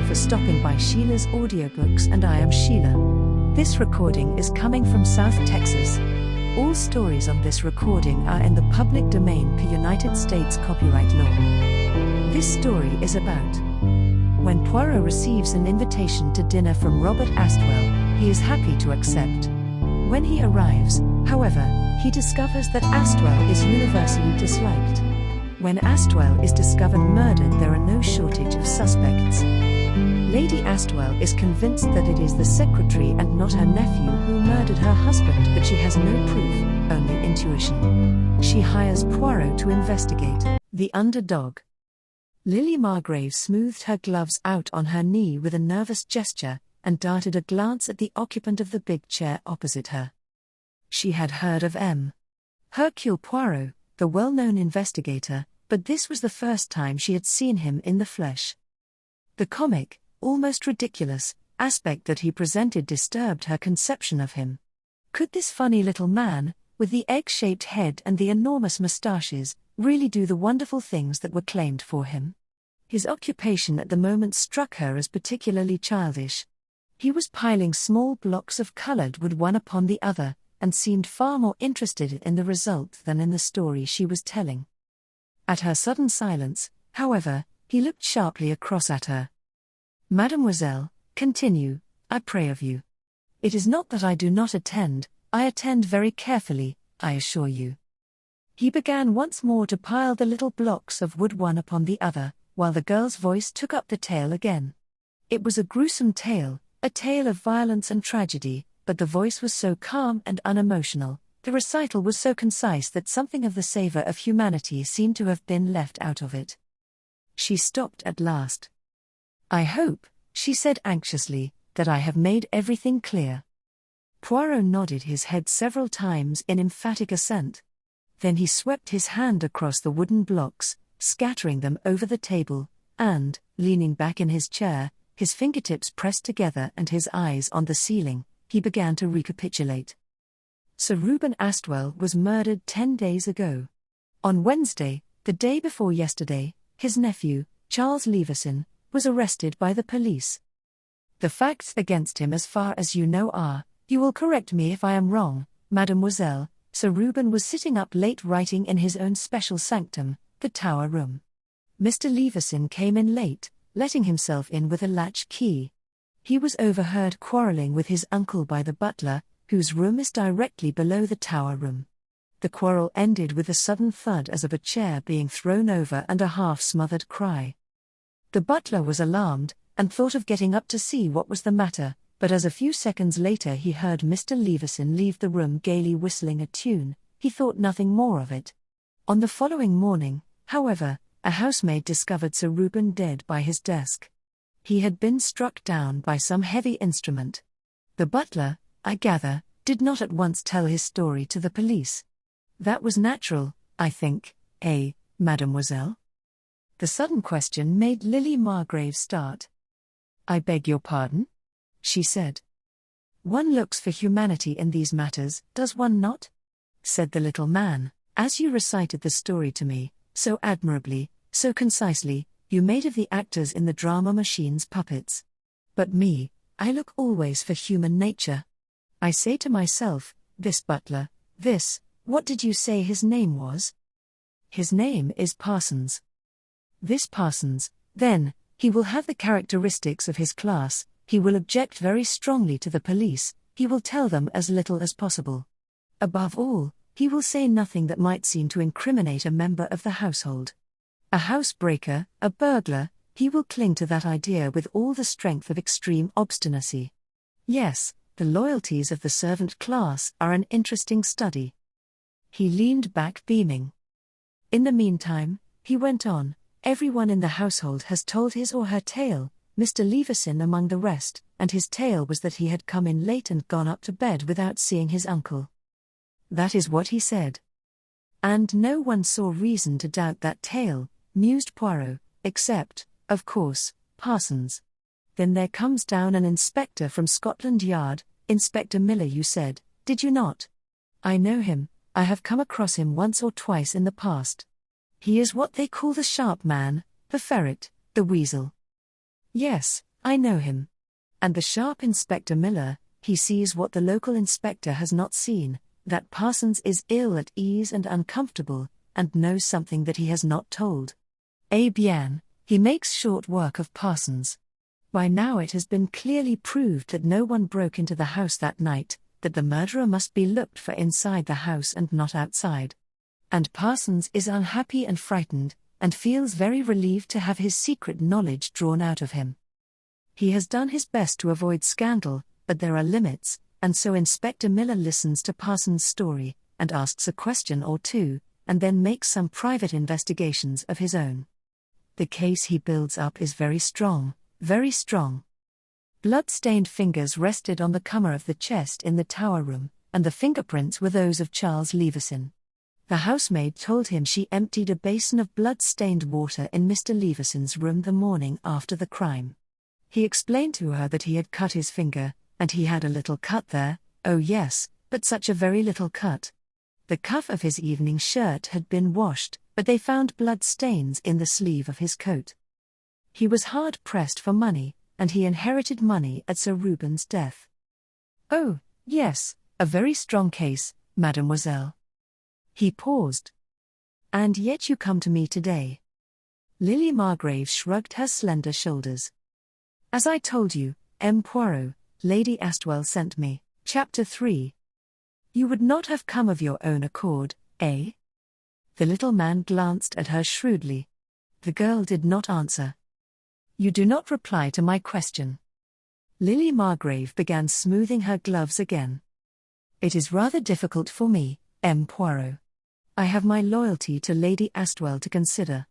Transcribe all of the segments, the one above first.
for stopping by Sheila's Audiobooks, and I am Sheila. This recording is coming from South Texas. All stories on this recording are in the public domain per United States copyright law. This story is about when Poirot receives an invitation to dinner from Robert Astwell, he is happy to accept. When he arrives, however, he discovers that Astwell is universally disliked. When Astwell is discovered murdered, there are no shortage of suspects. Lady Astwell is convinced that it is the secretary and not her nephew who murdered her husband, but she has no proof, only intuition. She hires Poirot to investigate. The underdog. Lily Margrave smoothed her gloves out on her knee with a nervous gesture, and darted a glance at the occupant of the big chair opposite her. She had heard of M. Hercule Poirot, the well-known investigator, but this was the first time she had seen him in the flesh. The comic, almost ridiculous, aspect that he presented disturbed her conception of him. Could this funny little man, with the egg-shaped head and the enormous moustaches, really do the wonderful things that were claimed for him? His occupation at the moment struck her as particularly childish. He was piling small blocks of colored wood one upon the other, and seemed far more interested in the result than in the story she was telling. At her sudden silence, however, he looked sharply across at her. "Mademoiselle, continue, I pray of you. It is not that I do not attend, I attend very carefully, I assure you." He began once more to pile the little blocks of wood one upon the other, while the girl's voice took up the tale again. It was a gruesome tale, a tale of violence and tragedy, but the voice was so calm and unemotional, the recital was so concise that something of the savor of humanity seemed to have been left out of it. She stopped at last. "I hope," she said anxiously, "that I have made everything clear." Poirot nodded his head several times in emphatic assent. Then he swept his hand across the wooden blocks, scattering them over the table, and, leaning back in his chair, his fingertips pressed together and his eyes on the ceiling, he began to recapitulate. Sir Reuben Astwell was murdered 10 days ago. On Wednesday, the day before yesterday, his nephew, Charles Leveson, was arrested by the police. The facts against him as far as you know are, you will correct me if I am wrong, mademoiselle, Sir Reuben was sitting up late writing in his own special sanctum, the Tower Room. Mr. Leveson came in late, letting himself in with a latch key. He was overheard quarrelling with his uncle by the butler, whose room is directly below the Tower Room. The quarrel ended with a sudden thud as of a chair being thrown over and a half-smothered cry. The butler was alarmed, and thought of getting up to see what was the matter, but as a few seconds later he heard Mr. Leveson leave the room gaily whistling a tune, he thought nothing more of it. On the following morning, however, a housemaid discovered Sir Reuben dead by his desk. He had been struck down by some heavy instrument. The butler, I gather, did not at once tell his story to the police. That was natural, I think, mademoiselle? The sudden question made Lily Margrave start. "I beg your pardon?" she said. "One looks for humanity in these matters, does one not?" said the little man. "As you recited the story to me, so admirably, so concisely, you made of the actors in the drama machines puppets. But me, I look always for human nature. I say to myself, this butler, what did you say his name was?" "His name is Parsons." "This Parsons, then, he will have the characteristics of his class, he will object very strongly to the police, he will tell them as little as possible. Above all, he will say nothing that might seem to incriminate a member of the household. A housebreaker, a burglar, he will cling to that idea with all the strength of extreme obstinacy. Yes, the loyalties of the servant class are an interesting study." He leaned back beaming. "In the meantime," he went on, "everyone in the household has told his or her tale, Mr. Leveson among the rest, and his tale was that he had come in late and gone up to bed without seeing his uncle. That is what he said. And no one saw reason to doubt that tale," mused Poirot, "except, of course, Parsons. Then there comes down an inspector from Scotland Yard, Inspector Miller you said, did you not? I know him, I have come across him once or twice in the past. He is what they call the sharp man, the ferret, the weasel." "Yes, I know him. And the sharp Inspector Miller, he sees what the local inspector has not seen, that Parsons is ill at ease and uncomfortable, and knows something that he has not told. Eh bien, he makes short work of Parsons. By now it has been clearly proved that no one broke into the house that night, that the murderer must be looked for inside the house and not outside. And Parsons is unhappy and frightened, and feels very relieved to have his secret knowledge drawn out of him. He has done his best to avoid scandal, but there are limits, and so Inspector Miller listens to Parsons' story, and asks a question or two, and then makes some private investigations of his own. The case he builds up is very strong, very strong. Blood-stained fingers rested on the comer of the chest in the tower room, and the fingerprints were those of Charles Leveson. The housemaid told him she emptied a basin of blood-stained water in Mr. Leveson's room the morning after the crime. He explained to her that he had cut his finger, and he had a little cut there, oh yes, but such a very little cut. The cuff of his evening shirt had been washed, but they found blood stains in the sleeve of his coat. He was hard-pressed for money, and he inherited money at Sir Reuben's death. Oh, yes, a very strong case, mademoiselle. He paused. And yet you come to me today. Lily Margrave shrugged her slender shoulders. As I told you, M. Poirot, Lady Astwell sent me. Chapter 3. You would not have come of your own accord, eh? The little man glanced at her shrewdly. The girl did not answer. You do not reply to my question. Lily Margrave began smoothing her gloves again. It is rather difficult for me, M. Poirot. I have my loyalty to Lady Astwell to consider.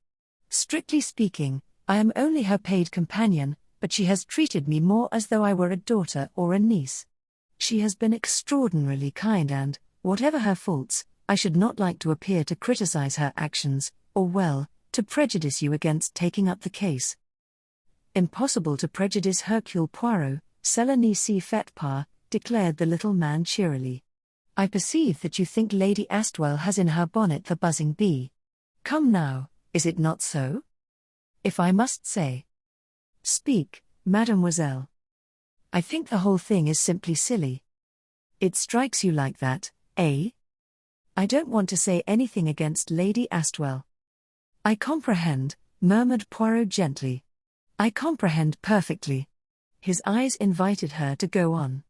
Strictly speaking, I am only her paid companion, but she has treated me more as though I were a daughter or a niece. She has been extraordinarily kind and, whatever her faults, I should not like to appear to criticize her actions, or well, to prejudice you against taking up the case. Impossible to prejudice Hercule Poirot, cela ne s'y fait pas, declared the little man cheerily. I perceive that you think Lady Astwell has in her bonnet the buzzing bee. Come now, is it not so? If I must say. Speak, mademoiselle. I think the whole thing is simply silly. It strikes you like that, eh? I don't want to say anything against Lady Astwell. I comprehend, murmured Poirot gently. I comprehend perfectly. His eyes invited her to go on.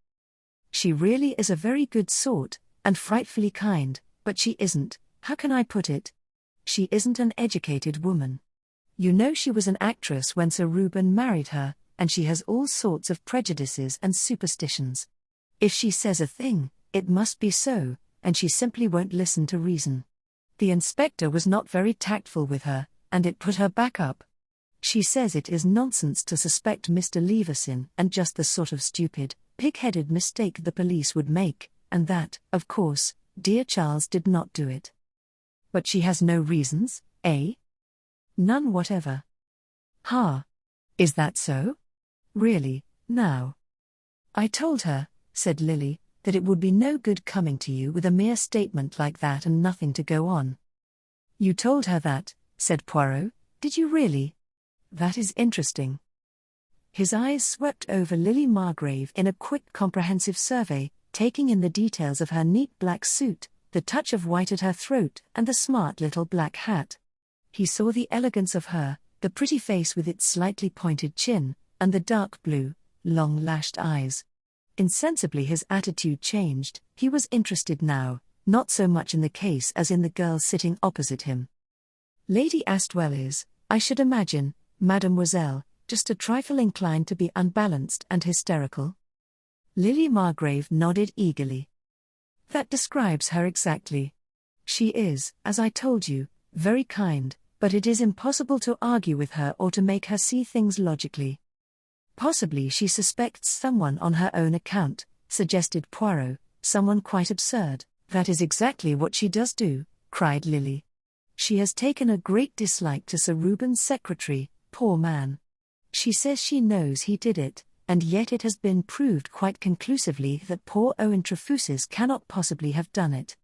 She really is a very good sort, and frightfully kind, but she isn't, how can I put it? She isn't an educated woman. You know she was an actress when Sir Reuben married her, and she has all sorts of prejudices and superstitions. If she says a thing, it must be so, and she simply won't listen to reason. The inspector was not very tactful with her, and it put her back up. She says it is nonsense to suspect Mr. Leveson and just the sort of stupid, pig-headed mistake the police would make, and that, of course, dear Charles did not do it. But she has no reasons, eh? None whatever. Ha! Is that so? Really, now? I told her, said Lily, that it would be no good coming to you with a mere statement like that and nothing to go on. You told her that, said Poirot, did you really? That is interesting. His eyes swept over Lily Margrave in a quick comprehensive survey, taking in the details of her neat black suit, the touch of white at her throat and the smart little black hat. He saw the elegance of her, the pretty face with its slightly pointed chin, and the dark blue, long-lashed eyes. Insensibly his attitude changed. He was interested now, not so much in the case as in the girl sitting opposite him. Lady Astwell is, I should imagine, mademoiselle, just a trifle inclined to be unbalanced and hysterical. Lily Margrave nodded eagerly. That describes her exactly. She is, as I told you, very kind, but it is impossible to argue with her or to make her see things logically. Possibly she suspects someone on her own account, suggested Poirot, someone quite absurd. That is exactly what she does do, cried Lily. She has taken a great dislike to Sir Reuben's secretary, poor man. She says she knows he did it, and yet it has been proved quite conclusively that poor Owen Trefusis cannot possibly have done it.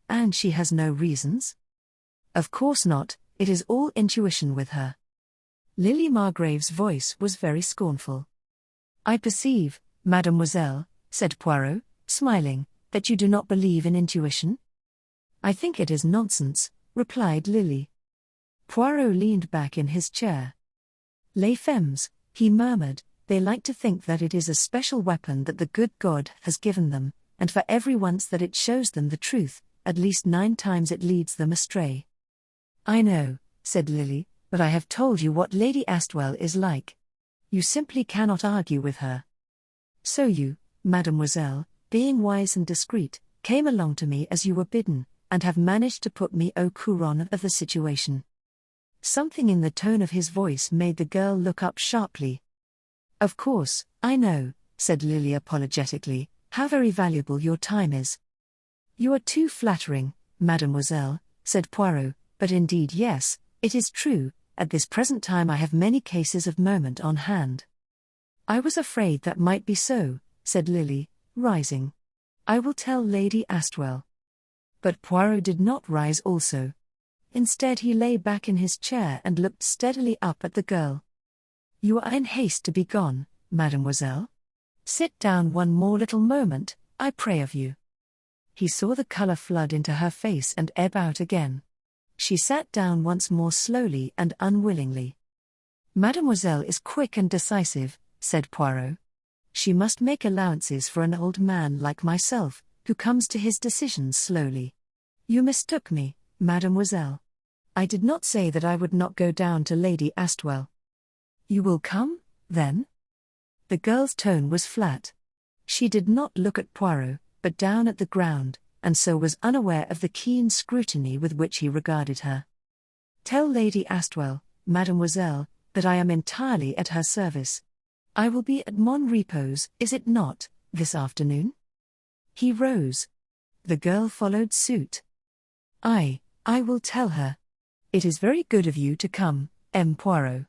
And she has no reasons? Of course not, it is all intuition with her. Lily Margrave's voice was very scornful. "I perceive, mademoiselle," said Poirot, smiling, "that you do not believe in intuition." "I think it is nonsense," replied Lily. Poirot leaned back in his chair. "Les femmes," he murmured, "they like to think that it is a special weapon that the good God has given them, and for every once that it shows them the truth, at least 9 times it leads them astray." "I know," said Lily, "but I have told you what Lady Astwell is like. You simply cannot argue with her. So you, mademoiselle, being wise and discreet, came along to me as you were bidden, and have managed to put me au courant of the situation." Something in the tone of his voice made the girl look up sharply. "Of course, I know," said Lily apologetically, "how very valuable your time is." "You are too flattering, mademoiselle," said Poirot, "but indeed yes, it is true, at this present time I have many cases of moment on hand." "I was afraid that might be so," said Lily, rising. "I will tell Lady Astwell." But Poirot did not rise also. Instead he lay back in his chair and looked steadily up at the girl. "You are in haste to be gone, mademoiselle? Sit down one more little moment, I pray of you." He saw the color flood into her face and ebb out again. She sat down once more slowly and unwillingly. "Mademoiselle is quick and decisive," said Poirot. "She must make allowances for an old man like myself, who comes to his decisions slowly. You mistook me, mademoiselle. I did not say that I would not go down to Lady Astwell." "You will come, then?" The girl's tone was flat. She did not look at Poirot, but down at the ground, and so was unaware of the keen scrutiny with which he regarded her. "Tell Lady Astwell, mademoiselle, that I am entirely at her service. I will be at Mon Repos, is it not, this afternoon?" He rose. The girl followed suit. I will tell her. It is very good of you to come, M. Poirot.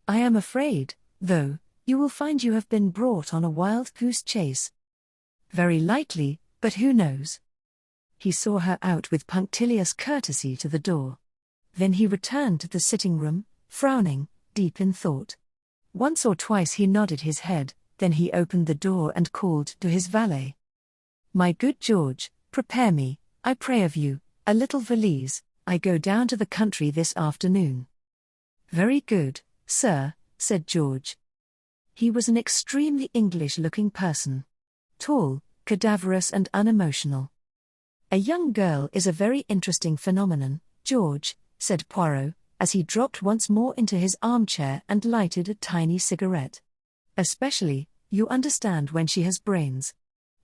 I am afraid, though, you will find you have been brought on a wild goose chase." "Very likely, but who knows?" He saw her out with punctilious courtesy to the door. Then he returned to the sitting room, frowning, deep in thought. Once or twice he nodded his head, then he opened the door and called to his valet. "My good George, prepare me, I pray of you, a little valise. I go down to the country this afternoon." "Very good, sir," said George. He was an extremely English-looking person. Tall, cadaverous and unemotional. "A young girl is a very interesting phenomenon, George," said Poirot, as he dropped once more into his armchair and lighted a tiny cigarette. "Especially, you understand, when she has brains.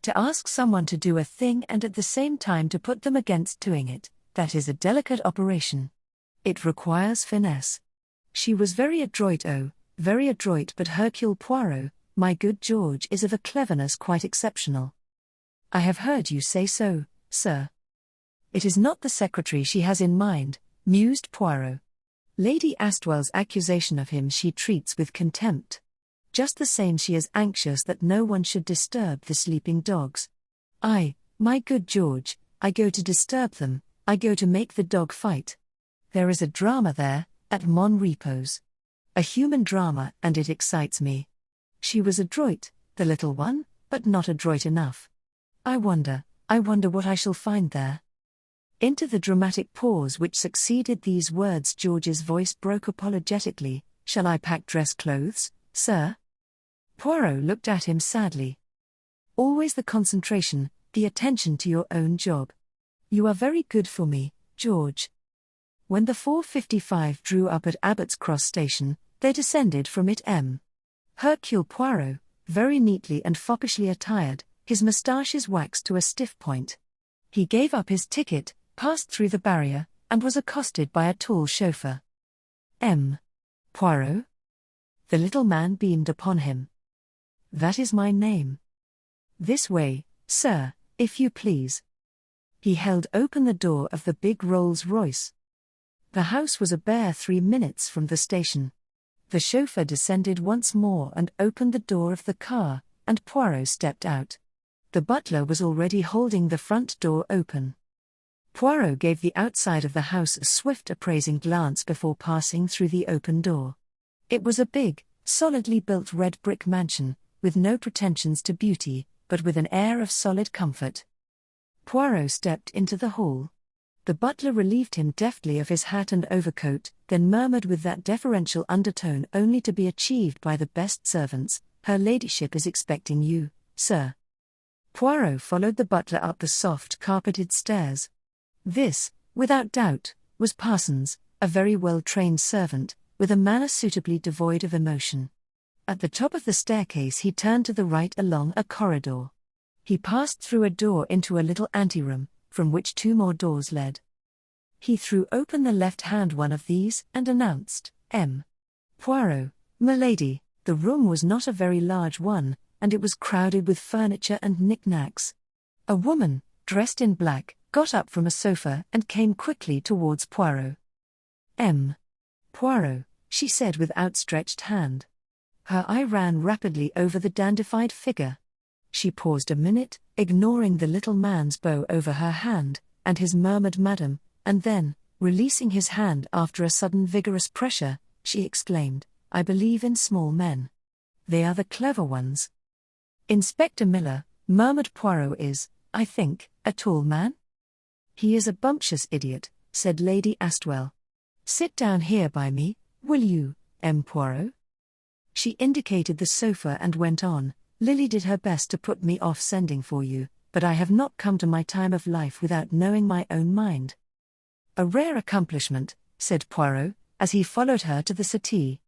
To ask someone to do a thing and at the same time to put them against doing it, that is a delicate operation. It requires finesse. She was very adroit, but Hercule Poirot, my good George, is of a cleverness quite exceptional." "I have heard you say so, sir." "It is not the secretary she has in mind," mused Poirot. "Lady Astwell's accusation of him she treats with contempt. Just the same she is anxious that no one should disturb the sleeping dogs. My good George, I go to disturb them, I go to make the dog fight. There is a drama there, at Mon Repos. A human drama, and it excites me. She was adroit, the little one, but not adroit enough. I wonder what I shall find there." Into the dramatic pause which succeeded these words George's voice broke apologetically. "Shall I pack dress clothes, sir?" Poirot looked at him sadly. "Always the concentration, the attention to your own job. You are very good for me, George." When the 4:55 drew up at Abbott's Cross Station, they descended from it. Hercule Poirot, very neatly and foppishly attired, his moustaches waxed to a stiff point. He gave up his ticket, passed through the barrier, and was accosted by a tall chauffeur. "M. Poirot?" The little man beamed upon him. "That is my name." "This way, sir, if you please." He held open the door of the big Rolls-Royce. The house was a bare 3 minutes from the station. The chauffeur descended once more and opened the door of the car, and Poirot stepped out. The butler was already holding the front door open. Poirot gave the outside of the house a swift appraising glance before passing through the open door. It was a big, solidly built red brick mansion, with no pretensions to beauty, but with an air of solid comfort. Poirot stepped into the hall. The butler relieved him deftly of his hat and overcoat, then murmured with that deferential undertone only to be achieved by the best servants, "Her ladyship is expecting you, sir." Poirot followed the butler up the soft carpeted stairs. This, without doubt, was Parsons, a very well-trained servant, with a manner suitably devoid of emotion. At the top of the staircase he turned to the right along a corridor. He passed through a door into a little anteroom, from which 2 more doors led. He threw open the left-hand one of these and announced, "M. Poirot, m'lady." The room was not a very large one, and it was crowded with furniture and knick-knacks. A woman, dressed in black, got up from a sofa and came quickly towards Poirot. "M. Poirot," she said with outstretched hand. Her eye ran rapidly over the dandified figure. She paused a minute, ignoring the little man's bow over her hand, and his murmured "Madam," and then, releasing his hand after a sudden vigorous pressure, she exclaimed, "I believe in small men. They are the clever ones." "Inspector Miller," murmured Poirot, "is, I think, a tall man?" "He is a bumptious idiot," said Lady Astwell. "Sit down here by me, will you, M. Poirot?" She indicated the sofa and went on, "Lily did her best to put me off sending for you, but I have not come to my time of life without knowing my own mind." "A rare accomplishment," said Poirot, as he followed her to the settee.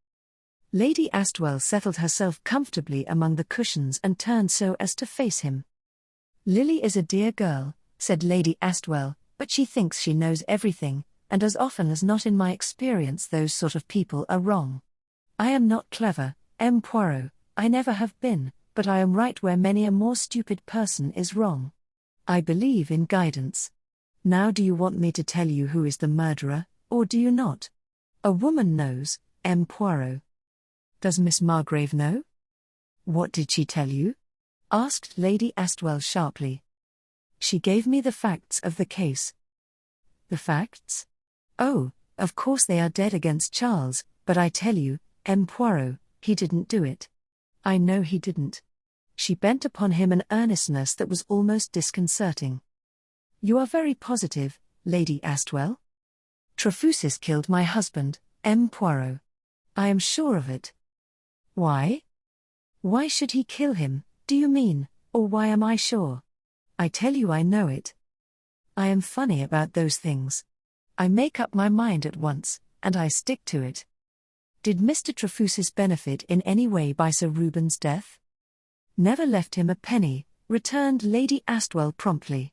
Lady Astwell settled herself comfortably among the cushions and turned so as to face him. "Lily is a dear girl," said Lady Astwell, "but she thinks she knows everything, and as often as not in my experience those sort of people are wrong. I am not clever, M. Poirot, I never have been, but I am right where many a more stupid person is wrong. I believe in guidance. Now do you want me to tell you who is the murderer, or do you not? A woman knows, M. Poirot." "Does Miss Margrave know?" "What did she tell you?" asked Lady Astwell sharply. "She gave me the facts of the case." "The facts? Oh, of course they are dead against Charles, but I tell you, M. Poirot, he didn't do it. I know he didn't." She bent upon him an earnestness that was almost disconcerting. "You are very positive, Lady Astwell?" "Trefusis killed my husband, M. Poirot. I am sure of it." "Why?" "Why should he kill him, do you mean, or why am I sure? I tell you I know it. I am funny about those things. I make up my mind at once, and I stick to it." "Did Mr. Trefusis benefit in any way by Sir Reuben's death?" "Never left him a penny," returned Lady Astwell promptly.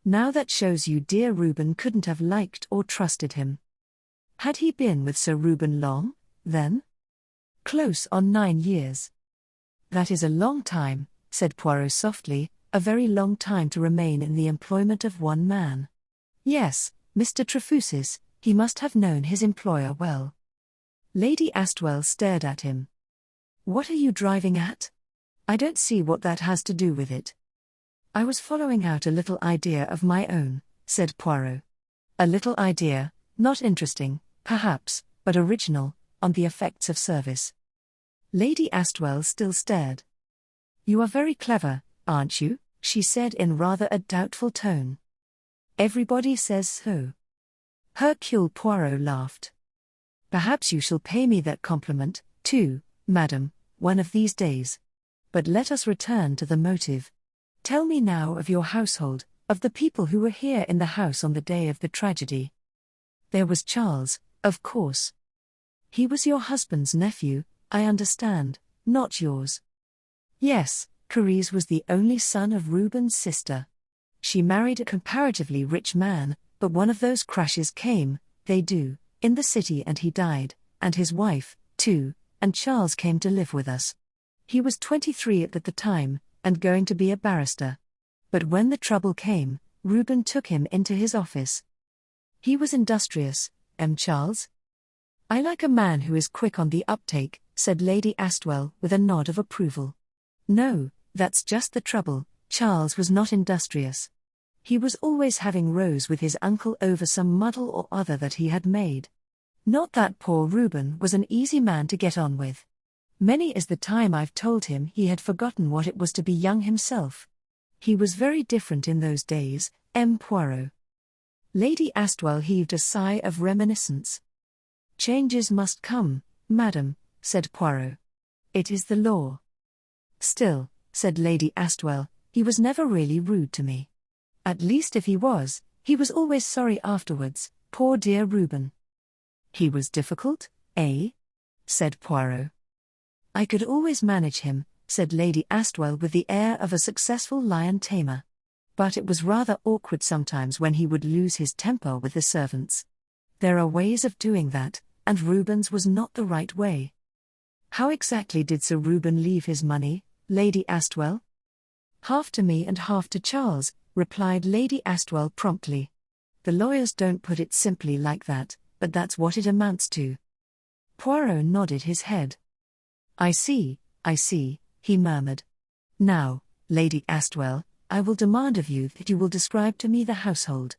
"Now that shows you dear Reuben couldn't have liked or trusted him." "Had he been with Sir Reuben long, then?" "Close on 9 years. "That is a long time," said Poirot softly, "a very long time to remain in the employment of one man." "Yes, Mr. Trefusis, he must have known his employer well." Lady Astwell stared at him. "What are you driving at? I don't see what that has to do with it." "I was following out a little idea of my own," said Poirot. "A little idea, not interesting, perhaps, but original, on the effects of service." Lady Astwell still stared. "You are very clever, aren't you?" she said in rather a doubtful tone. "Everybody says so." Hercule Poirot laughed. "Perhaps you shall pay me that compliment, too, madam, one of these days. But let us return to the motive. Tell me now of your household, of the people who were here in the house on the day of the tragedy." "There was Charles, of course." "He was your husband's nephew, I understand, not yours." "Yes, Carise was the only son of Reuben's sister. She married a comparatively rich man, but one of those crashes came, they do, in the city, and he died, and his wife, too, and Charles came to live with us. He was 23 at the time, and going to be a barrister. But when the trouble came, Reuben took him into his office. He was industrious, Charles? I like a man who is quick on the uptake, said Lady Astwell with a nod of approval. No, that's just the trouble, Charles was not industrious. He was always having rows with his uncle over some muddle or other that he had made. Not that poor Reuben was an easy man to get on with. Many is the time I've told him he had forgotten what it was to be young himself. He was very different in those days, Poirot. Lady Astwell heaved a sigh of reminiscence. Changes must come, madam, said Poirot. It is the law. Still, said Lady Astwell, he was never really rude to me. At least if he was always sorry afterwards, poor dear Reuben. He was difficult, eh? Said Poirot. I could always manage him, said Lady Astwell with the air of a successful lion tamer. But it was rather awkward sometimes when he would lose his temper with the servants. There are ways of doing that, and Reuben's was not the right way. How exactly did Sir Reuben leave his money, Lady Astwell? Half to me and half to Charles, replied Lady Astwell promptly. The lawyers don't put it simply like that, but that's what it amounts to. Poirot nodded his head. I see, he murmured. Now, Lady Astwell, I will demand of you that you will describe to me the household.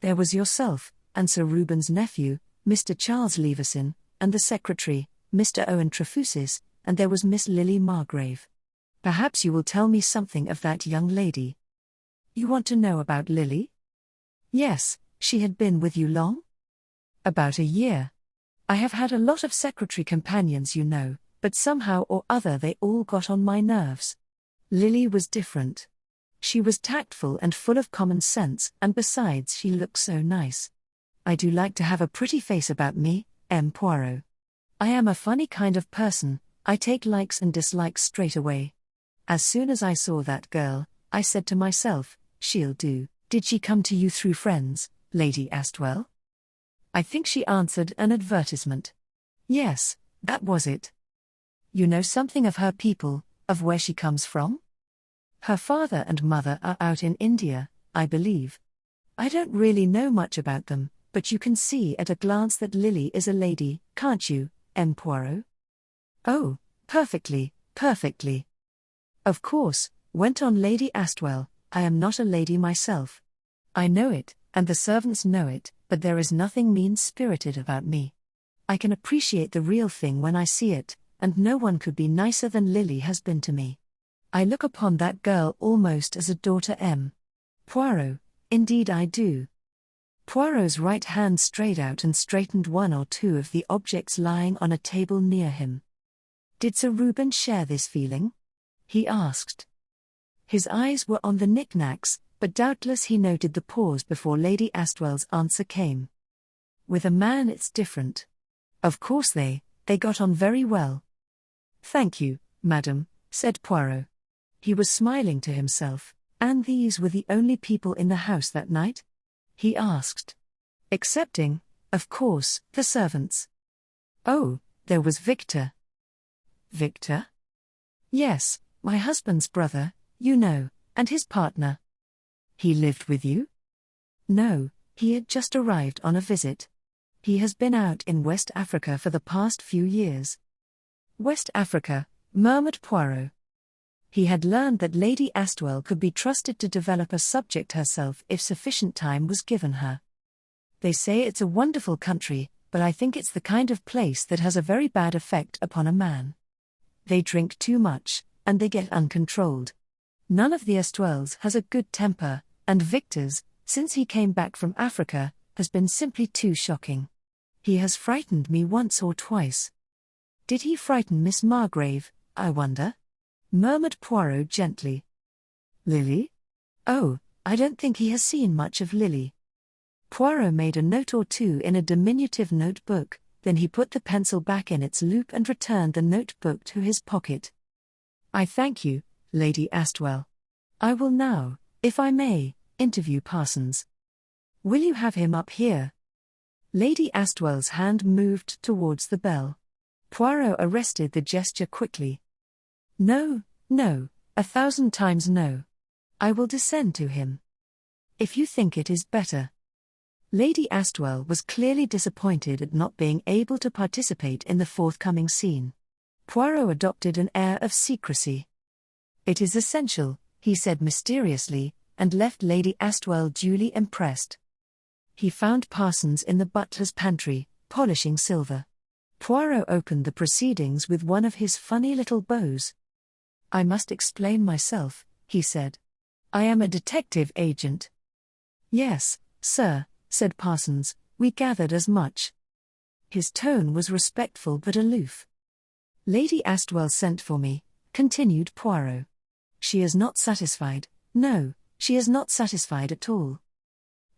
There was yourself, and Sir Reuben's nephew, Mr. Charles Leveson, and the secretary, Mr. Owen Trefusis, and there was Miss Lily Margrave. Perhaps you will tell me something of that young lady. You want to know about Lily? Yes, she had been with you long? About a year. I have had a lot of secretary companions, you know, but somehow or other they all got on my nerves. Lily was different. She was tactful and full of common sense, and besides she looked so nice. I do like to have a pretty face about me, Poirot. I am a funny kind of person, I take likes and dislikes straight away. As soon as I saw that girl, I said to myself, she'll do. Did she come to you through friends, Lady Astwell? I think she answered an advertisement. Yes, that was it. You know something of her people, of where she comes from? Her father and mother are out in India, I believe. I don't really know much about them, but you can see at a glance that Lily is a lady, can't you, Poirot? Oh, perfectly. Of course, went on Lady Astwell, I am not a lady myself. I know it, and the servants know it, but there is nothing mean-spirited about me. I can appreciate the real thing when I see it, and no one could be nicer than Lily has been to me. I look upon that girl almost as a daughter Poirot, indeed I do. Poirot's right hand strayed out and straightened one or two of the objects lying on a table near him. Did Sir Reuben share this feeling? He asked. His eyes were on the knick-knacks, but doubtless he noted the pause before Lady Astwell's answer came. With a man it's different. Of course they got on very well. Thank you, madam, said Poirot. He was smiling to himself. And these were the only people in the house that night? He asked. Excepting, of course, the servants. Oh, there was Victor. Victor? Yes, my husband's brother, you know, and his partner. He lived with you? No, he had just arrived on a visit. He has been out in West Africa for the past few years. West Africa, murmured Poirot. He had learned that Lady Astwell could be trusted to develop a subject herself if sufficient time was given her. They say it's a wonderful country, but I think it's the kind of place that has a very bad effect upon a man. They drink too much, and they get uncontrolled. None of the Astwells has a good temper, and Victor's, since he came back from Africa, has been simply too shocking. He has frightened me once or twice. Did he frighten Miss Margrave, I wonder? Murmured Poirot gently. Lily? Oh, I don't think he has seen much of Lily. Poirot made a note or two in a diminutive notebook, then he put the pencil back in its loop and returned the notebook to his pocket. I thank you, Lady Astwell. I will now, if I may, interview Parsons. Will you have him up here? Lady Astwell's hand moved towards the bell. Poirot arrested the gesture quickly. No, 1,000 times no. I will descend to him. If you think it is better. Lady Astwell was clearly disappointed at not being able to participate in the forthcoming scene. Poirot adopted an air of secrecy. It is essential, he said mysteriously, and left Lady Astwell duly impressed. He found Parsons in the butler's pantry, polishing silver. Poirot opened the proceedings with one of his funny little bows. "I must explain myself," he said. "I am a detective agent." "Yes, sir," said Parsons, "we gathered as much." His tone was respectful but aloof. "Lady Astwell sent for me," continued Poirot. "She is not satisfied, no, she is not satisfied at all."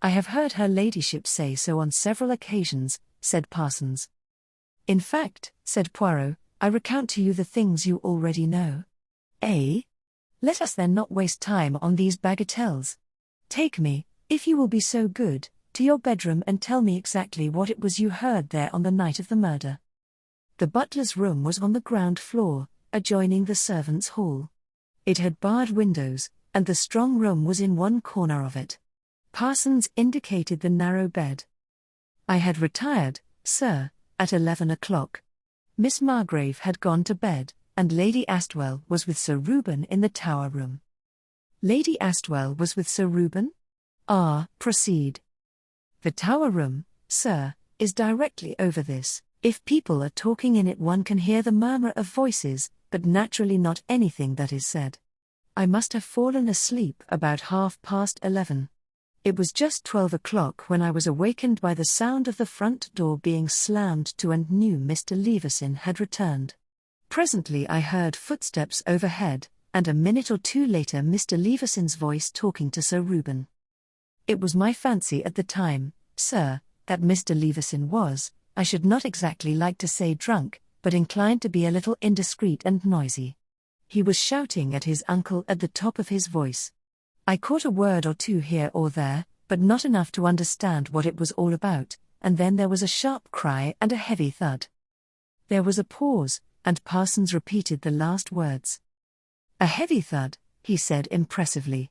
"I have heard her ladyship say so on several occasions," said Parsons. "In fact," said Poirot, "I recount to you the things you already know." "Eh? Let us then not waste time on these bagatelles. Take me, if you will be so good, to your bedroom and tell me exactly what it was you heard there on the night of the murder." The butler's room was on the ground floor, adjoining the servants' hall. It had barred windows, and the strong room was in one corner of it. Parsons indicated the narrow bed. "I had retired, sir, at 11 o'clock. Miss Margrave had gone to bed, and Lady Astwell was with Sir Reuben in the tower room." "Lady Astwell was with Sir Reuben? Ah, proceed." "The tower room, sir, is directly over this. If people are talking in it one can hear the murmur of voices, but naturally not anything that is said. I must have fallen asleep about 11:30. It was just 12 o'clock when I was awakened by the sound of the front door being slammed to and knew Mr. Leveson had returned. Presently I heard footsteps overhead, and a minute or two later Mr. Leveson's voice talking to Sir Reuben. It was my fancy at the time, sir, that Mr. Leveson was, I should not exactly like to say drunk, but inclined to be a little indiscreet and noisy. He was shouting at his uncle at the top of his voice. I caught a word or two here or there, but not enough to understand what it was all about, and then there was a sharp cry and a heavy thud. There was a pause, and Parsons repeated the last words. "A heavy thud," he said impressively.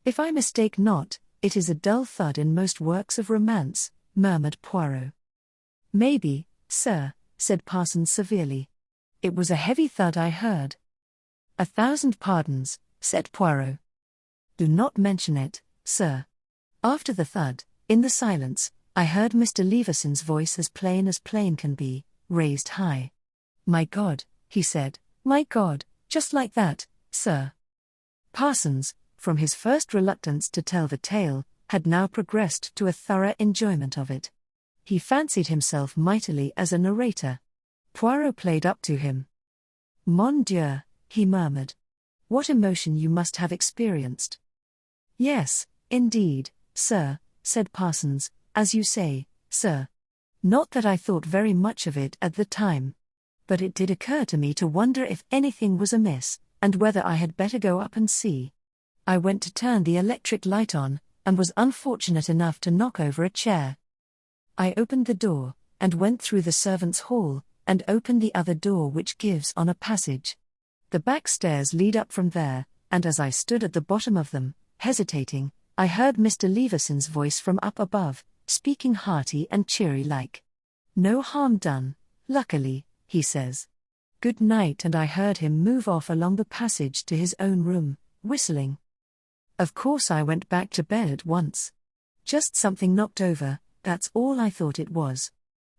"If I mistake not, it is a dull thud in most works of romance," murmured Poirot. "Maybe, sir," said Parsons severely. "It was a heavy thud I heard." "1,000 pardons," said Poirot. "Do not mention it, sir." After the thud, in the silence, I heard Mr. Leveson's voice as plain can be, raised high. "My God," he said, "my God, just like that, sir." Parsons, from his first reluctance to tell the tale, had now progressed to a thorough enjoyment of it. He fancied himself mightily as a narrator. Poirot played up to him. "Mon Dieu," he murmured. "What emotion you must have experienced." "Yes, indeed, sir," said Parsons, "as you say, sir. Not that I thought very much of it at the time. But it did occur to me to wonder if anything was amiss, and whether I had better go up and see. I went to turn the electric light on, and was unfortunate enough to knock over a chair. I opened the door, and went through the servants' hall, and opened the other door which gives on a passage. The back stairs lead up from there, and as I stood at the bottom of them, hesitating, I heard Mr. Leveson's voice from up above, speaking hearty and cheery like. 'No harm done, luckily,' he says. 'Good night,' and I heard him move off along the passage to his own room, whistling. Of course I went back to bed at once. Just something knocked over, that's all I thought it was.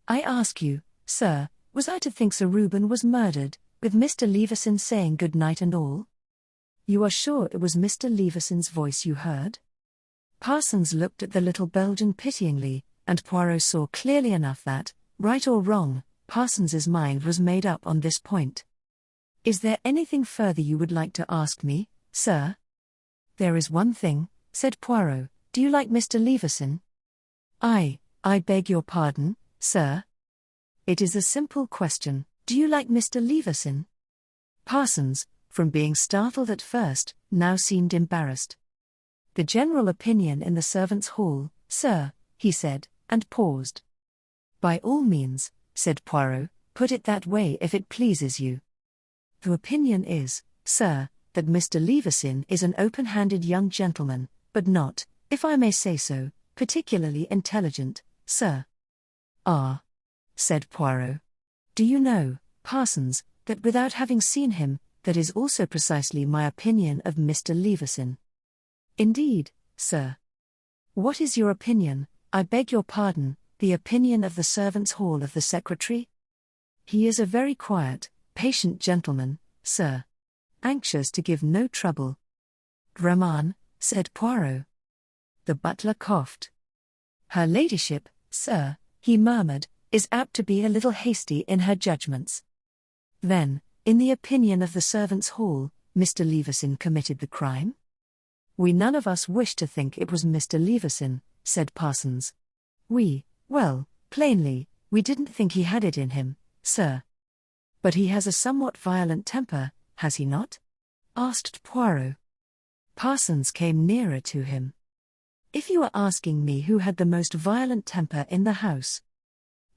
I ask you, sir, was I to think Sir Reuben was murdered, with Mr. Leveson saying good night and all? You are sure it was Mr. Leveson's voice you heard?" Parsons looked at the little Belgian pityingly, and Poirot saw clearly enough that, right or wrong, Parsons's mind was made up on this point. "Is there anything further you would like to ask me, sir?" "There is one thing," said Poirot. "Do you like Mr. Leveson?" I beg your pardon, sir?" "It is a simple question. Do you like Mr. Leveson?" Parsons, from being startled at first, now seemed embarrassed. "The general opinion in the servants' hall, sir," he said, and paused. "By all means," said Poirot, "put it that way if it pleases you." "The opinion is, sir, that Mr. Leveson is an open-handed young gentleman, but not, if I may say so, particularly intelligent, sir." "Ah," said Poirot. "Do you know, Parsons, that without having seen him, that is also precisely my opinion of Mr. Leveson." "Indeed, sir." "What is your opinion, I beg your pardon, The opinion of the servants' hall of the secretary? He is a very quiet, patient gentleman, sir. Anxious to give no trouble. Graman, said Poirot. The butler coughed. Her ladyship, sir, he murmured, is apt to be a little hasty in her judgments. Then, in the opinion of the servants' hall, Mr. Leveson committed the crime? We none of us wish to think it was Mr. Leveson, said Parsons. Well, plainly, we didn't think he had it in him, sir. But he has a somewhat violent temper, has he not? Asked Poirot. Parsons came nearer to him. If you are asking me who had the most violent temper in the house.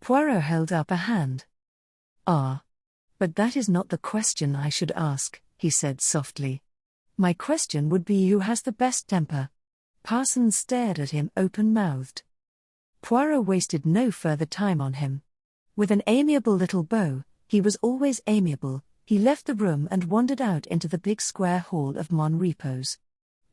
Poirot held up a hand. But that is not the question I should ask, he said softly. My question would be who has the best temper. Parsons stared at him open-mouthed. Poirot wasted no further time on him. With an amiable little bow, he was always amiable, he left the room and wandered out into the big square hall of Mon Repos.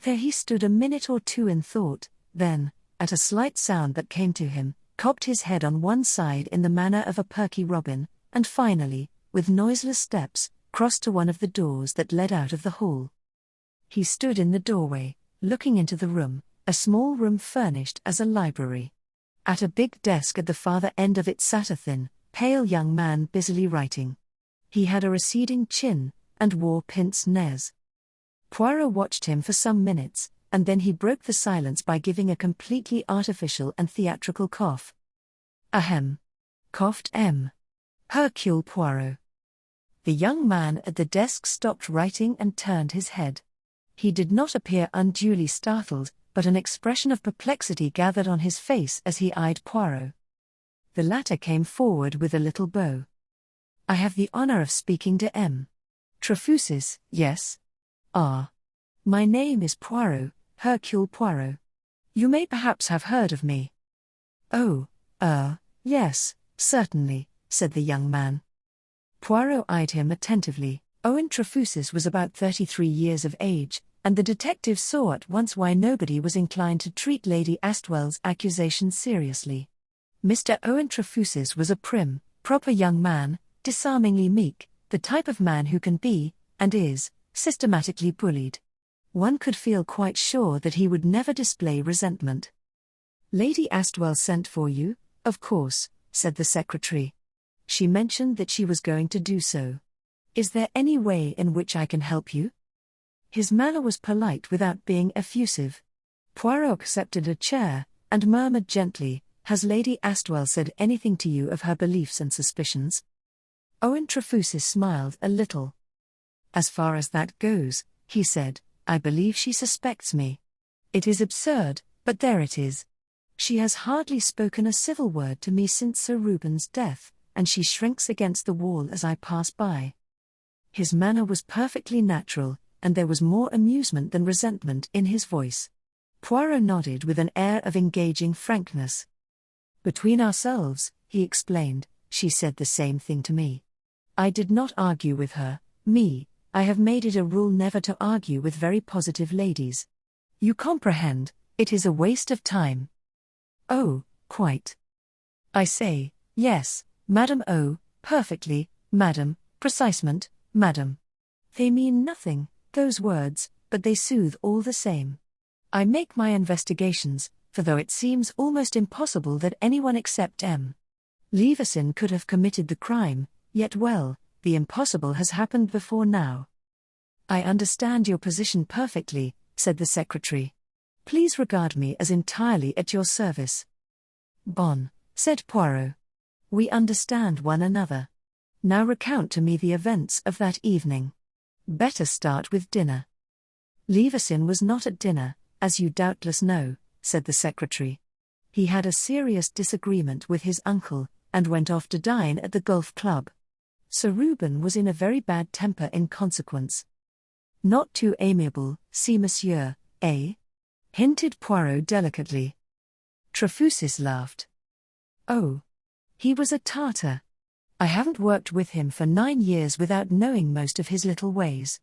There he stood a minute or two in thought, then, at a slight sound that came to him, cocked his head on one side in the manner of a perky robin, and finally, with noiseless steps, crossed to one of the doors that led out of the hall. He stood in the doorway, looking into the room, a small room furnished as a library. At a big desk at the farther end of it sat a thin, pale young man busily writing. He had a receding chin, and wore pince-nez. Poirot watched him for some minutes, and then he broke the silence by giving a completely artificial and theatrical cough. Ahem! Coughed M. Hercule Poirot. The young man at the desk stopped writing and turned his head. He did not appear unduly startled, but an expression of perplexity gathered on his face as he eyed Poirot. The latter came forward with a little bow. I have the honor of speaking to M. Trefusis, yes? My name is Poirot, Hercule Poirot. You may perhaps have heard of me. Yes, certainly, said the young man. Poirot eyed him attentively. Owen Trefusis was about 33 years of age, and the detective saw at once why nobody was inclined to treat Lady Astwell's accusation seriously. Mr. Owen Trefusis was a prim, proper young man, disarmingly meek, the type of man who can be, and is, systematically bullied. One could feel quite sure that he would never display resentment. Lady Astwell sent for you, of course, said the secretary. She mentioned that she was going to do so. Is there any way in which I can help you? His manner was polite without being effusive. Poirot accepted a chair, and murmured gently, Has Lady Astwell said anything to you of her beliefs and suspicions? Owen Trefusis smiled a little. As far as that goes, he said, I believe she suspects me. It is absurd, but there it is. She has hardly spoken a civil word to me since Sir Reuben's death, and she shrinks against the wall as I pass by. His manner was perfectly natural, and there was more amusement than resentment in his voice. Poirot nodded with an air of engaging frankness. Between ourselves, he explained, she said the same thing to me. I did not argue with her, I have made it a rule never to argue with very positive ladies. You comprehend, it is a waste of time. Oh, quite. I say, yes, madam, perfectly, madam, precisement, madam. They mean nothing, those words, but they soothe all the same. I make my investigations, for though it seems almost impossible that anyone except M. Leveson could have committed the crime, yet the impossible has happened before now. I understand your position perfectly, said the secretary. Please regard me as entirely at your service. Bon, said Poirot. We understand one another. Now recount to me the events of that evening. Better start with dinner. Leveson was not at dinner, as you doubtless know, said the secretary. He had a serious disagreement with his uncle, and went off to dine at the golf club. Sir Reuben was in a very bad temper in consequence. Not too amiable, si monsieur, eh? Hinted Poirot delicately. Trefusis laughed. Oh. He was a Tartar. I haven't worked with him for 9 years without knowing most of his little ways.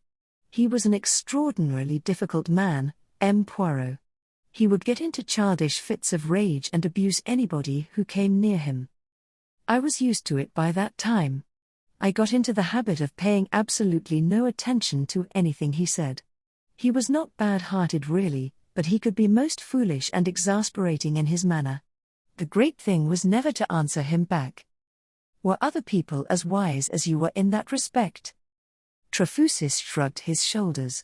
He was an extraordinarily difficult man, M. Poirot. He would get into childish fits of rage and abuse anybody who came near him. I was used to it by that time. I got into the habit of paying absolutely no attention to anything he said. He was not bad-hearted really, but he could be most foolish and exasperating in his manner. The great thing was never to answer him back. Were other people as wise as you were in that respect? Trefusis shrugged his shoulders.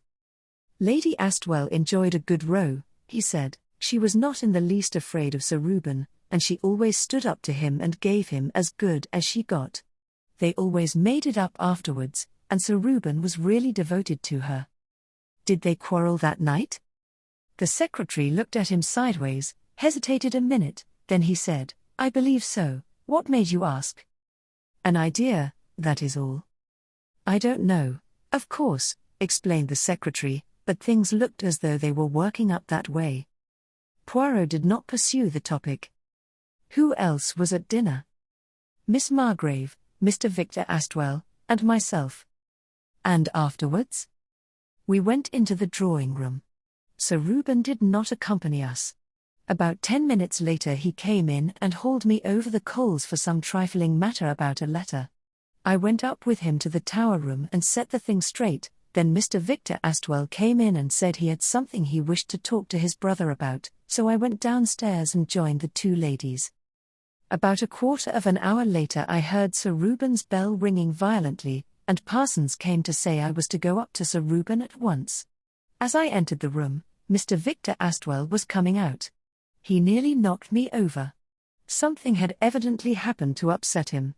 Lady Astwell enjoyed a good row, he said. She was not in the least afraid of Sir Reuben, and she always stood up to him and gave him as good as she got. They always made it up afterwards, and Sir Reuben was really devoted to her. Did they quarrel that night? The secretary looked at him sideways, hesitated a minute, then he said, I believe so. What made you ask? An idea, that is all. I don't know, of course, explained the secretary, but things looked as though they were working up that way. Poirot did not pursue the topic. Who else was at dinner? Miss Margrave, Mr. Victor Astwell, and myself. And afterwards? We went into the drawing-room. Sir Reuben did not accompany us. About 10 minutes later he came in and hauled me over the coals for some trifling matter about a letter. I went up with him to the tower room and set the thing straight. Then Mr. Victor Astwell came in and said he had something he wished to talk to his brother about, so I went downstairs and joined the two ladies. About a quarter of an hour later I heard Sir Reuben's bell ringing violently, and Parsons came to say I was to go up to Sir Reuben at once. As I entered the room, Mr. Victor Astwell was coming out. He nearly knocked me over. Something had evidently happened to upset him.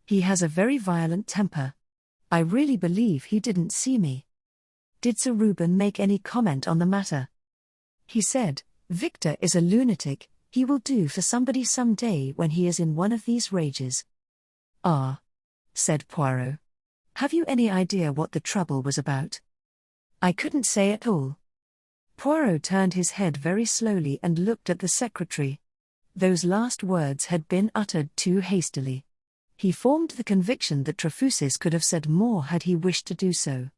He has a very violent temper. I really believe he didn't see me. Did Sir Reuben make any comment on the matter? He said, Victor is a lunatic, he will do for somebody some day when he is in one of these rages. Ah, said Poirot. Have you any idea what the trouble was about? I couldn't say at all. Poirot turned his head very slowly and looked at the secretary. Those last words had been uttered too hastily. He formed the conviction that Trefusis could have said more had he wished to do so.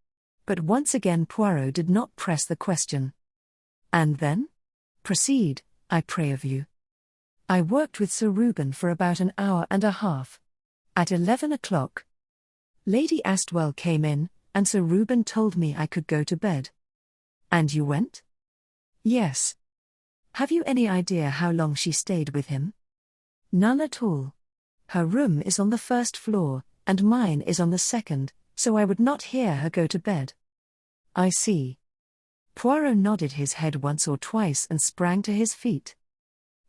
But once again Poirot did not press the question. And then? Proceed, I pray of you. I worked with Sir Reuben for about an hour and a half. At 11 o'clock, Lady Astwell came in, and Sir Reuben told me I could go to bed. And you went? Yes. Have you any idea how long she stayed with him? None at all. Her room is on the first floor, and mine is on the second, so I would not hear her go to bed. I see. Poirot nodded his head once or twice and sprang to his feet.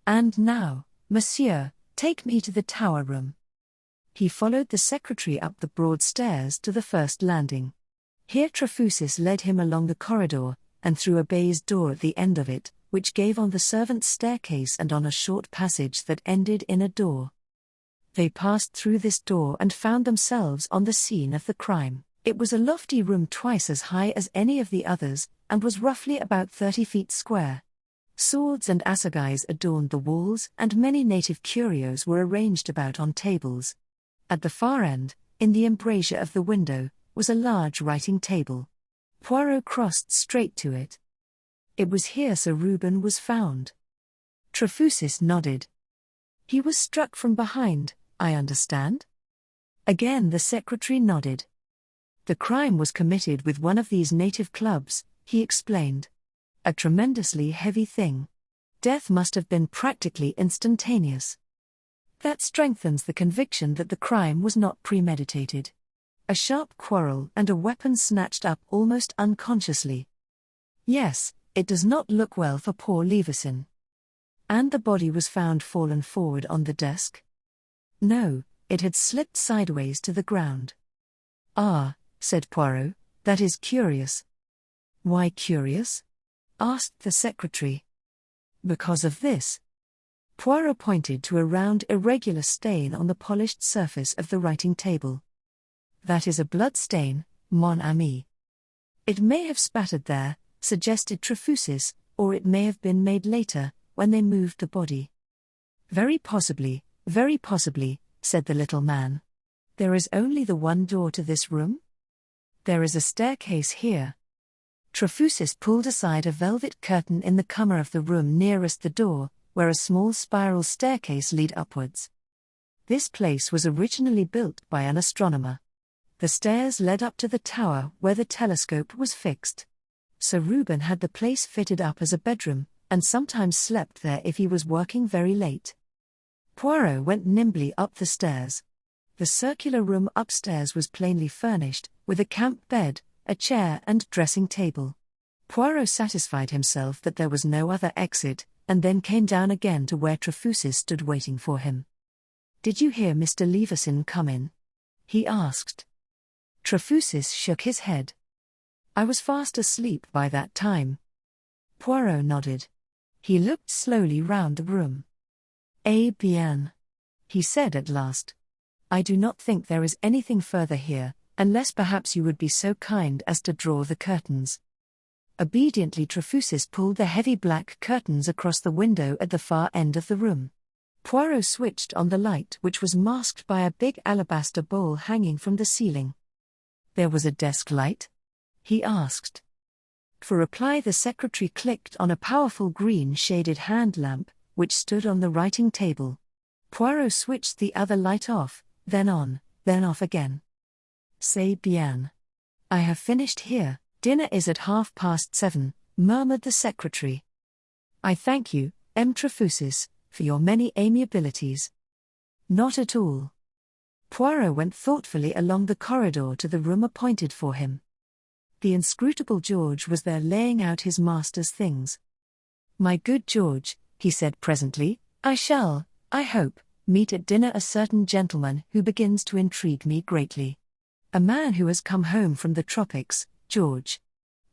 And now, monsieur, take me to the tower room. He followed the secretary up the broad stairs to the first landing. Here Trefusis led him along the corridor, and through a baize door at the end of it, which gave on the servants' staircase and on a short passage that ended in a door. They passed through this door and found themselves on the scene of the crime. It was a lofty room twice as high as any of the others, and was roughly about 30 feet square. Swords and assegais adorned the walls, and many native curios were arranged about on tables. At the far end, in the embrasure of the window, was a large writing table. Poirot crossed straight to it. It was here Sir Reuben was found. Trefusis nodded. He was struck from behind, I understand? Again the secretary nodded. The crime was committed with one of these native clubs, he explained. A tremendously heavy thing. Death must have been practically instantaneous. That strengthens the conviction that the crime was not premeditated. A sharp quarrel and a weapon snatched up almost unconsciously. Yes, it does not look well for poor Leveson. And the body was found fallen forward on the desk? No, it had slipped sideways to the ground. Ah, said Poirot, that is curious. Why curious? Asked the secretary. Because of this. Poirot pointed to a round irregular stain on the polished surface of the writing table. That is a blood stain, mon ami. It may have spattered there, suggested Trefusis, or it may have been made later, when they moved the body. Very possibly, said the little man. There is only the one door to this room? There is a staircase here. Trefusis pulled aside a velvet curtain in the corner of the room nearest the door, where a small spiral staircase led upwards. This place was originally built by an astronomer. The stairs led up to the tower where the telescope was fixed. Sir Reuben had the place fitted up as a bedroom, and sometimes slept there if he was working very late. Poirot went nimbly up the stairs. The circular room upstairs was plainly furnished, with a camp bed, a chair and dressing table. Poirot satisfied himself that there was no other exit, and then came down again to where Trefusis stood waiting for him. "Did you hear Mr. Leveson come in?" he asked. Trefusis shook his head. "I was fast asleep by that time." Poirot nodded. He looked slowly round the room. "Eh bien," he said at last. "I do not think there is anything further here, unless perhaps you would be so kind as to draw the curtains." Obediently Trefusis pulled the heavy black curtains across the window at the far end of the room. Poirot switched on the light, which was masked by a big alabaster bowl hanging from the ceiling. "There was a desk light?" he asked. For reply the secretary clicked on a powerful green-shaded hand lamp, which stood on the writing table. Poirot switched the other light off, then on, then off again. "C'est bien. I have finished here. Dinner is at 7:30, murmured the secretary. "I thank you, M. Trefusis, for your many amiabilities." "Not at all." Poirot went thoughtfully along the corridor to the room appointed for him. The inscrutable George was there laying out his master's things. "My good George," he said presently, "I shall, I hope, meet at dinner a certain gentleman who begins to intrigue me greatly. A man who has come home from the tropics, George.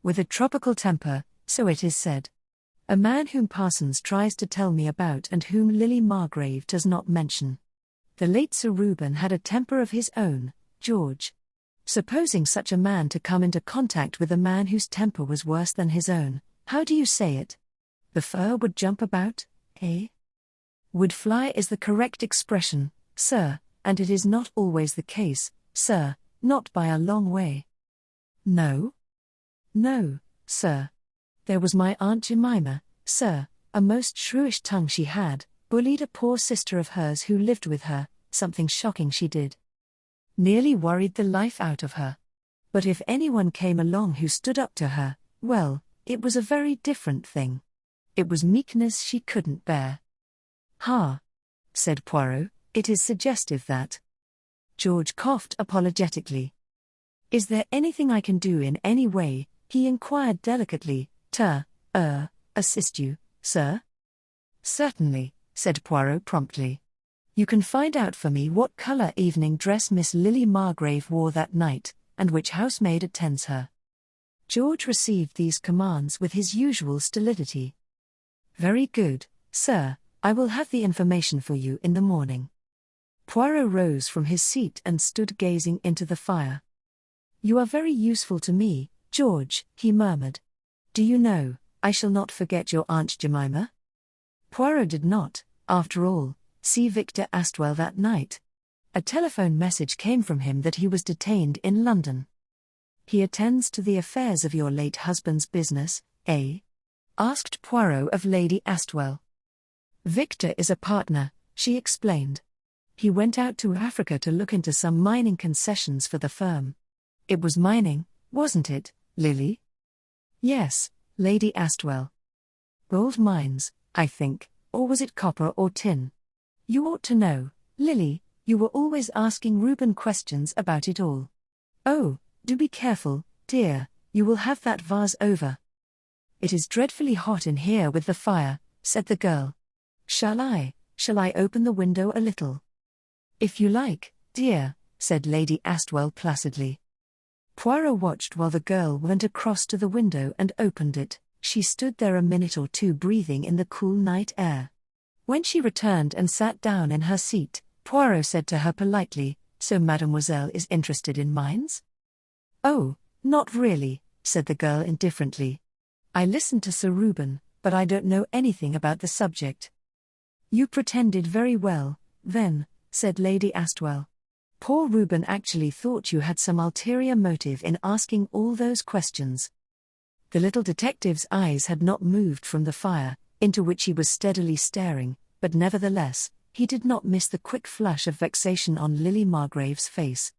With a tropical temper, so it is said. A man whom Parsons tries to tell me about and whom Lily Margrave does not mention. The late Sir Reuben had a temper of his own, George. Supposing such a man to come into contact with a man whose temper was worse than his own, how do you say it? The fur would jump about, eh? Would fly is the correct expression, sir, and it is not always the case, sir, not by a long way. No? No, sir. There was my Aunt Jemima, sir, a most shrewish tongue she had, bullied a poor sister of hers who lived with her, something shocking she did. Nearly worried the life out of her. But if anyone came along who stood up to her, well, it was a very different thing. It was meekness she couldn't bear." "Ha!" said Poirot, "it is suggestive that." George coughed apologetically. "Is there anything I can do in any way?" he inquired delicately, "to assist you, sir?" "Certainly," said Poirot promptly. "You can find out for me what color evening dress Miss Lily Margrave wore that night, and which housemaid attends her." George received these commands with his usual stolidity. "Very good, sir, I will have the information for you in the morning." Poirot rose from his seat and stood gazing into the fire. "You are very useful to me, George," he murmured. "Do you know, I shall not forget your Aunt Jemima?" Poirot did not, after all, see Victor Astwell that night. A telephone message came from him that he was detained in London. "He attends to the affairs of your late husband's business, eh?" asked Poirot of Lady Astwell. "Victor is a partner," she explained. "He went out to Africa to look into some mining concessions for the firm." "It was mining, wasn't it, Lily?" "Yes, Lady Astwell. Gold mines, I think, or was it copper or tin? You ought to know, Lily, you were always asking Reuben questions about it all. Oh, do be careful, dear, you will have that vase over." "It is dreadfully hot in here with the fire," said the girl. Shall I open the window a little?" "If you like, dear," said Lady Astwell placidly. Poirot watched while the girl went across to the window and opened it. She stood there a minute or two breathing in the cool night air. When she returned and sat down in her seat, Poirot said to her politely, "So mademoiselle is interested in mines?" "Oh, not really," said the girl indifferently. "I listened to Sir Reuben, but I don't know anything about the subject." "You pretended very well, then," said Lady Astwell. "Poor Reuben actually thought you had some ulterior motive in asking all those questions." The little detective's eyes had not moved from the fire, into which he was steadily staring, but nevertheless, he did not miss the quick flush of vexation on Lily Margrave's face.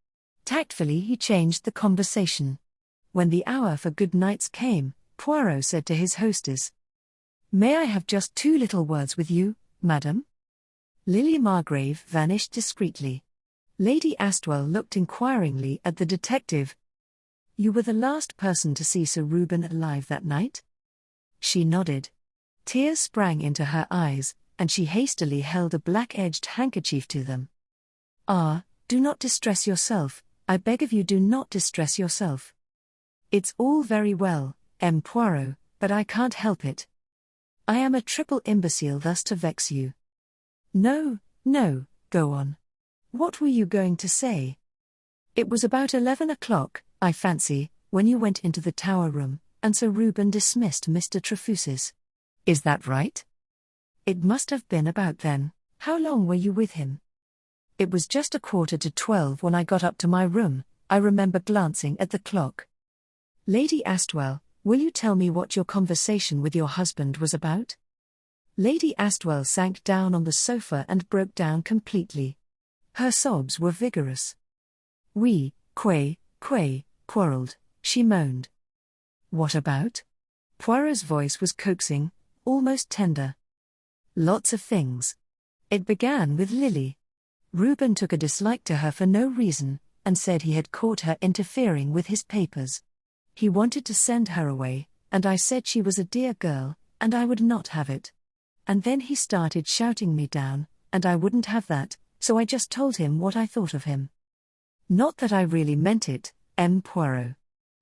Tactfully he changed the conversation. When the hour for good nights came, Poirot said to his hostess, "May I have just 2 little words with you, madam?" Lily Margrave vanished discreetly. Lady Astwell looked inquiringly at the detective. "You were the last person to see Sir Reuben alive that night?" She nodded. Tears sprang into her eyes, and she hastily held a black-edged handkerchief to them. "Ah, do not distress yourself, I beg of you, do not distress yourself. It's all very well, M. Poirot, but I can't help it. I am a triple imbecile thus to vex you." "No, no, go on. What were you going to say?" "It was about 11 o'clock, I fancy, when you went into the tower room, and Sir Reuben dismissed Mr. Trefusis. Is that right?" "It must have been about then. How long were you with him?" "It was just 11:45 when I got up to my room. I remember glancing at the clock." "Lady Astwell, will you tell me what your conversation with your husband was about?" Lady Astwell sank down on the sofa and broke down completely. Her sobs were vigorous. "We, quarreled," she moaned. "What about?" Poirot's voice was coaxing, almost tender. "Lots of things. It began with Lily. Reuben took a dislike to her for no reason, and said he had caught her interfering with his papers. He wanted to send her away, and I said she was a dear girl, and I would not have it. And then he started shouting me down, and I wouldn't have that, so I just told him what I thought of him. Not that I really meant it, M. Poirot.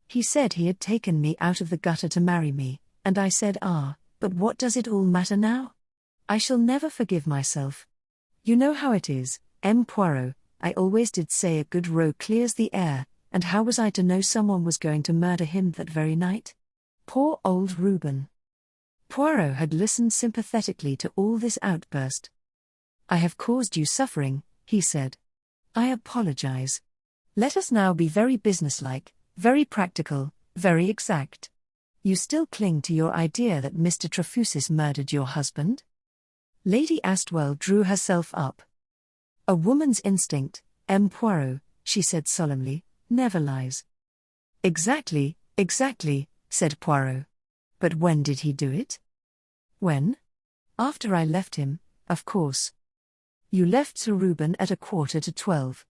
He said he had taken me out of the gutter to marry me, and I said, but what does it all matter now? I shall never forgive myself. You know how it is, M. Poirot, I always did say a good row clears the air, and how was I to know someone was going to murder him that very night? Poor old Reuben." Poirot had listened sympathetically to all this outburst. "I have caused you suffering," he said. "I apologize. Let us now be very businesslike, very practical, very exact. You still cling to your idea that Mr. Trefusis murdered your husband?" Lady Astwell drew herself up. "A woman's instinct, M. Poirot," she said solemnly, "never lies." Exactly, said Poirot. "But when did he do it?" "When? After I left him, of course." "You left Sir Reuben at 11:45.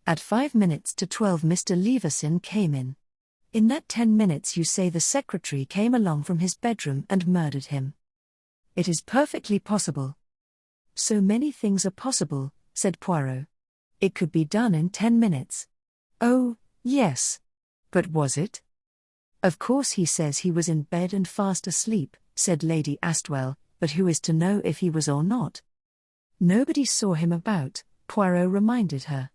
At 11:55 Mr. Leveson came in. In that 10 minutes you say the secretary came along from his bedroom and murdered him." "It is perfectly possible." "So many things are possible," said Poirot. "It could be done in 10 minutes. "Oh, yes. But was it?" "Of course he says he was in bed and fast asleep," said Lady Astwell, "but who is to know if he was or not?" "Nobody saw him about," Poirot reminded her.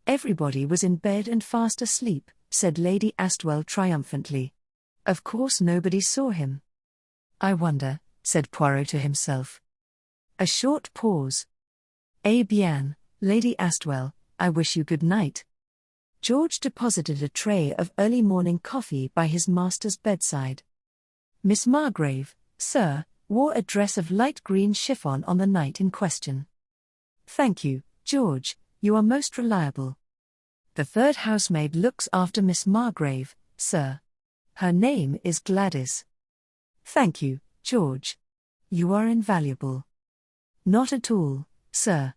"Everybody was in bed and fast asleep," said Lady Astwell triumphantly. "Of course nobody saw him." "I wonder," said Poirot to himself. A short pause. "Eh bien, Lady Astwell, I wish you good night." George deposited a tray of early morning coffee by his master's bedside. Miss Margrave, sir, wore a dress of light green chiffon on the night in question. "Thank you, George, you are most reliable." "The third housemaid looks after Miss Margrave, sir. Her name is Gladys." "Thank you, George. You are invaluable." "Not at all, sir."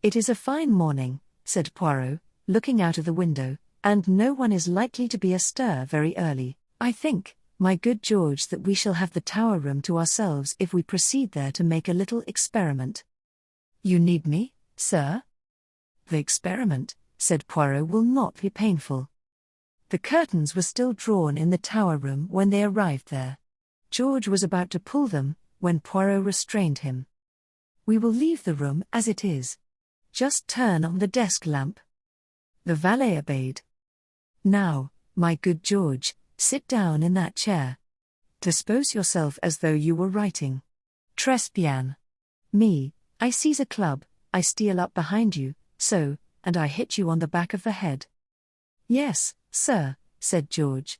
"It is a fine morning," said Poirot, looking out of the window, "and no one is likely to be astir very early. I think, my good George, that we shall have the tower room to ourselves if we proceed there to make a little experiment." "You need me, sir?" "The experiment," said Poirot, "will not be painful." The curtains were still drawn in the tower room when they arrived there. George was about to pull them, when Poirot restrained him. "We will leave the room as it is. Just turn on the desk lamp." The valet obeyed. "Now, my good George, sit down in that chair. Dispose yourself as though you were writing. Très bien. Me, I seize a club, I steal up behind you, so, and I hit you on the back of the head." "Yes, sir," said George.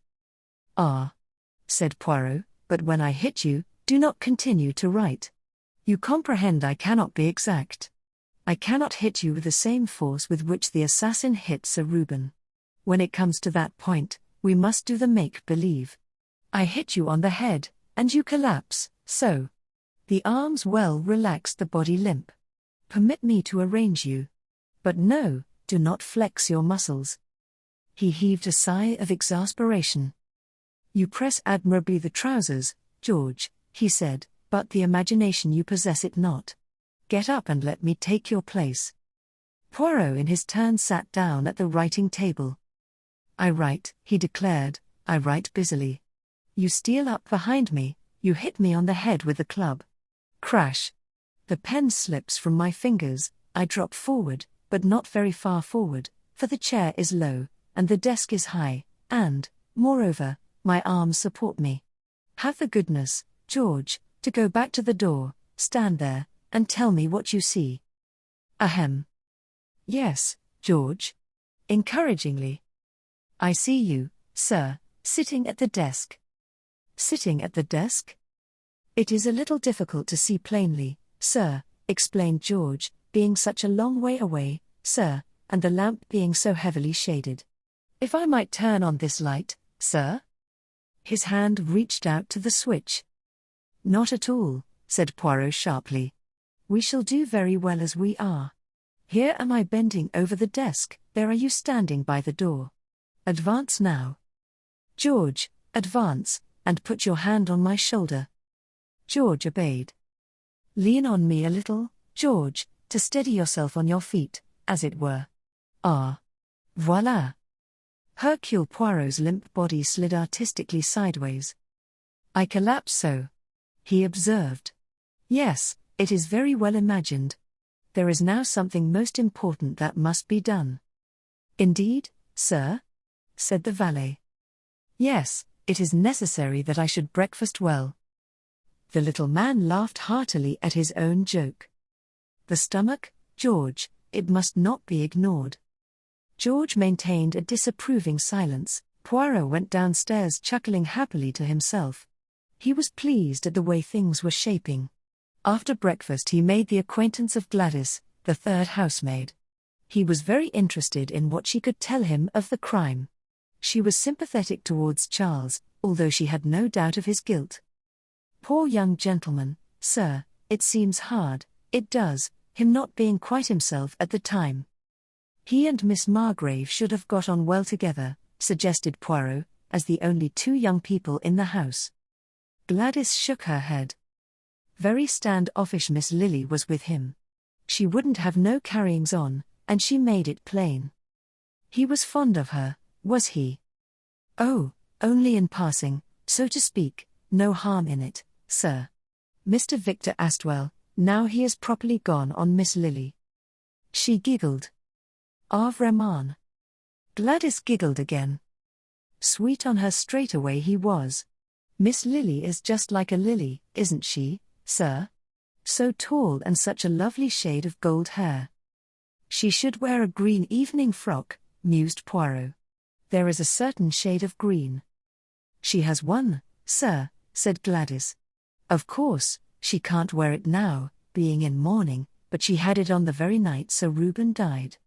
"Ah. said Poirot, but when I hit you, do not continue to write. You comprehend I cannot be exact. I cannot hit you with the same force with which the assassin hit Sir Reuben. When it comes to that point, we must do the make-believe. I hit you on the head, and you collapse, so. The arms well relaxed, the body limp. Permit me to arrange you. But no, do not flex your muscles. He heaved a sigh of exasperation. You press admirably the trousers, George, he said, but the imagination you possess it not. Get up and let me take your place. Poirot in his turn sat down at the writing table. I write, he declared, I write busily. You steal up behind me, you hit me on the head with the club. Crash. The pen slips from my fingers, I drop forward, but not very far forward, for the chair is low, and the desk is high, and, moreover, my arms support me. Have the goodness, George, to go back to the door, stand there, and tell me what you see. Ahem. Yes, George. Encouragingly. I see you, sir, sitting at the desk. Sitting at the desk? It is a little difficult to see plainly, sir, explained George, being such a long way away, sir, and the lamp being so heavily shaded. If I might turn on this light, sir? His hand reached out to the switch. Not at all, said Poirot sharply. We shall do very well as we are. Here am I bending over the desk, there are you standing by the door. Advance now. George, advance, and put your hand on my shoulder. George obeyed. Lean on me a little, George, to steady yourself on your feet, as it were. Ah. Voilà. Hercule Poirot's limp body slid artistically sideways. I collapse so. He observed. Yes, it is very well imagined. There is now something most important that must be done. Indeed, sir? Said the valet. Yes, it is necessary that I should breakfast well. The little man laughed heartily at his own joke. The stomach, George, it must not be ignored. George maintained a disapproving silence. Poirot went downstairs chuckling happily to himself. He was pleased at the way things were shaping. After breakfast he made the acquaintance of Gladys, the third housemaid. He was very interested in what she could tell him of the crime. She was sympathetic towards Charles, although she had no doubt of his guilt. Poor young gentleman, sir, it seems hard, it does, him not being quite himself at the time. He and Miss Margrave should have got on well together, suggested Poirot, as the only two young people in the house. Gladys shook her head. Very stand-offish Miss Lily was with him. She wouldn't have no carryings on, and she made it plain. He was fond of her, was he? Oh, only in passing, so to speak, no harm in it, sir. Mr. Victor Astwell, now he is properly gone on Miss Lily. She giggled. Ah, vraiment. Gladys giggled again. Sweet on her straight away he was. Miss Lily is just like a lily, isn't she, sir? So tall and such a lovely shade of gold hair. She should wear a green evening frock, mused Poirot. There is a certain shade of green. She has one, sir, said Gladys. Of course, she can't wear it now, being in mourning, but she had it on the very night Sir Reuben died.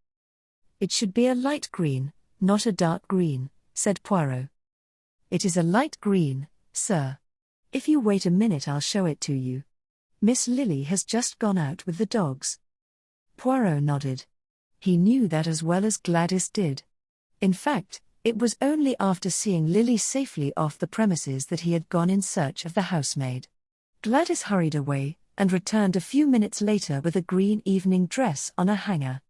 It should be a light green, not a dark green, said Poirot. It is a light green, sir. If you wait a minute I'll show it to you. Miss Lily has just gone out with the dogs. Poirot nodded. He knew that as well as Gladys did. In fact, it was only after seeing Lily safely off the premises that he had gone in search of the housemaid. Gladys hurried away, and returned a few minutes later with a green evening dress on a hanger.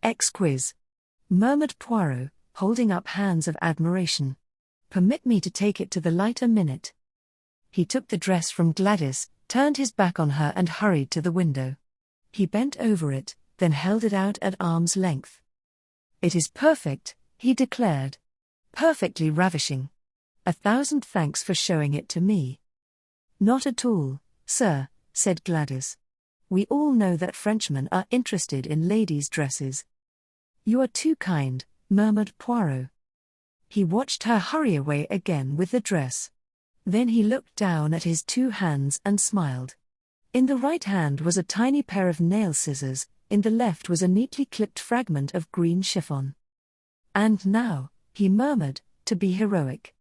Exquise, murmured Poirot, holding up hands of admiration. Permit me to take it to the light a minute. He took the dress from Gladys, turned his back on her and hurried to the window. He bent over it, then held it out at arm's length. It is perfect, he declared. Perfectly ravishing. 1,000 thanks for showing it to me. Not at all, sir, said Gladys. We all know that Frenchmen are interested in ladies' dresses. You are too kind, murmured Poirot. He watched her hurry away again with the dress. Then he looked down at his two hands and smiled. In the right hand was a tiny pair of nail scissors, in the left was a neatly clipped fragment of green chiffon. And now, he murmured, to be heroic.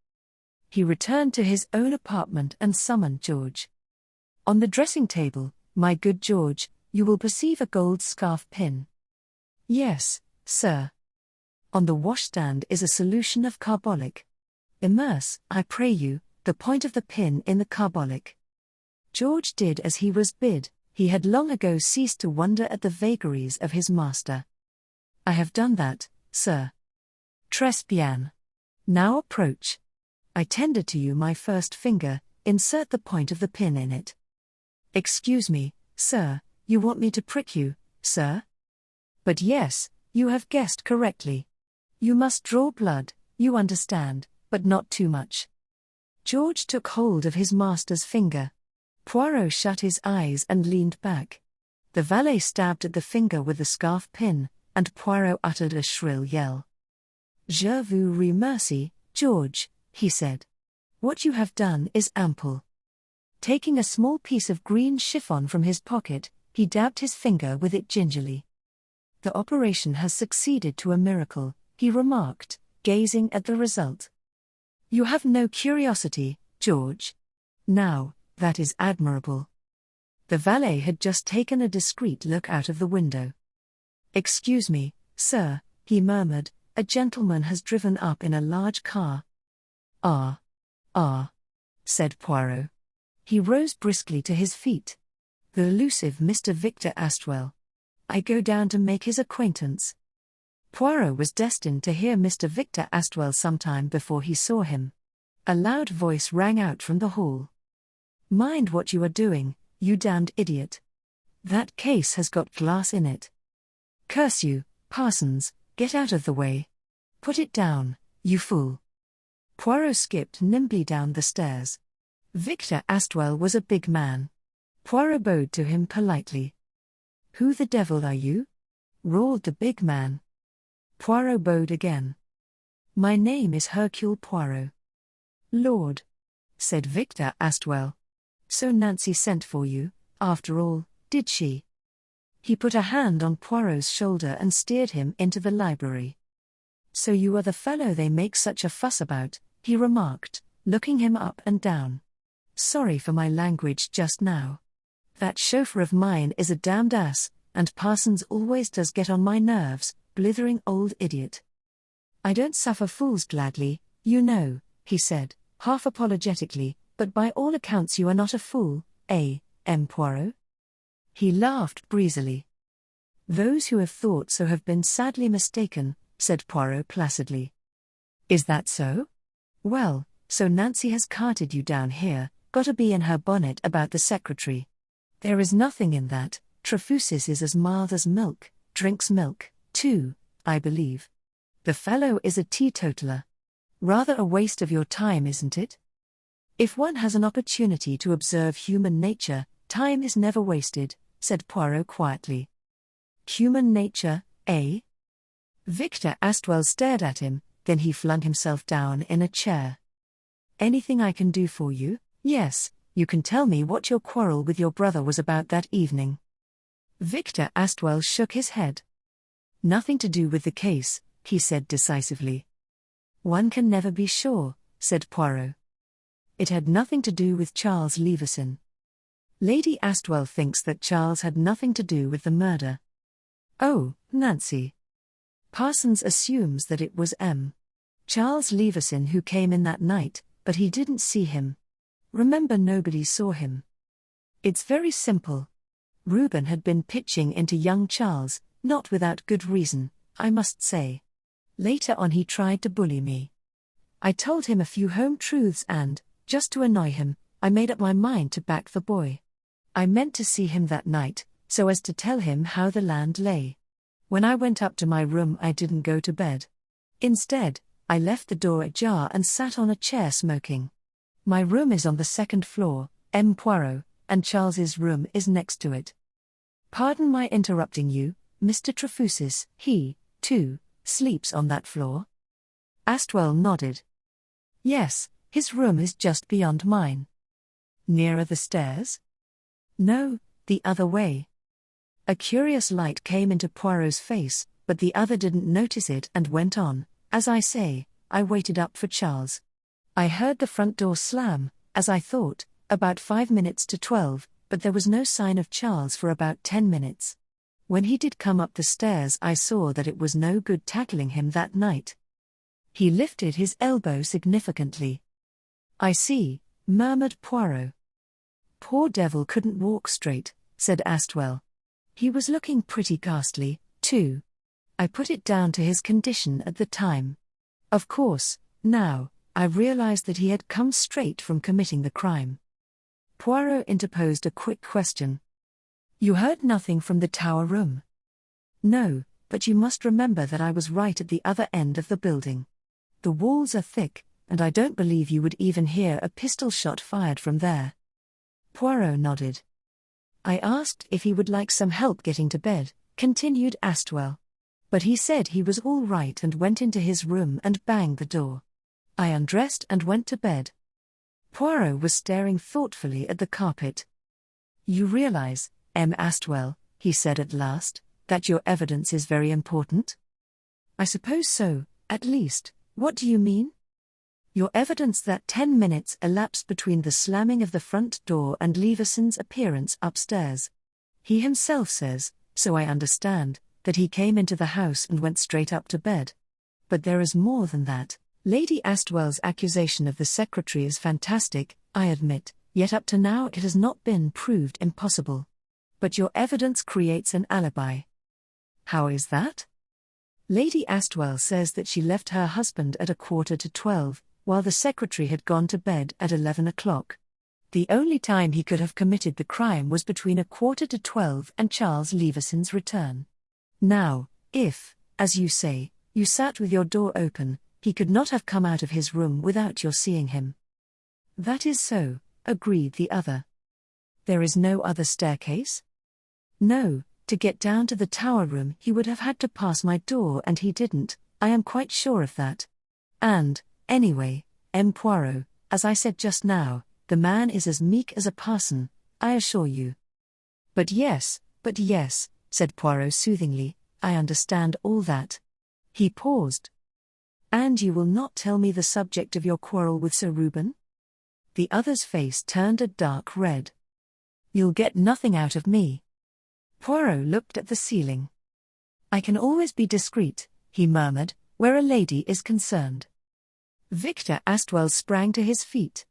He returned to his own apartment and summoned George. On the dressing table, my good George, you will perceive a gold scarf pin. Yes, sir. On the washstand is a solution of carbolic. Immerse, I pray you, the point of the pin in the carbolic. George did as he was bid. He had long ago ceased to wonder at the vagaries of his master. I have done that, sir. Très bien. Now approach. I tender to you my first finger, insert the point of the pin in it. Excuse me, sir, you want me to prick you, sir? But yes, you have guessed correctly. You must draw blood, you understand, but not too much. George took hold of his master's finger. Poirot shut his eyes and leaned back. The valet stabbed at the finger with the scarf pin, and Poirot uttered a shrill yell. Je vous remercie, George, he said. What you have done is ample. Taking a small piece of green chiffon from his pocket, he dabbed his finger with it gingerly. The operation has succeeded to a miracle, he remarked, gazing at the result. You have no curiosity, George. Now, that is admirable. The valet had just taken a discreet look out of the window. Excuse me, sir, he murmured, a gentleman has driven up in a large car. Ah, said Poirot. He rose briskly to his feet. The elusive Mr. Victor Astwell. I go down to make his acquaintance. Poirot was destined to hear Mr. Victor Astwell sometime before he saw him. A loud voice rang out from the hall. Mind what you are doing, you damned idiot. That case has got glass in it. Curse you, Parsons, get out of the way. Put it down, you fool. Poirot skipped nimbly down the stairs. Victor Astwell was a big man. Poirot bowed to him politely. Who the devil are you? Roared the big man. Poirot bowed again. My name is Hercule Poirot. Lord, said Victor Astwell. So Nancy sent for you, after all, did she? He put a hand on Poirot's shoulder and steered him into the library. So you are the fellow they make such a fuss about, he remarked, looking him up and down. Sorry for my language just now. That chauffeur of mine is a damned ass, and Parsons always does get on my nerves, blithering old idiot. I don't suffer fools gladly, you know, he said, half apologetically, but by all accounts you are not a fool, M. Poirot? He laughed breezily. Those who have thought so have been sadly mistaken, said Poirot placidly. Is that so? Well, so Nancy has carted you down here, got a bee in her bonnet about the secretary. There is nothing in that, Trefusis is as mild as milk, drinks milk, too, I believe. The fellow is a teetotaler. Rather a waste of your time, isn't it? If one has an opportunity to observe human nature, time is never wasted, said Poirot quietly. Human nature, eh? Victor Astwell stared at him, then he flung himself down in a chair. Anything I can do for you? Yes, you can tell me what your quarrel with your brother was about that evening. Victor Astwell shook his head. Nothing to do with the case, he said decisively. One can never be sure, said Poirot. It had nothing to do with Charles Leveson. Lady Astwell thinks that Charles had nothing to do with the murder. Oh, Nancy. Parsons assumes that it was Charles Leveson who came in that night, but he didn't see him. Remember, nobody saw him. It's very simple. Reuben had been pitching into young Charles, not without good reason, I must say. Later on he tried to bully me. I told him a few home truths and, just to annoy him, I made up my mind to back the boy. I meant to see him that night, so as to tell him how the land lay. When I went up to my room I didn't go to bed. Instead, I left the door ajar and sat on a chair smoking. My room is on the second floor, M. Poirot, and Charles's room is next to it. Pardon my interrupting you, Mr. Trefusis, he, too, sleeps on that floor? Astwell nodded. Yes, His room is just beyond mine. Nearer the stairs? No, the other way. A curious light came into Poirot's face, but the other didn't notice it and went on. As I say, I waited up for Charles. I heard the front door slam, as I thought, about 5 minutes to 12, but there was no sign of Charles for about 10 minutes. When he did come up the stairs, I saw that it was no good tackling him that night. He lifted his elbow significantly. I see, murmured Poirot. Poor devil couldn't walk straight, said Astwell. He was looking pretty ghastly, too. I put it down to his condition at the time. Of course, now, I realized that he had come straight from committing the crime. Poirot interposed a quick question. You heard nothing from the tower room? No, but you must remember that I was right at the other end of the building. The walls are thick, and I don't believe you would even hear a pistol shot fired from there. Poirot nodded. I asked if he would like some help getting to bed, continued Astwell. But he said he was all right and went into his room and banged the door. I undressed and went to bed. Poirot was staring thoughtfully at the carpet. You realize, M. Astwell, he said at last, that your evidence is very important? I suppose so, at least. What do you mean? Your evidence that 10 minutes elapsed between the slamming of the front door and Levison's appearance upstairs. He himself says, so I understand, that he came into the house and went straight up to bed. But there is more than that. Lady Astwell's accusation of the secretary is fantastic, I admit, yet up to now it has not been proved impossible. But your evidence creates an alibi. How is that? Lady Astwell says that she left her husband at 11:45, while the secretary had gone to bed at 11 o'clock. The only time he could have committed the crime was between 11:45 and Charles Levison's return. Now, if, as you say, you sat with your door open, he could not have come out of his room without your seeing him. That is so, agreed the other. There is no other staircase? No, to get down to the tower room he would have had to pass my door and he didn't, I am quite sure of that. And, anyway, M. Poirot, as I said just now, the man is as meek as a parson, I assure you. But yes, said Poirot soothingly, I understand all that. He paused. And you will not tell me the subject of your quarrel with Sir Reuben? The other's face turned a dark red. You'll get nothing out of me. Poirot looked at the ceiling. I can always be discreet, he murmured, where a lady is concerned. Victor Astwell sprang to his feet.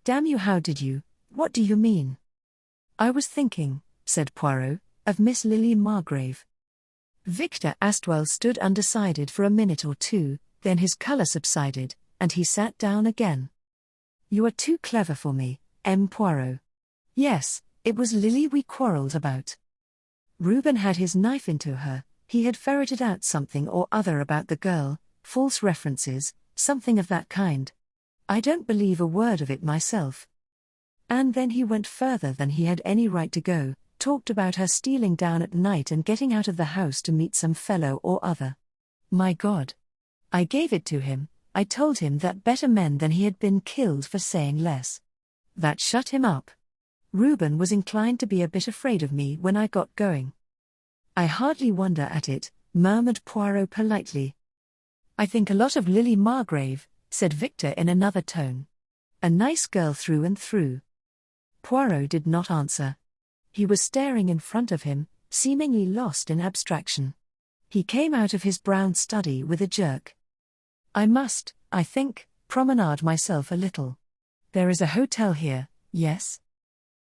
Damn you, how did you? What do you mean? I was thinking, said Poirot, of Miss Lily Margrave. Victor Astwell stood undecided for a minute or two, then his colour subsided, and he sat down again. You are too clever for me, M. Poirot. Yes, it was Lily we quarrelled about. Reuben had his knife into her, he had ferreted out something or other about the girl, false references, something of that kind. I don't believe a word of it myself. And then he went further than he had any right to go, talked about her stealing down at night and getting out of the house to meet some fellow or other. My God! I gave it to him, I told him that better men than he had been killed for saying less. That shut him up. Reuben was inclined to be a bit afraid of me when I got going. I hardly wonder at it, murmured Poirot politely. I think a lot of Lily Margrave, said Victor in another tone. A nice girl through and through. Poirot did not answer. He was staring in front of him, seemingly lost in abstraction. He came out of his brown study with a jerk. I must, I think, promenade myself a little. There is a hotel here, yes?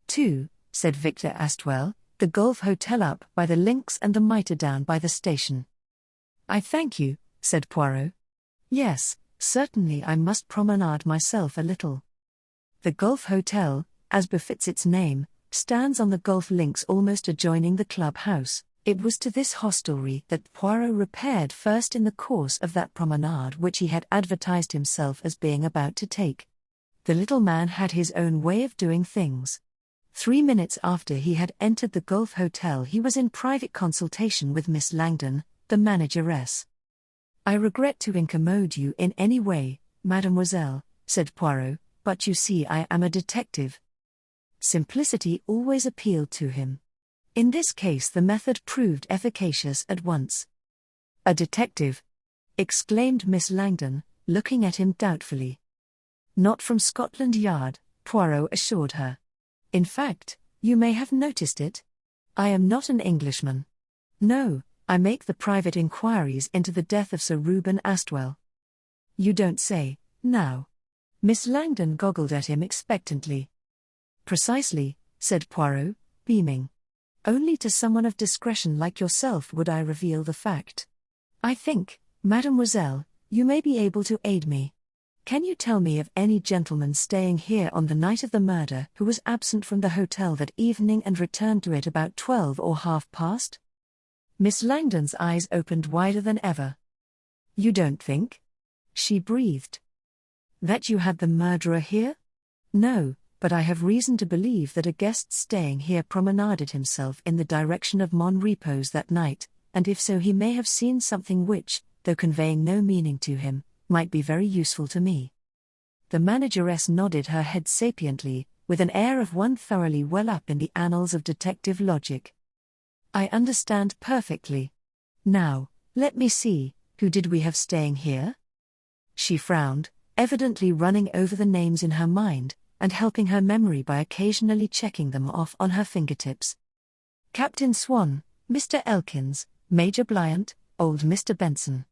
2, said Victor Astwell, the Golf Hotel up by the links and the Mitre down by the station. I thank you, said Poirot. Yes, certainly I must promenade myself a little. The Golf Hotel, as befits its name, stands on the golf links almost adjoining the club house. It was to this hostelry that Poirot repaired first in the course of that promenade which he had advertised himself as being about to take. The little man had his own way of doing things. 3 minutes after he had entered the Golf Hotel he was in private consultation with Miss Langdon, the manageress. I regret to incommode you in any way, mademoiselle, said Poirot, but you see I am a detective. Simplicity always appealed to him. In this case the method proved efficacious at once. A detective? Exclaimed Miss Langdon, looking at him doubtfully. Not from Scotland Yard, Poirot assured her. In fact, you may have noticed it. I am not an Englishman. No, I make the private inquiries into the death of Sir Robert Astwell. You don't say, now. Miss Langdon goggled at him expectantly. Precisely, said Poirot, beaming. Only to someone of discretion like yourself would I reveal the fact. I think, mademoiselle, you may be able to aid me. Can you tell me of any gentleman staying here on the night of the murder who was absent from the hotel that evening and returned to it about 12 or half past? Miss Langdon's eyes opened wider than ever. You don't think? She breathed. That you had the murderer here? No, but I have reason to believe that a guest staying here promenaded himself in the direction of Mon Repos that night, and if so he may have seen something which, though conveying no meaning to him, might be very useful to me. The manageress nodded her head sapiently, with an air of one thoroughly well up in the annals of detective logic. I understand perfectly. Now, let me see, who did we have staying here? She frowned, evidently running over the names in her mind, and helping her memory by occasionally checking them off on her fingertips. Captain Swan, Mr. Elkins, Major Bryant, old Mr. Benson.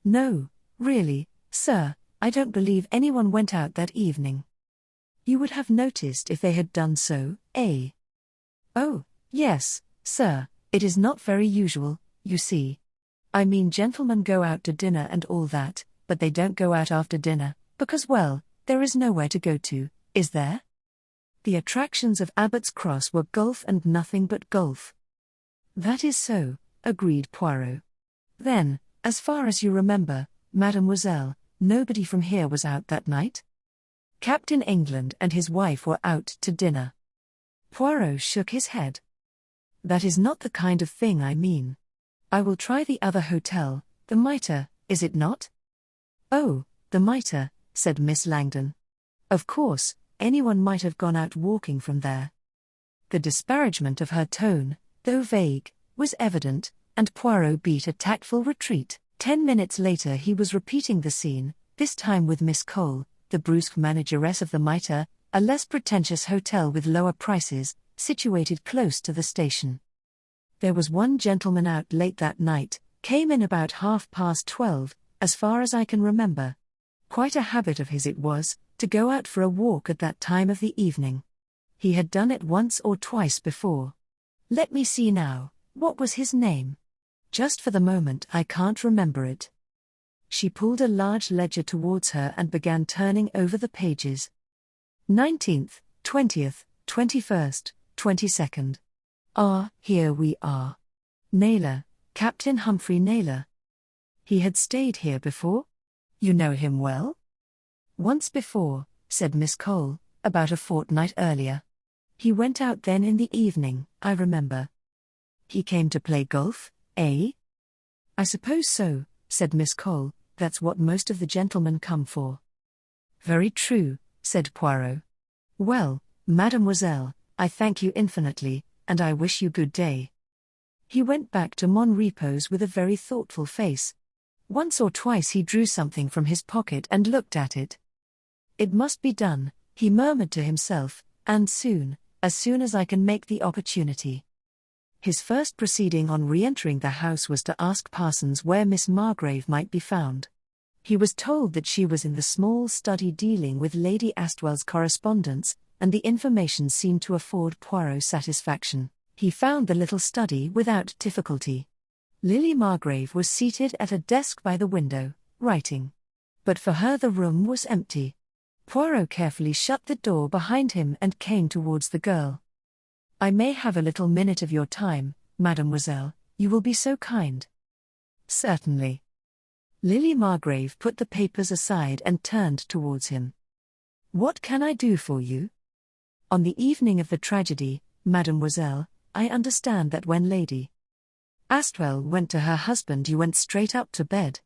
No, really, sir, I don't believe anyone went out that evening. You would have noticed if they had done so, eh? Oh, yes, sir, it is not very usual, you see. I mean gentlemen go out to dinner and all that, but they don't go out after dinner, because well, there is nowhere to go to, is there? The attractions of Abbott's Cross were golf and nothing but golf. That is so, agreed Poirot. Then, as far as you remember, mademoiselle, nobody from here was out that night? Captain England and his wife were out to dinner. Poirot shook his head. That is not the kind of thing I mean. I will try the other hotel, the Mitre, is it not? Oh, the Mitre, said Miss Langdon. Of course, anyone might have gone out walking from there. The disparagement of her tone, though vague, was evident, and Poirot beat a tactful retreat. 10 minutes later he was repeating the scene, this time with Miss Cole, the brusque manageress of the Mitre, a less pretentious hotel with lower prices, situated close to the station. There was one gentleman out late that night, came in about 12:30, as far as I can remember. Quite a habit of his it was, to go out for a walk at that time of the evening. He had done it once or twice before. Let me see now, what was his name? Just for the moment I can't remember it. She pulled a large ledger towards her and began turning over the pages. 19th, 20th, 21st, 22nd. Ah, here we are. Naylor, Captain Humphrey Naylor. He had stayed here before? You know him well? Once before, said Miss Cole, about a fortnight earlier. He went out then in the evening, I remember. He came to play golf, eh? I suppose so, said Miss Cole, that's what most of the gentlemen come for. Very true, said Poirot. Well, mademoiselle, I thank you infinitely, and I wish you good day. He went back to Mon Repos with a very thoughtful face. Once or twice he drew something from his pocket and looked at it. It must be done, he murmured to himself, and soon, as soon as I can make the opportunity. His first proceeding on re-entering the house was to ask Parsons where Miss Margrave might be found. He was told that she was in the small study dealing with Lady Astwell's correspondence, and the information seemed to afford Poirot satisfaction. He found the little study without difficulty. Lily Margrave was seated at a desk by the window, writing. But for her the room was empty. Poirot carefully shut the door behind him and came towards the girl. I may have a little minute of your time, mademoiselle, you will be so kind. Certainly. Lily Margrave put the papers aside and turned towards him. What can I do for you? On the evening of the tragedy, mademoiselle, I understand that when Lady Astwell went to her husband you went straight up to bed.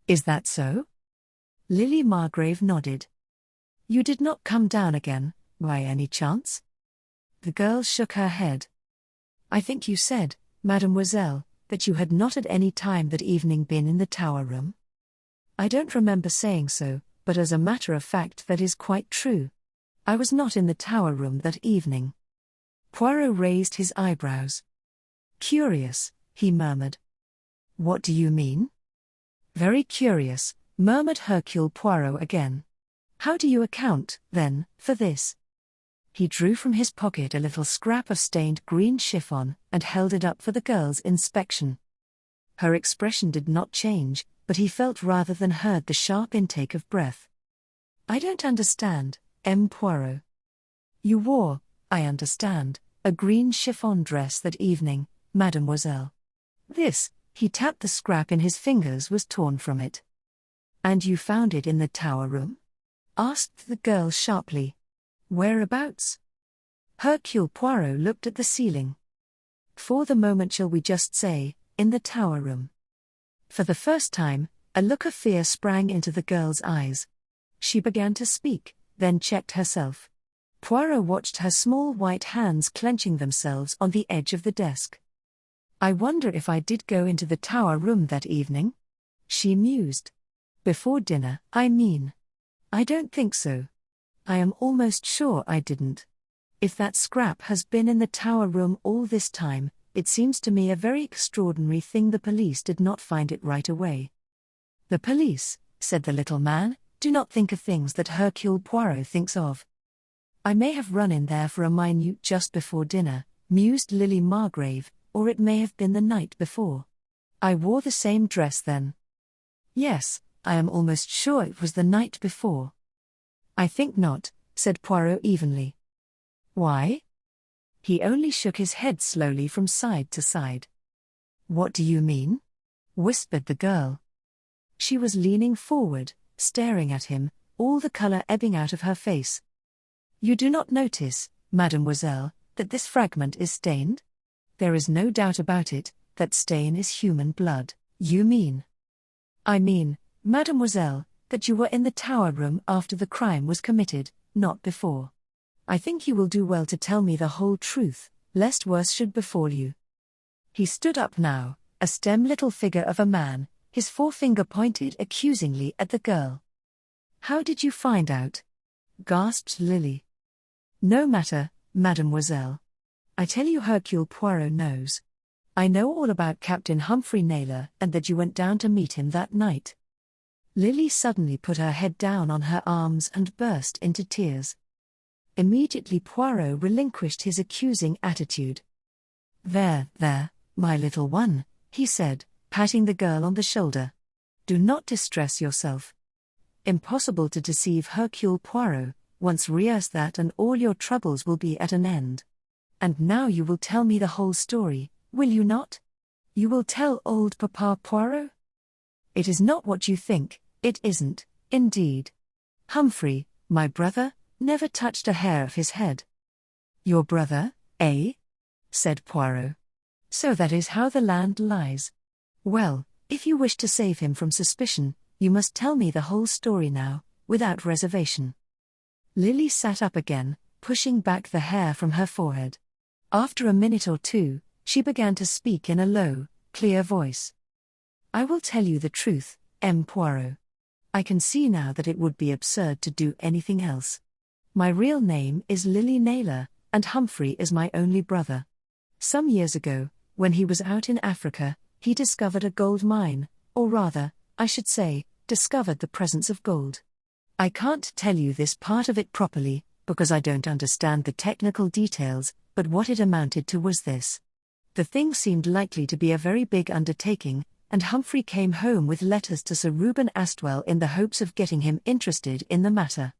Is that so? Lily Margrave nodded. You did not come down again, by any chance? The girl shook her head. I think you said, mademoiselle, that you had not at any time that evening been in the tower room. I don't remember saying so, but as a matter of fact that is quite true. I was not in the tower room that evening. Poirot raised his eyebrows. Curious, he murmured. What do you mean? Very curious, murmured Hercule Poirot again. How do you account, then, for this? He drew from his pocket a little scrap of stained green chiffon and held it up for the girl's inspection. Her expression did not change, but he felt rather than heard the sharp intake of breath. I don't understand, M. Poirot. You wore, I understand, a green chiffon dress that evening, mademoiselle. This, he tapped the scrap in his fingers, was torn from it. And you found it in the tower room? Asked the girl sharply. Whereabouts? Hercule Poirot looked at the ceiling. For the moment, shall we just say, in the tower room? For the first time, a look of fear sprang into the girl's eyes. She began to speak, then checked herself. Poirot watched her small white hands clenching themselves on the edge of the desk. I wonder if I did go into the tower room that evening? She mused. Before dinner, I mean. I don't think so. I am almost sure I didn't. If that scrap has been in the tower room all this time, it seems to me a very extraordinary thing the police did not find it right away. The police, said the little man, do not think of things that Hercule Poirot thinks of. I may have run in there for a minute just before dinner, mused Lily Margrave, or it may have been the night before. I wore the same dress then. Yes, I am almost sure it was the night before. I think not, said Poirot evenly. Why? He only shook his head slowly from side to side. What do you mean? Whispered the girl. She was leaning forward, staring at him, all the color ebbing out of her face. You do not notice, mademoiselle, that this fragment is stained? There is no doubt about it, that stain is human blood. You mean? I mean, mademoiselle, that you were in the tower room after the crime was committed, not before. I think you will do well to tell me the whole truth, lest worse should befall you. He stood up now, a stem little figure of a man, his forefinger pointed accusingly at the girl. How did you find out? Gasped Lily. No matter, mademoiselle. I tell you Hercule Poirot knows. I know all about Captain Humphrey Naylor and that you went down to meet him that night. Lily suddenly put her head down on her arms and burst into tears. Immediately Poirot relinquished his accusing attitude. There, my little one, he said, patting the girl on the shoulder. Do not distress yourself. Impossible to deceive Hercule Poirot, once rehearse that and all your troubles will be at an end. And now you will tell me the whole story, will you not? You will tell old Papa Poirot? It is not what you think, it isn't, indeed. Humphrey, my brother, never touched a hair of his head. Your brother, eh? Said Poirot. So that is how the land lies. Well, if you wish to save him from suspicion, you must tell me the whole story now, without reservation. Lily sat up again, pushing back the hair from her forehead. After a minute or two, she began to speak in a low, clear voice. I will tell you the truth, M. Poirot. I can see now that it would be absurd to do anything else. My real name is Lily Naylor, and Humphrey is my only brother. Some years ago, when he was out in Africa, he discovered a gold mine, or rather, I should say, discovered the presence of gold. I can't tell you this part of it properly, because I don't understand the technical details, but what it amounted to was this. The thing seemed likely to be a very big undertaking, and Humphrey came home with letters to Sir Robert Astwell in the hopes of getting him interested in the matter.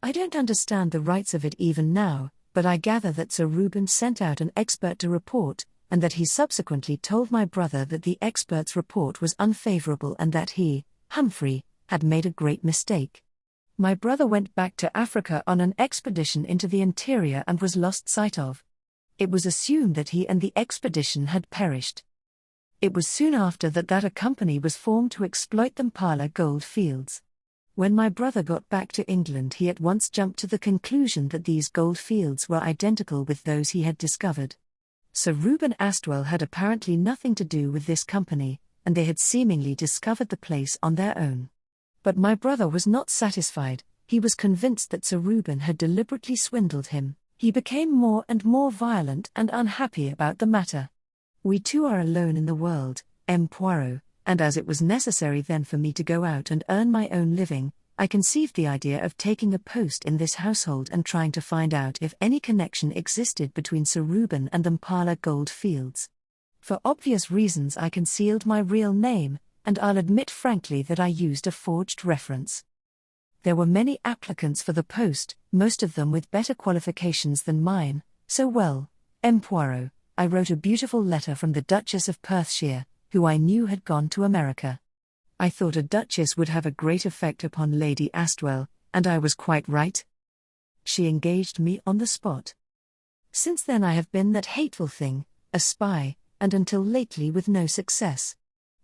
I don't understand the rights of it even now, but I gather that Sir Reuben sent out an expert to report, and that he subsequently told my brother that the expert's report was unfavorable and that he, Humphrey, had made a great mistake. My brother went back to Africa on an expedition into the interior and was lost sight of. It was assumed that he and the expedition had perished. It was soon after that a company was formed to exploit the Mpala gold fields. When my brother got back to England, he at once jumped to the conclusion that these gold fields were identical with those he had discovered. Sir Robert Astwell had apparently nothing to do with this company, and they had seemingly discovered the place on their own. But my brother was not satisfied. He was convinced that Sir Reuben had deliberately swindled him. He became more and more violent and unhappy about the matter. We two are alone in the world, M. Poirot, and as it was necessary then for me to go out and earn my own living, I conceived the idea of taking a post in this household and trying to find out if any connection existed between Sir Reuben and the Mpala gold fields. For obvious reasons I concealed my real name, and I'll admit frankly that I used a forged reference. There were many applicants for the post, most of them with better qualifications than mine, so well, M. Poirot, I wrote a beautiful letter from the Duchess of Perthshire, who I knew had gone to America. I thought a duchess would have a great effect upon Lady Astwell, and I was quite right. She engaged me on the spot. Since then I have been that hateful thing, a spy, and until lately with no success.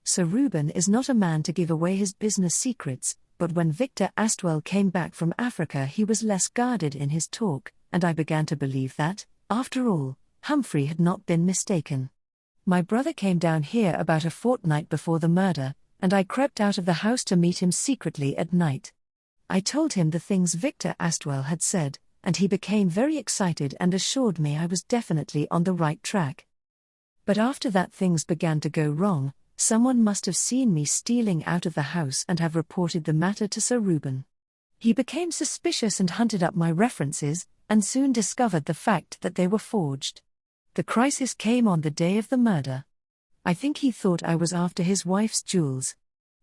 Sir Reuben is not a man to give away his business secrets, but when Victor Astwell came back from Africa he was less guarded in his talk, and I began to believe that, after all, Humphrey had not been mistaken. My brother came down here about a fortnight before the murder, and I crept out of the house to meet him secretly at night. I told him the things Victor Astwell had said, and he became very excited and assured me I was definitely on the right track. But after that things began to go wrong. Someone must have seen me stealing out of the house and have reported the matter to Sir Reuben. He became suspicious and hunted up my references, and soon discovered the fact that they were forged. The crisis came on the day of the murder. I think he thought I was after his wife's jewels.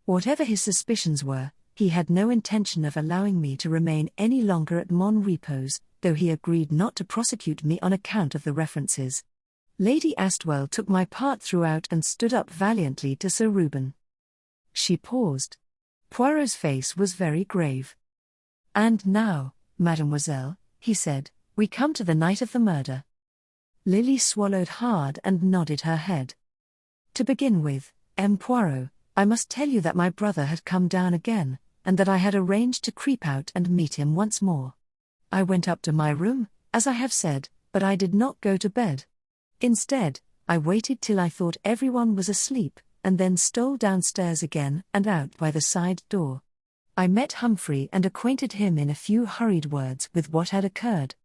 Whatever his suspicions were, he had no intention of allowing me to remain any longer at Mon Repos, though he agreed not to prosecute me on account of the references. Lady Astwell took my part throughout and stood up valiantly to Sir Reuben. She paused. Poirot's face was very grave. "And now, mademoiselle," he said, "we come to the night of the murder." Lily swallowed hard and nodded her head. "To begin with, M. Poirot, I must tell you that my brother had come down again, and that I had arranged to creep out and meet him once more. I went up to my room, as I have said, but I did not go to bed. Instead, I waited till I thought everyone was asleep, and then stole downstairs again and out by the side door. I met Humphrey and acquainted him in a few hurried words with what had occurred.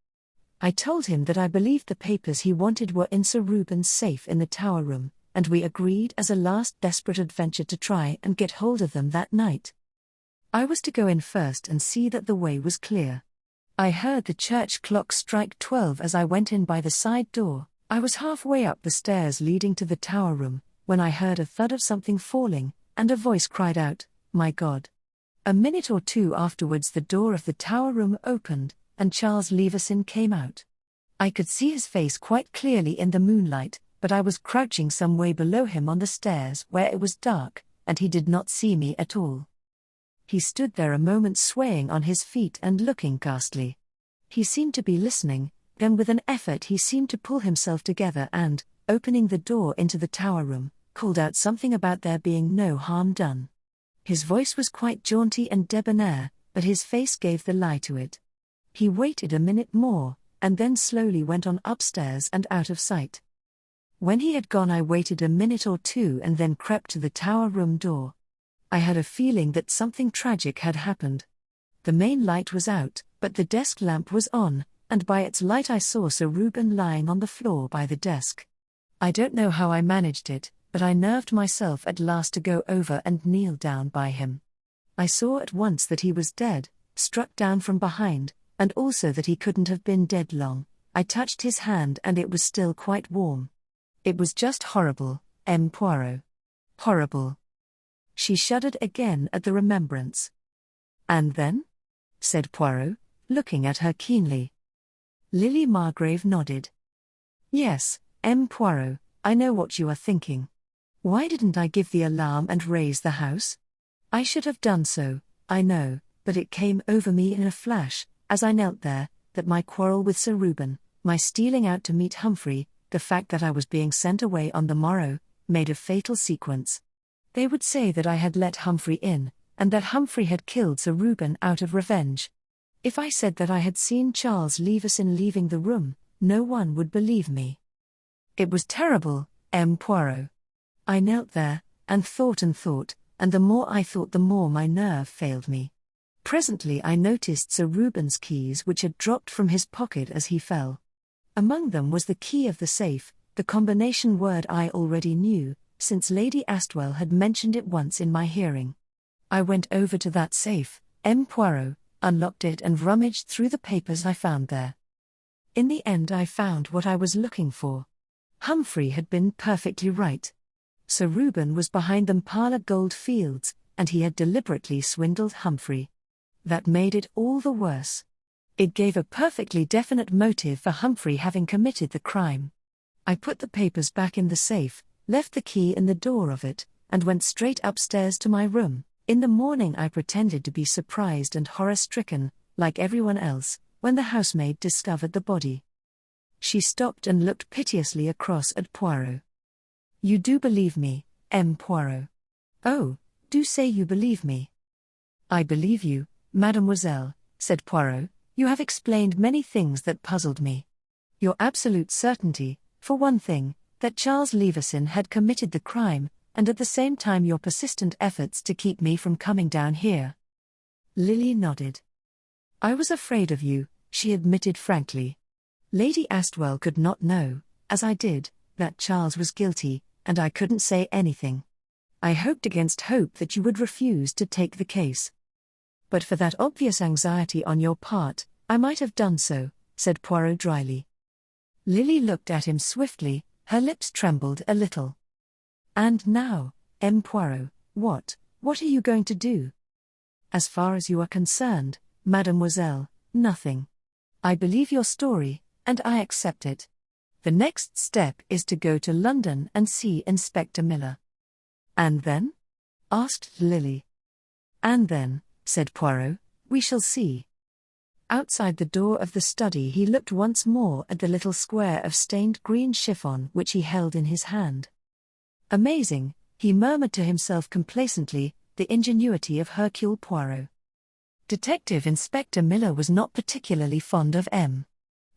I told him that I believed the papers he wanted were in Sir Reuben's safe in the tower room, and we agreed as a last desperate adventure to try and get hold of them that night. I was to go in first and see that the way was clear. I heard the church clock strike 12 as I went in by the side door. I was halfway up the stairs leading to the tower room, when I heard a thud of something falling, and a voice cried out, "My God!" A minute or two afterwards the door of the tower room opened, and Charles Leveson came out. I could see his face quite clearly in the moonlight, but I was crouching some way below him on the stairs where it was dark, and he did not see me at all. He stood there a moment swaying on his feet and looking ghastly. He seemed to be listening. Then with an effort he seemed to pull himself together and, opening the door into the tower room, called out something about there being no harm done. His voice was quite jaunty and debonair, but his face gave the lie to it. He waited a minute more, and then slowly went on upstairs and out of sight. When he had gone I waited a minute or two and then crept to the tower room door. I had a feeling that something tragic had happened. The main light was out, but the desk lamp was on, and by its light I saw Sir Reuben lying on the floor by the desk. I don't know how I managed it, but I nerved myself at last to go over and kneel down by him. I saw at once that he was dead, struck down from behind, and also that he couldn't have been dead long. I touched his hand and it was still quite warm. It was just horrible, M. Poirot. Horrible. She shuddered again at the remembrance. "And then?" said Poirot, looking at her keenly. Lily Margrave nodded. "Yes, M. Poirot, I know what you are thinking. Why didn't I give the alarm and raise the house? I should have done so, I know, but it came over me in a flash, as I knelt there, that my quarrel with Sir Reuben, my stealing out to meet Humphrey, the fact that I was being sent away on the morrow, made a fatal sequence. They would say that I had let Humphrey in, and that Humphrey had killed Sir Reuben out of revenge. If I said that I had seen Charles Leveson leaving the room, no one would believe me. It was terrible, M. Poirot. I knelt there, and thought, and the more I thought the more my nerve failed me. Presently I noticed Sir Reuben's keys which had dropped from his pocket as he fell. Among them was the key of the safe, the combination word I already knew, since Lady Astwell had mentioned it once in my hearing. I went over to that safe, M. Poirot, unlocked it and rummaged through the papers I found there. In the end I found what I was looking for. Humphrey had been perfectly right. Sir Reuben was behind them Parlour Gold Fields, and he had deliberately swindled Humphrey. That made it all the worse. It gave a perfectly definite motive for Humphrey having committed the crime. I put the papers back in the safe, left the key in the door of it, and went straight upstairs to my room. In the morning I pretended to be surprised and horror-stricken, like everyone else, when the housemaid discovered the body. She stopped and looked piteously across at Poirot. "You do believe me, M. Poirot? Oh, do say you believe me." "I believe you, mademoiselle," said Poirot. "You have explained many things that puzzled me. Your absolute certainty, for one thing, that Charles Leveson had committed the crime, and at the same time your persistent efforts to keep me from coming down here." Lily nodded. "I was afraid of you," she admitted frankly. "Lady Astwell could not know, as I did, that Charles was guilty, and I couldn't say anything. I hoped against hope that you would refuse to take the case. But for that obvious anxiety on your part, I might have done so," said Poirot dryly. Lily looked at him swiftly, her lips trembled a little. "And now, M. Poirot, what are you going to do?" "As far as you are concerned, mademoiselle, nothing. I believe your story, and I accept it. The next step is to go to London and see Inspector Miller." "And then?" asked Lily. "And then," said Poirot, "we shall see." Outside the door of the study he looked once more at the little square of stained green chiffon which he held in his hand. Amazing, he murmured to himself complacently, the ingenuity of Hercule Poirot. Detective Inspector Miller was not particularly fond of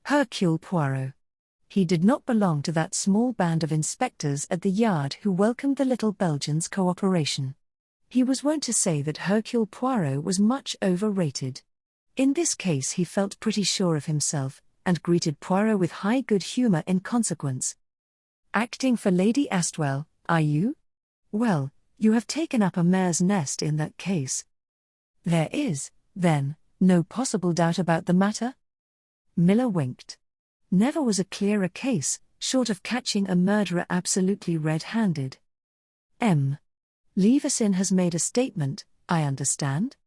Hercule Poirot. He did not belong to that small band of inspectors at the Yard who welcomed the little Belgian's cooperation. He was wont to say that Hercule Poirot was much overrated. In this case he felt pretty sure of himself, and greeted Poirot with high good humour in consequence. "Acting for Lady Astwell, are you? Well, you have taken up a mare's nest in that case. There is, then, no possible doubt about the matter?" Miller winked. "Never was a clearer case, short of catching a murderer absolutely red-handed. M. Leveson has made a statement, I understand?"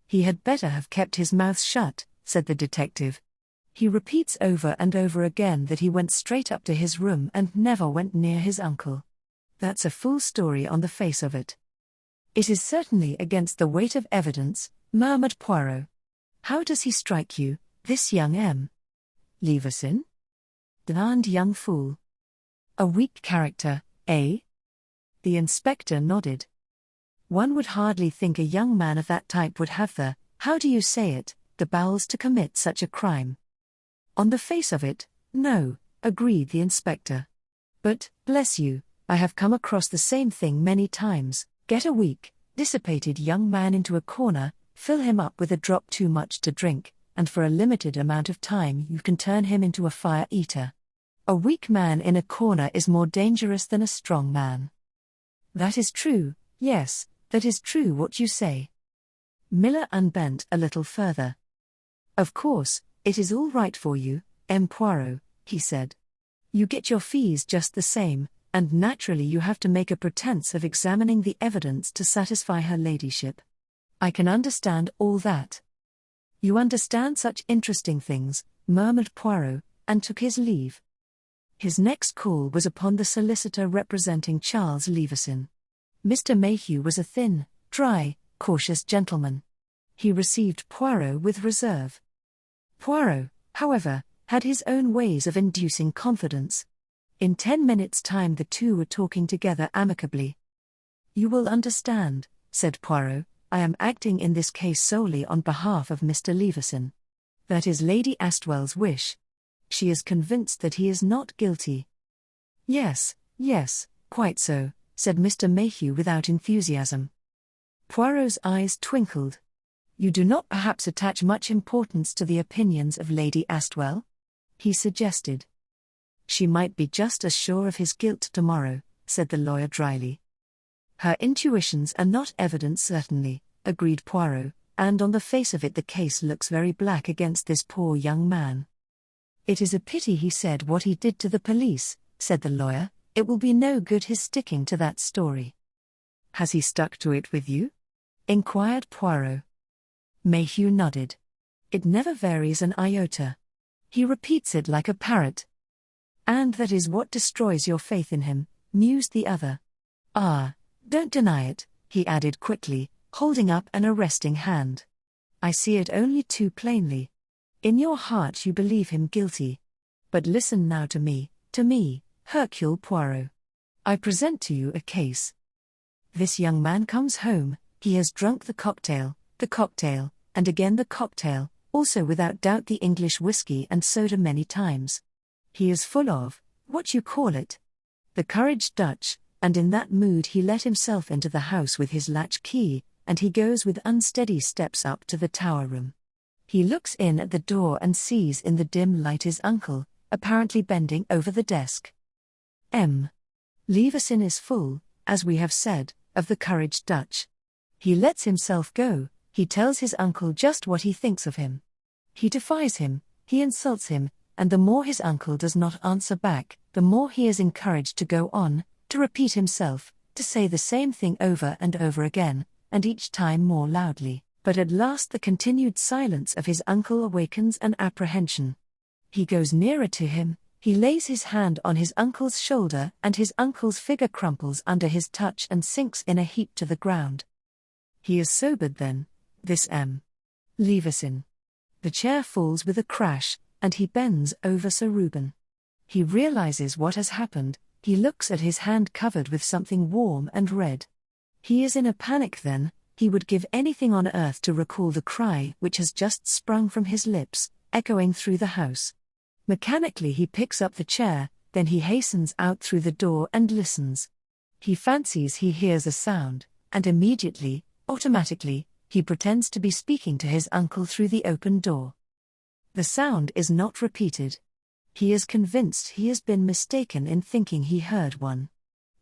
"He had better have kept his mouth shut," said the detective. "He repeats over and over again that he went straight up to his room and never went near his uncle. That's a full story on the face of it." "It is certainly against the weight of evidence," murmured Poirot. "How does he strike you, this young M. Leveson? Darned young fool. A weak character, eh?" The inspector nodded. "One would hardly think a young man of that type would have how do you say it, the bowels to commit such a crime." "On the face of it, no," agreed the inspector. "But, bless you, I have come across the same thing many times. Get a weak, dissipated young man into a corner, fill him up with a drop too much to drink, and for a limited amount of time you can turn him into a fire-eater. A weak man in a corner is more dangerous than a strong man." "That is true, yes, that is true what you say." Miller unbent a little further. "Of course, it is all right for you, M. Poirot," he said. "You get your fees just the same, and naturally you have to make a pretense of examining the evidence to satisfy her ladyship. I can understand all that." "You understand such interesting things," murmured Poirot, and took his leave. His next call was upon the solicitor representing Charles Leveson. Mr. Mayhew was a thin, dry, cautious gentleman. He received Poirot with reserve. Poirot, however, had his own ways of inducing confidence. In 10 minutes' time the two were talking together amicably. "You will understand," said Poirot, I am acting in this case solely on behalf of Mr. Leveson. That is Lady Astwell's wish. She is convinced that he is not guilty." "Yes, yes, quite so," said Mr. Mayhew without enthusiasm. Poirot's eyes twinkled. "You do not perhaps attach much importance to the opinions of Lady Astwell?" he suggested. "She might be just as sure of his guilt tomorrow," said the lawyer dryly. "Her intuitions are not evidence certainly," agreed Poirot, "and on the face of it the case looks very black against this poor young man." "It is a pity he said what he did to the police," said the lawyer. "It will be no good his sticking to that story." "Has he stuck to it with you?" inquired Poirot. Mayhew nodded. "It never varies an iota. He repeats it like a parrot." "And that is what destroys your faith in him," mused the other. "Ah, don't deny it," he added quickly, holding up an arresting hand. "I see it only too plainly. In your heart you believe him guilty. But listen now to me, Hercule Poirot. I present to you a case. This young man comes home, he has drunk the cocktail, and again the cocktail, also without doubt the English whiskey and soda many times. He is full of, what you call it, the courage Dutch, and in that mood he let himself into the house with his latch key, and he goes with unsteady steps up to the tower room. He looks in at the door and sees in the dim light his uncle, apparently bending over the desk. Leveson is full, as we have said, of the courage Dutch. He lets himself go, he tells his uncle just what he thinks of him. He defies him, he insults him, and the more his uncle does not answer back, the more he is encouraged to go on, to repeat himself, to say the same thing over and over again, and each time more loudly, but at last the continued silence of his uncle awakens an apprehension. He goes nearer to him, he lays his hand on his uncle's shoulder and his uncle's figure crumples under his touch and sinks in a heap to the ground. He is sobered then, this Leveson. The chair falls with a crash, and he bends over Sir Reuben. He realizes what has happened, he looks at his hand covered with something warm and red. He is in a panic then, he would give anything on earth to recall the cry which has just sprung from his lips, echoing through the house. Mechanically he picks up the chair, then he hastens out through the door and listens. He fancies he hears a sound, and immediately, automatically, he pretends to be speaking to his uncle through the open door. The sound is not repeated. He is convinced he has been mistaken in thinking he heard one.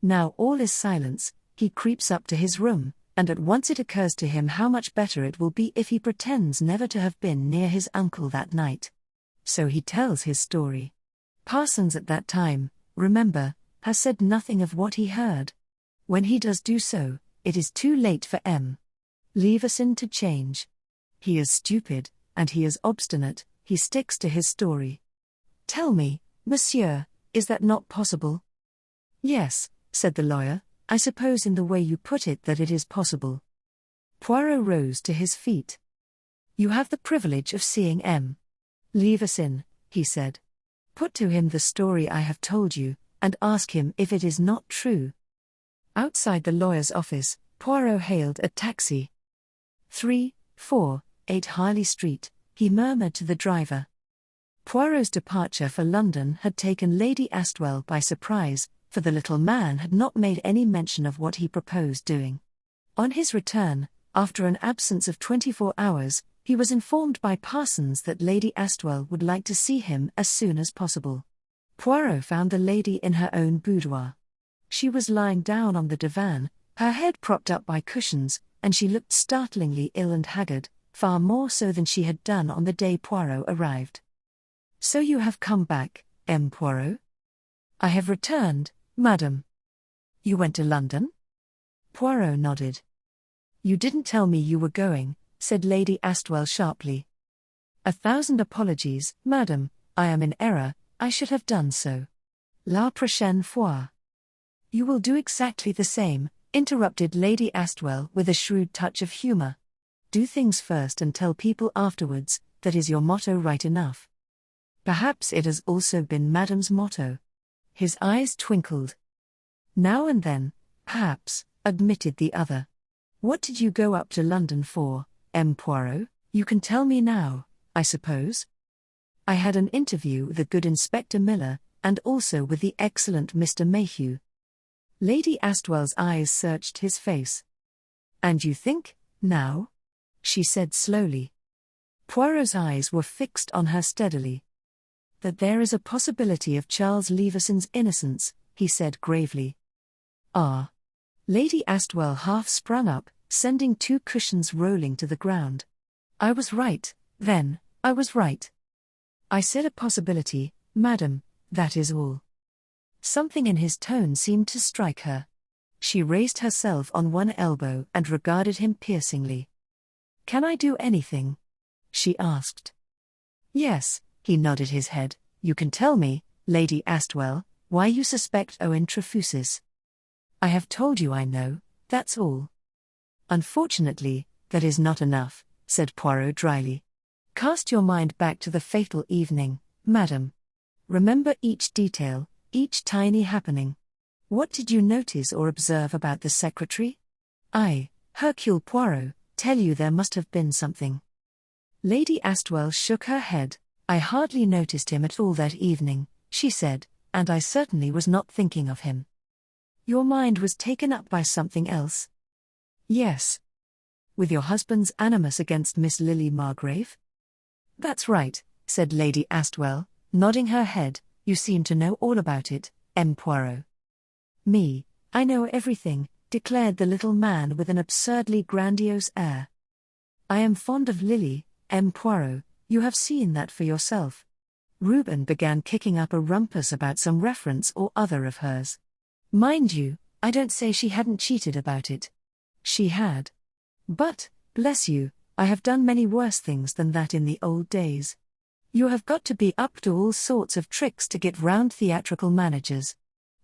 Now all is silence, he creeps up to his room, and at once it occurs to him how much better it will be if he pretends never to have been near his uncle that night. So he tells his story. Parsons at that time, remember, has said nothing of what he heard. When he does do so, it is too late for Leveson to change. He is stupid, and he is obstinate, he sticks to his story. "Tell me, monsieur, is that not possible?" "Yes," said the lawyer, "I suppose in the way you put it that it is possible." Poirot rose to his feet. "You have the privilege of seeing Leveson," he said. "Put to him the story I have told you, and ask him if it is not true." Outside the lawyer's office, Poirot hailed a taxi. 348 Harley Street, he murmured to the driver. Poirot's departure for London had taken Lady Astwell by surprise, for the little man had not made any mention of what he proposed doing. On his return, after an absence of 24 hours, he was informed by Parsons that Lady Astwell would like to see him as soon as possible. Poirot found the lady in her own boudoir. She was lying down on the divan, her head propped up by cushions, and she looked startlingly ill and haggard, far more so than she had done on the day Poirot arrived. "So you have come back, Poirot?" "I have returned, madam." "You went to London?" Poirot nodded. "You didn't tell me you were going," said Lady Astwell sharply. "1,000 apologies, madam, I am in error, I should have done so. La prochaine fois." "You will do exactly the same," interrupted Lady Astwell with a shrewd touch of humor. "Do things first and tell people afterwards, that is your motto right enough." "Perhaps it has also been madam's motto." His eyes twinkled. "Now and then, perhaps," admitted the other. What did you go up to London for, M. Poirot? You can tell me now, I suppose. I had an interview with the good Inspector Miller, and also with the excellent Mr. Mayhew. Lady Astwell's eyes searched his face. And you think, now? She said slowly. Poirot's eyes were fixed on her steadily. That there is a possibility of Charles Levison's innocence, he said gravely. Ah. Lady Astwell half sprung up, sending 2 cushions rolling to the ground. I was right, then, I was right. I said a possibility, madam, that is all. Something in his tone seemed to strike her. She raised herself on one elbow and regarded him piercingly. Can I do anything? She asked. Yes, he nodded his head. You can tell me, Lady Astwell, why you suspect Owen Trefusis. I have told you I know, that's all. Unfortunately, that is not enough, said Poirot dryly. Cast your mind back to the fatal evening, madam. Remember each detail, each tiny happening. What did you notice or observe about the secretary? I, Hercule Poirot, tell you there must have been something. Lady Astwell shook her head. I hardly noticed him at all that evening, she said, and I certainly was not thinking of him. Your mind was taken up by something else? Yes. With your husband's animus against Miss Lily Margrave? That's right, said Lady Astwell, nodding her head. You seem to know all about it, M. Poirot. Me, I know everything, declared the little man with an absurdly grandiose air. I am fond of Lily, M. Poirot, you have seen that for yourself. Reuben began kicking up a rumpus about some reference or other of hers. Mind you, I don't say she hadn't cheated about it. She had. But, bless you, I have done many worse things than that in the old days. You have got to be up to all sorts of tricks to get round theatrical managers.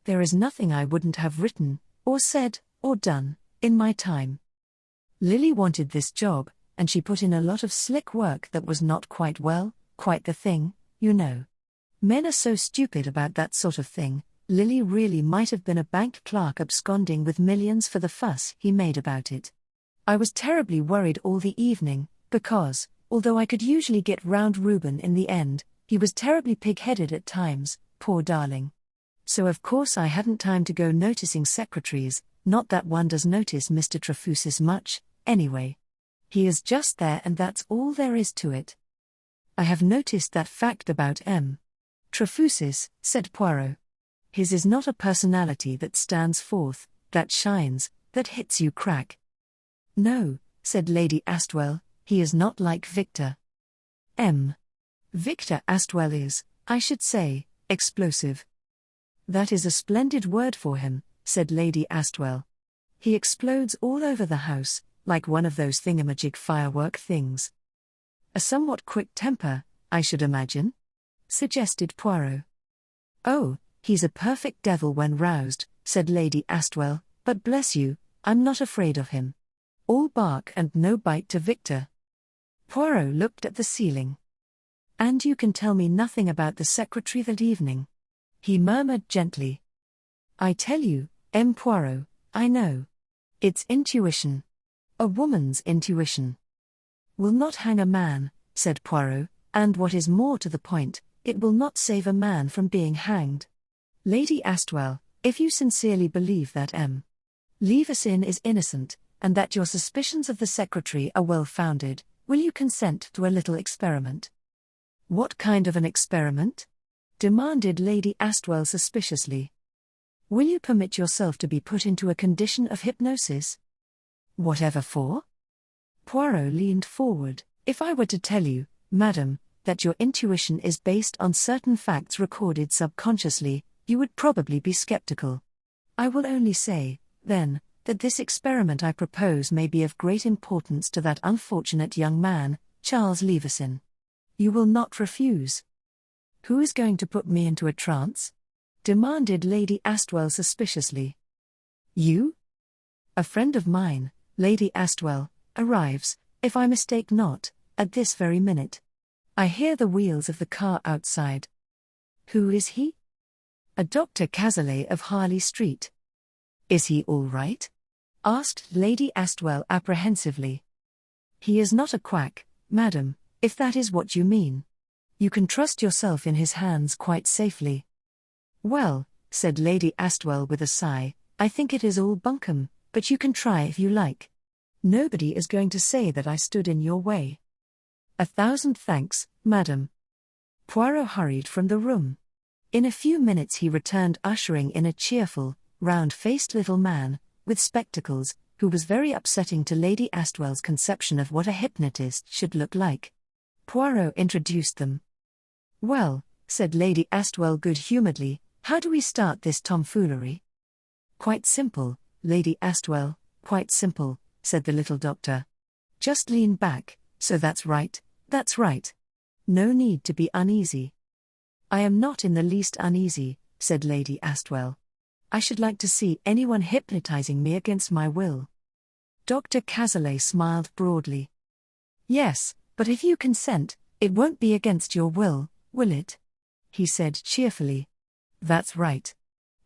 There is nothing I wouldn't have written, or said, or done, in my time. Lily wanted this job, and she put in a lot of slick work that was not quite the thing, you know. Men are so stupid about that sort of thing. Lily really might have been a bank clerk absconding with millions for the fuss he made about it. I was terribly worried all the evening, because, although I could usually get round Reuben in the end, he was terribly pig-headed at times, poor darling. So of course I hadn't time to go noticing secretaries, not that one does notice Mr. Trefusis much, anyway. He is just there and that's all there is to it. I have noticed that fact about M. Trefusis, said Poirot. His is not a personality that stands forth, that shines, that hits you crack. No, said Lady Astwell, he is not like Victor. M. Victor Astwell is, I should say, explosive. That is a splendid word for him, said Lady Astwell. He explodes all over the house, like one of those thingamajig firework things. A somewhat quick temper, I should imagine? Suggested Poirot. Oh, he's a perfect devil when roused, said Lady Astwell, but bless you, I'm not afraid of him. All bark and no bite to Victor. Poirot looked at the ceiling. And you can tell me nothing about the secretary that evening? He murmured gently. I tell you, M. Poirot, I know. It's intuition. A woman's intuition. Will not hang a man, said Poirot, and what is more to the point, it will not save a man from being hanged. Lady Astwell, if you sincerely believe that M. Leveson is innocent, and that your suspicions of the secretary are well-founded, will you consent to a little experiment? What kind of an experiment? Demanded Lady Astwell suspiciously. Will you permit yourself to be put into a condition of hypnosis? Whatever for? Poirot leaned forward. If I were to tell you, madam, that your intuition is based on certain facts recorded subconsciously, you would probably be skeptical. I will only say, then, that this experiment I propose may be of great importance to that unfortunate young man, Charles Leveson. You will not refuse. Who is going to put me into a trance? Demanded Lady Astwell suspiciously. You? A friend of mine, Lady Astwell, arrives, if I mistake not, at this very minute. I hear the wheels of the car outside. Who is he? A Dr. Cazalet of Harley Street. Is he all right? asked Lady Astwell apprehensively. He is not a quack, madam, if that is what you mean. You can trust yourself in his hands quite safely. Well, said Lady Astwell with a sigh, I think it is all bunkum, but you can try if you like. Nobody is going to say that I stood in your way. 1,000 thanks, madam. Poirot hurried from the room. In a few minutes he returned ushering in a cheerful, round-faced little man, with spectacles, who was very upsetting to Lady Astwell's conception of what a hypnotist should look like. Poirot introduced them. Well, said Lady Astwell good-humouredly, how do we start this tomfoolery? Quite simple, Lady Astwell, quite simple, said the little doctor. Just lean back, so that's right, that's right. No need to be uneasy. I am not in the least uneasy, said Lady Astwell. I should like to see anyone hypnotizing me against my will. Dr. Cazalet smiled broadly. Yes, but if you consent, it won't be against your will it? He said cheerfully. That's right.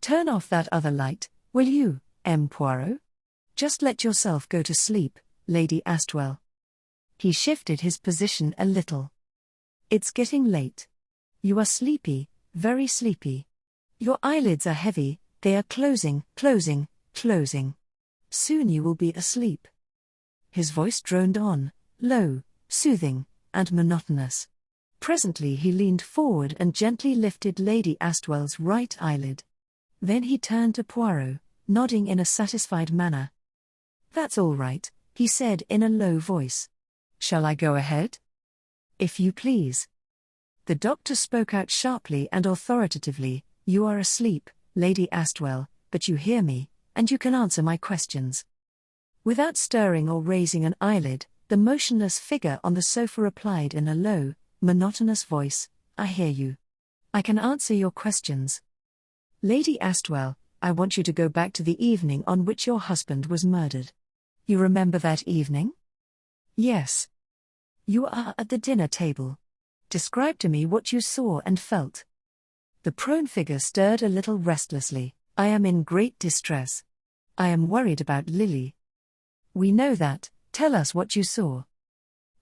Turn off that other light, will you, M. Poirot? Just let yourself go to sleep, Lady Astwell. He shifted his position a little. It's getting late. You are sleepy, very sleepy. Your eyelids are heavy, they are closing. Soon you will be asleep. His voice droned on, low, soothing, and monotonous. Presently he leaned forward and gently lifted Lady Astwell's right eyelid. Then he turned to Poirot, nodding in a satisfied manner. That's all right, he said in a low voice. Shall I go ahead? If you please. The doctor spoke out sharply and authoritatively. You are asleep, Lady Astwell, but you hear me, and you can answer my questions. Without stirring or raising an eyelid, the motionless figure on the sofa replied in a low, monotonous voice, I hear you. I can answer your questions. Lady Astwell, I want you to go back to the evening on which your husband was murdered. You remember that evening? Yes. You are at the dinner table. Describe to me what you saw and felt. The prone figure stirred a little restlessly. I am in great distress. I am worried about Lily. We know that. Tell us what you saw.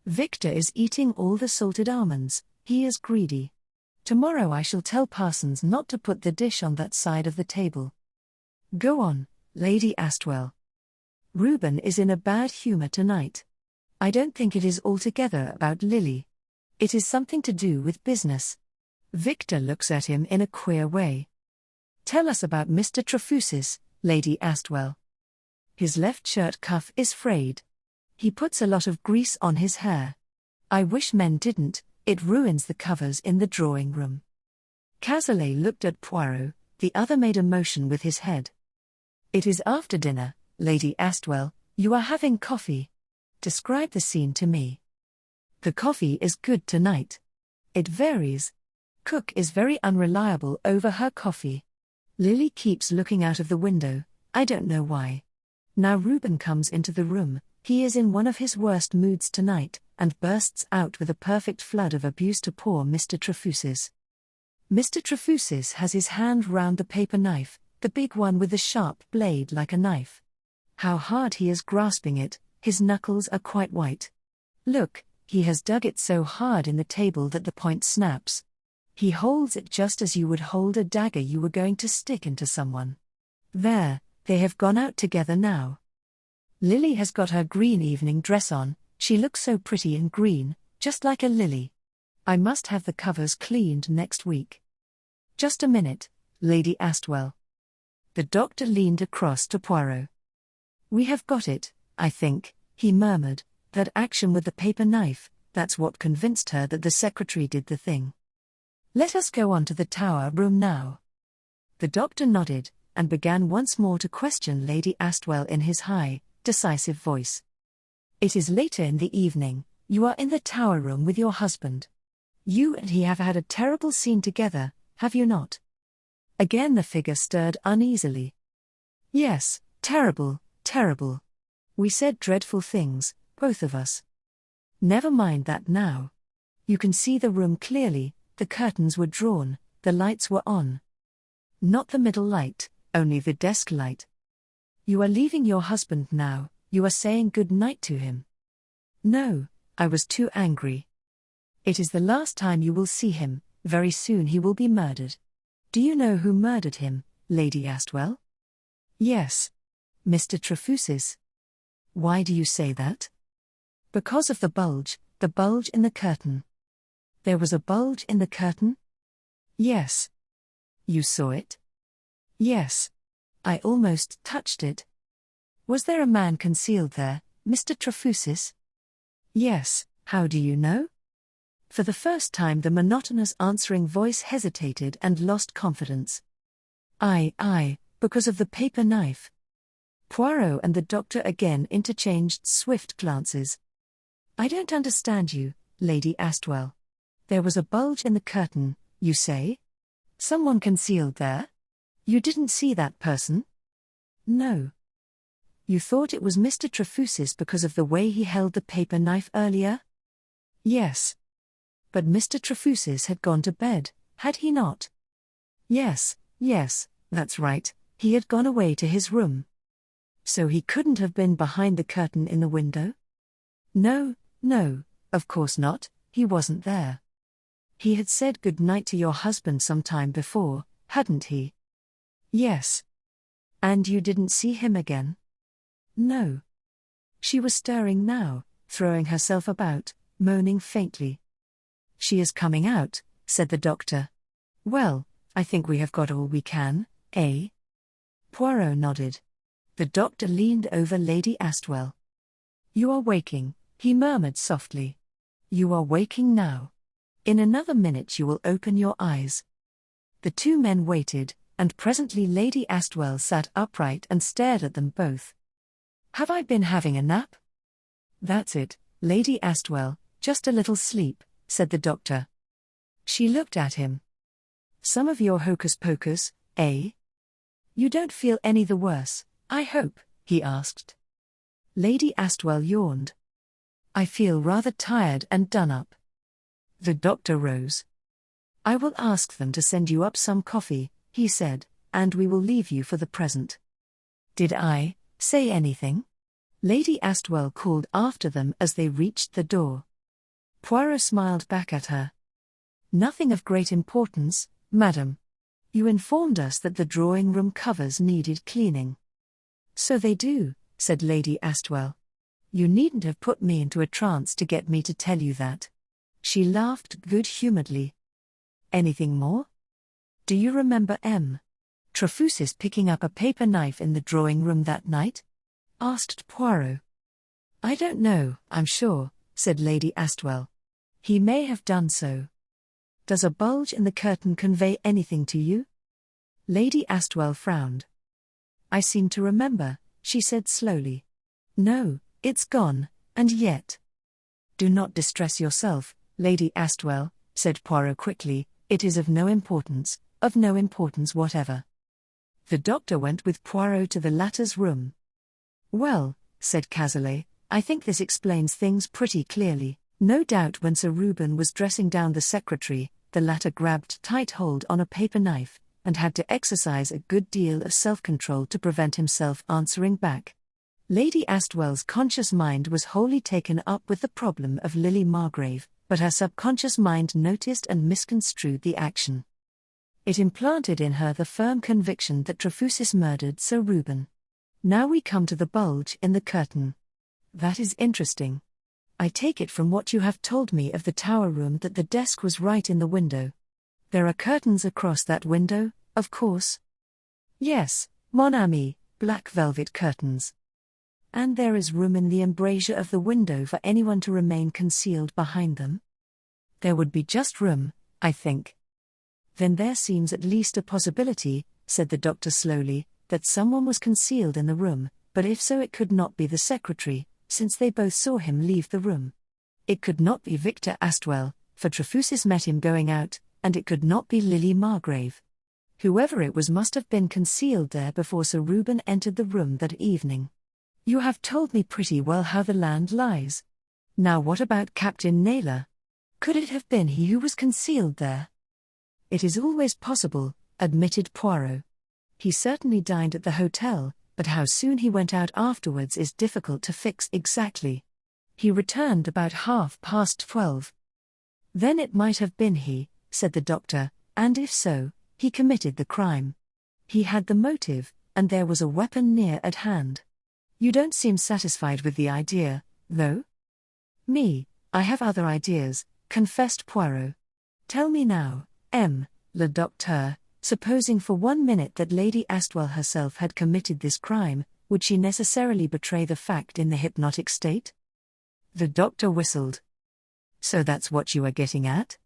Victor is eating all the salted almonds. He is greedy. Tomorrow I shall tell Parsons not to put the dish on that side of the table. Go on, Lady Astwell. Reuben is in a bad humor tonight. I don't think it is altogether about Lily. It is something to do with business. Victor looks at him in a queer way. Tell us about Mr. Trefusis, Lady Astwell. His left shirt cuff is frayed. He puts a lot of grease on his hair. I wish men didn't, it ruins the covers in the drawing room. Cazalet looked at Poirot, the other made a motion with his head. It is after dinner, Lady Astwell, you are having coffee. Describe the scene to me. The coffee is good tonight. It varies. Cook is very unreliable over her coffee. Lily keeps looking out of the window, I don't know why. Now Reuben comes into the room, he is in one of his worst moods tonight, and bursts out with a perfect flood of abuse to poor Mr. Trefusis. Mr. Trefusis has his hand round the paper knife, the big one with the sharp blade like a knife. How hard he is grasping it, his knuckles are quite white. Look, he has dug it so hard in the table that the point snaps. He holds it just as you would hold a dagger you were going to stick into someone. There, they have gone out together now. Lily has got her green evening dress on, she looks so pretty in green, just like a lily. I must have the covers cleaned next week. Just a minute, Lady Astwell. The doctor leaned across to Poirot. We have got it, I think, he murmured, that action with the paper knife, that's what convinced her that the secretary did the thing. Let us go on to the tower room now. The doctor nodded, and began once more to question Lady Astwell in his high, decisive voice. It is later in the evening, you are in the tower room with your husband. You and he have had a terrible scene together, have you not? Again the figure stirred uneasily. Yes, terrible, terrible. We said dreadful things, both of us. Never mind that now. You can see the room clearly, the curtains were drawn, the lights were on. Not the middle light, only the desk light. You are leaving your husband now, you are saying good night to him. No, I was too angry. It is the last time you will see him, very soon he will be murdered. Do you know who murdered him, Lady Astwell? Yes. Mr. Trefusis. Why do you say that? Because of the bulge in the curtain. There was a bulge in the curtain? Yes. You saw it? Yes. I almost touched it. Was there a man concealed there, Mr. Trefusis? Yes. How do you know? For the first time the monotonous answering voice hesitated and lost confidence. Because of the paper knife. Poirot and the doctor again interchanged swift glances. I don't understand you, Lady Astwell. There was a bulge in the curtain, you say? Someone concealed there? You didn't see that person? No. You thought it was Mr. Trefusis because of the way he held the paper knife earlier? Yes. But Mr. Trefusis had gone to bed, had he not? Yes, that's right, he had gone away to his room. So he couldn't have been behind the curtain in the window? No, of course not, he wasn't there. He had said good night to your husband some time before, hadn't he? Yes. And you didn't see him again? No. She was stirring now, throwing herself about, moaning faintly. She is coming out, said the doctor. Well, I think we have got all we can, eh? Poirot nodded. The doctor leaned over Lady Astwell. You are waking, he murmured softly. You are waking now. In another minute you will open your eyes. The two men waited, and presently Lady Astwell sat upright and stared at them both. Have I been having a nap? That's it, Lady Astwell, just a little sleep, said the doctor. She looked at him. Some of your hocus-pocus, eh? You don't feel any the worse, I hope, he asked. Lady Astwell yawned. I feel rather tired and done up. The doctor rose. I will ask them to send you up some coffee, he said, and we will leave you for the present. Did I say anything? Lady Astwell called after them as they reached the door. Poirot smiled back at her. Nothing of great importance, madam. You informed us that the drawing-room covers needed cleaning. So they do, said Lady Astwell. You needn't have put me into a trance to get me to tell you that. She laughed good-humouredly. Anything more? Do you remember M. Trefusis picking up a paper knife in the drawing-room that night? Asked Poirot. I don't know, I'm sure, said Lady Astwell. He may have done so. Does a bulge in the curtain convey anything to you? Lady Astwell frowned. I seem to remember, she said slowly. No, it's gone, and yet. Do not distress yourself, Lady Astwell, said Poirot quickly, it is of no importance whatever. The doctor went with Poirot to the latter's room. Well, said Cazalet, I think this explains things pretty clearly. No doubt when Sir Reuben was dressing down the secretary, the latter grabbed tight hold on a paper knife, and had to exercise a good deal of self-control to prevent himself answering back. Lady Astwell's conscious mind was wholly taken up with the problem of Lily Margrave, but her subconscious mind noticed and misconstrued the action. It implanted in her the firm conviction that Trefusis murdered Sir Reuben. Now we come to the bulge in the curtain. That is interesting. I take it from what you have told me of the tower room that the desk was right in the window. There are curtains across that window, of course? Yes, mon ami, black velvet curtains. And there is room in the embrasure of the window for anyone to remain concealed behind them? There would be just room, I think. Then there seems at least a possibility, said the doctor slowly, that someone was concealed in the room, but if so it could not be the secretary, since they both saw him leave the room. It could not be Victor Astwell, for Trefusis met him going out, and it could not be Lily Margrave. Whoever it was must have been concealed there before Sir Reuben entered the room that evening. You have told me pretty well how the land lies. Now what about Captain Naylor? Could it have been he who was concealed there? It is always possible, admitted Poirot. He certainly dined at the hotel, but how soon he went out afterwards is difficult to fix exactly. He returned about 12:30. Then it might have been he, said the doctor, and if so, he committed the crime. He had the motive, and there was a weapon near at hand. You don't seem satisfied with the idea, though? Me, I have other ideas, confessed Poirot. Tell me now, le docteur, supposing for 1 minute that Lady Astwell herself had committed this crime, would she necessarily betray the fact in the hypnotic state? The doctor whistled. So that's what you are getting at?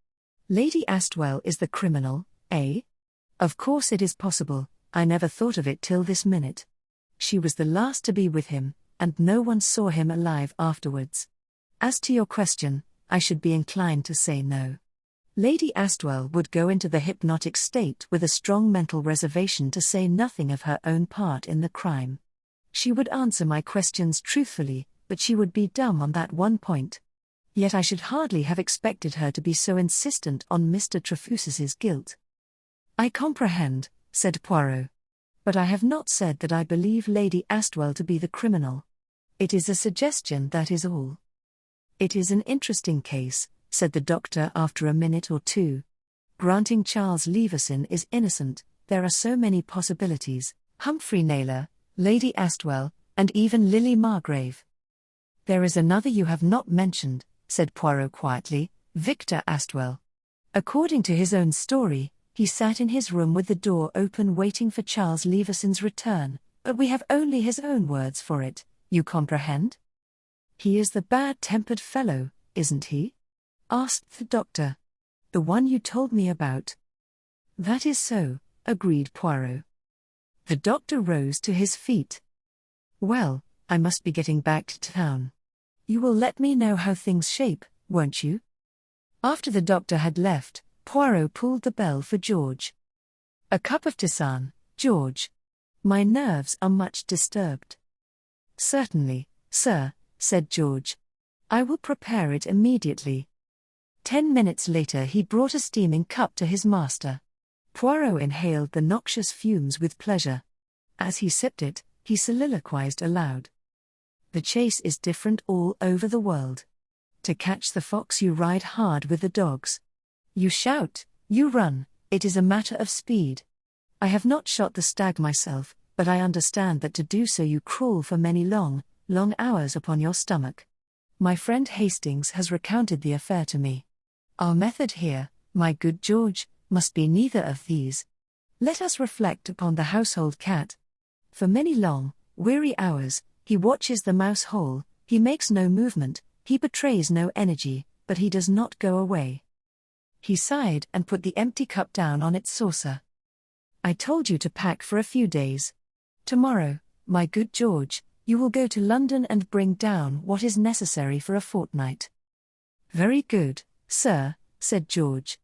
Lady Astwell is the criminal, eh? Of course it is possible, I never thought of it till this minute. She was the last to be with him, and no one saw him alive afterwards. As to your question, I should be inclined to say no. Lady Astwell would go into the hypnotic state with a strong mental reservation, to say nothing of her own part in the crime. She would answer my questions truthfully, but she would be dumb on that one point. Yet I should hardly have expected her to be so insistent on Mr. Trefusis' guilt. I comprehend, said Poirot. But I have not said that I believe Lady Astwell to be the criminal. It is a suggestion, that is all. It is an interesting case, said the doctor after a minute or two. Granting Charles Leveson is innocent, there are so many possibilities: Humphrey Naylor, Lady Astwell, and even Lily Margrave. There is another you have not mentioned, said Poirot quietly, Victor Astwell. According to his own story, he sat in his room with the door open waiting for Charles Leveson's return, but we have only his own words for it, you comprehend? He is the bad-tempered fellow, isn't he? Asked the doctor. The one you told me about. That is so, agreed Poirot. The doctor rose to his feet. Well, I must be getting back to town. You will let me know how things shape, won't you? After the doctor had left, Poirot pulled the bell for George. A cup of tisane, George. My nerves are much disturbed. Certainly, sir, said George. I will prepare it immediately. 10 minutes later he brought a steaming cup to his master. Poirot inhaled the noxious fumes with pleasure. As he sipped it, he soliloquized aloud. The chase is different all over the world. To catch the fox you ride hard with the dogs. You shout, you run, it is a matter of speed. I have not shot the stag myself, but I understand that to do so you crawl for many long hours upon your stomach. My friend Hastings has recounted the affair to me. Our method here, my good George, must be neither of these. Let us reflect upon the household cat. For many long, weary hours, he watches the mouse hole, he makes no movement, he betrays no energy, but he does not go away. He sighed and put the empty cup down on its saucer. I told you to pack for a few days. Tomorrow, my good George, you will go to London and bring down what is necessary for a fortnight. Very good, sir, said George.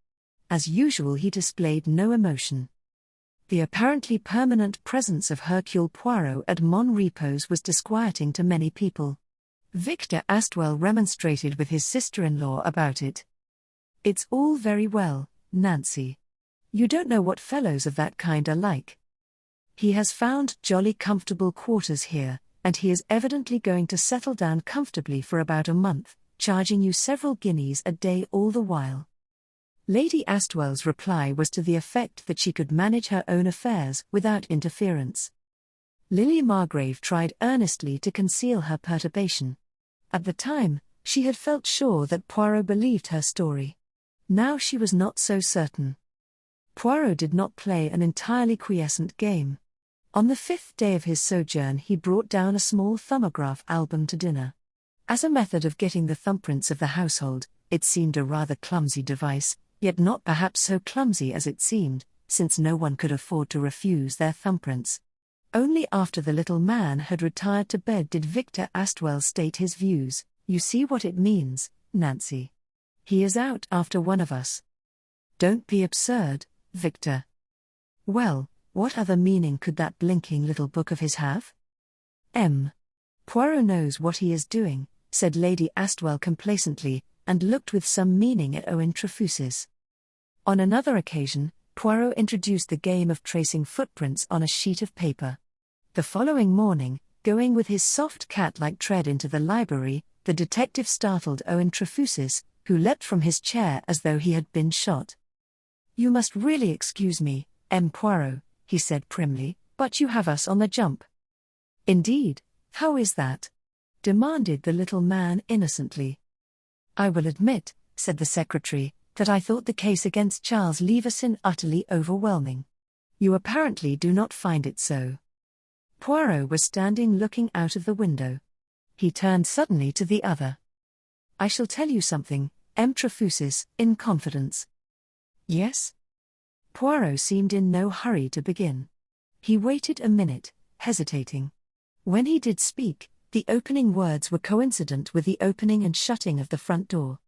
As usual he displayed no emotion. The apparently permanent presence of Hercule Poirot at Mon Repos was disquieting to many people. Victor Astwell remonstrated with his sister-in-law about it. It's all very well, Nancy. You don't know what fellows of that kind are like. He has found jolly comfortable quarters here, and he is evidently going to settle down comfortably for about a month, charging you several guineas a day all the while. Lady Astwell's reply was to the effect that she could manage her own affairs without interference. Lily Margrave tried earnestly to conceal her perturbation. At the time, she had felt sure that Poirot believed her story. Now she was not so certain. Poirot did not play an entirely quiescent game. On the 5th day of his sojourn he brought down a small thumbograph album to dinner. As a method of getting the thumbprints of the household, it seemed a rather clumsy device, yet not perhaps so clumsy as it seemed, since no one could afford to refuse their thumbprints. Only after the little man had retired to bed did Victor Astwell state his views. You see what it means, Nancy. He is out after one of us. Don't be absurd, Victor. Well, what other meaning could that blinking little book of his have? Poirot knows what he is doing, said Lady Astwell complacently, and looked with some meaning at Owen Trefusis. On another occasion, Poirot introduced the game of tracing footprints on a sheet of paper. The following morning, going with his soft cat-like tread into the library, the detective startled Owen Trefusis, who leapt from his chair as though he had been shot. "You must really excuse me, M. Poirot," he said primly, "but you have us on the jump." "Indeed, how is that?" demanded the little man innocently. "I will admit," said the secretary, "that I thought the case against Charles Leveson utterly overwhelming. You apparently do not find it so." Poirot was standing looking out of the window. He turned suddenly to the other. "I shall tell you something, M. Trefusis, in confidence." "Yes?" Poirot seemed in no hurry to begin. He waited a minute, hesitating. When he did speak, the opening words were coincident with the opening and shutting of the front door.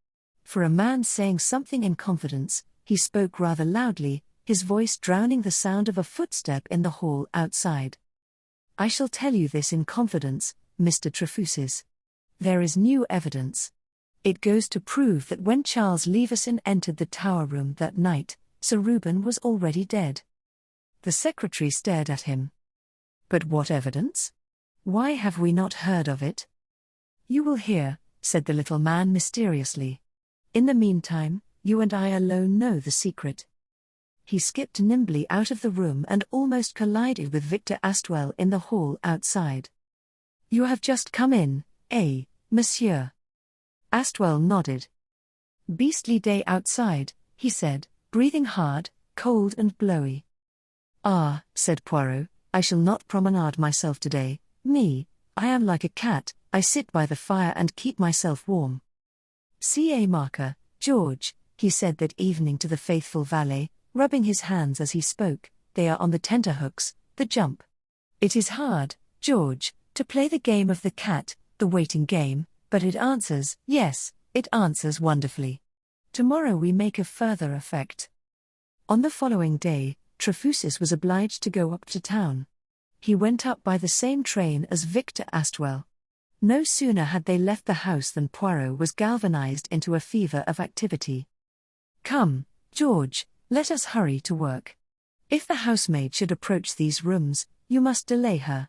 For a man saying something in confidence, he spoke rather loudly, his voice drowning the sound of a footstep in the hall outside. "I shall tell you this in confidence, Mr. Trefusis. There is new evidence. It goes to prove that when Charles Leveson entered the tower room that night, Sir Reuben was already dead." The secretary stared at him. "But what evidence? Why have we not heard of it?" "You will hear," said the little man mysteriously. "In the meantime, you and I alone know the secret." He skipped nimbly out of the room and almost collided with Victor Astwell in the hall outside. "You have just come in, eh, monsieur?" Astwell nodded. "Beastly day outside," he said, breathing hard, cold and blowy. "Ah," said Poirot, "I shall not promenade myself today, me, I am like a cat, I sit by the fire and keep myself warm. C.A. Marker, George," he said that evening to the faithful valet, rubbing his hands as he spoke, "they are on the tenterhooks, the jump. It is hard, George, to play the game of the cat, the waiting game, but it answers, yes, it answers wonderfully. Tomorrow we make a further effect." On the following day, Trefusis was obliged to go up to town. He went up by the same train as Victor Astwell. No sooner had they left the house than Poirot was galvanized into a fever of activity. "Come, George, let us hurry to work. If the housemaid should approach these rooms, you must delay her.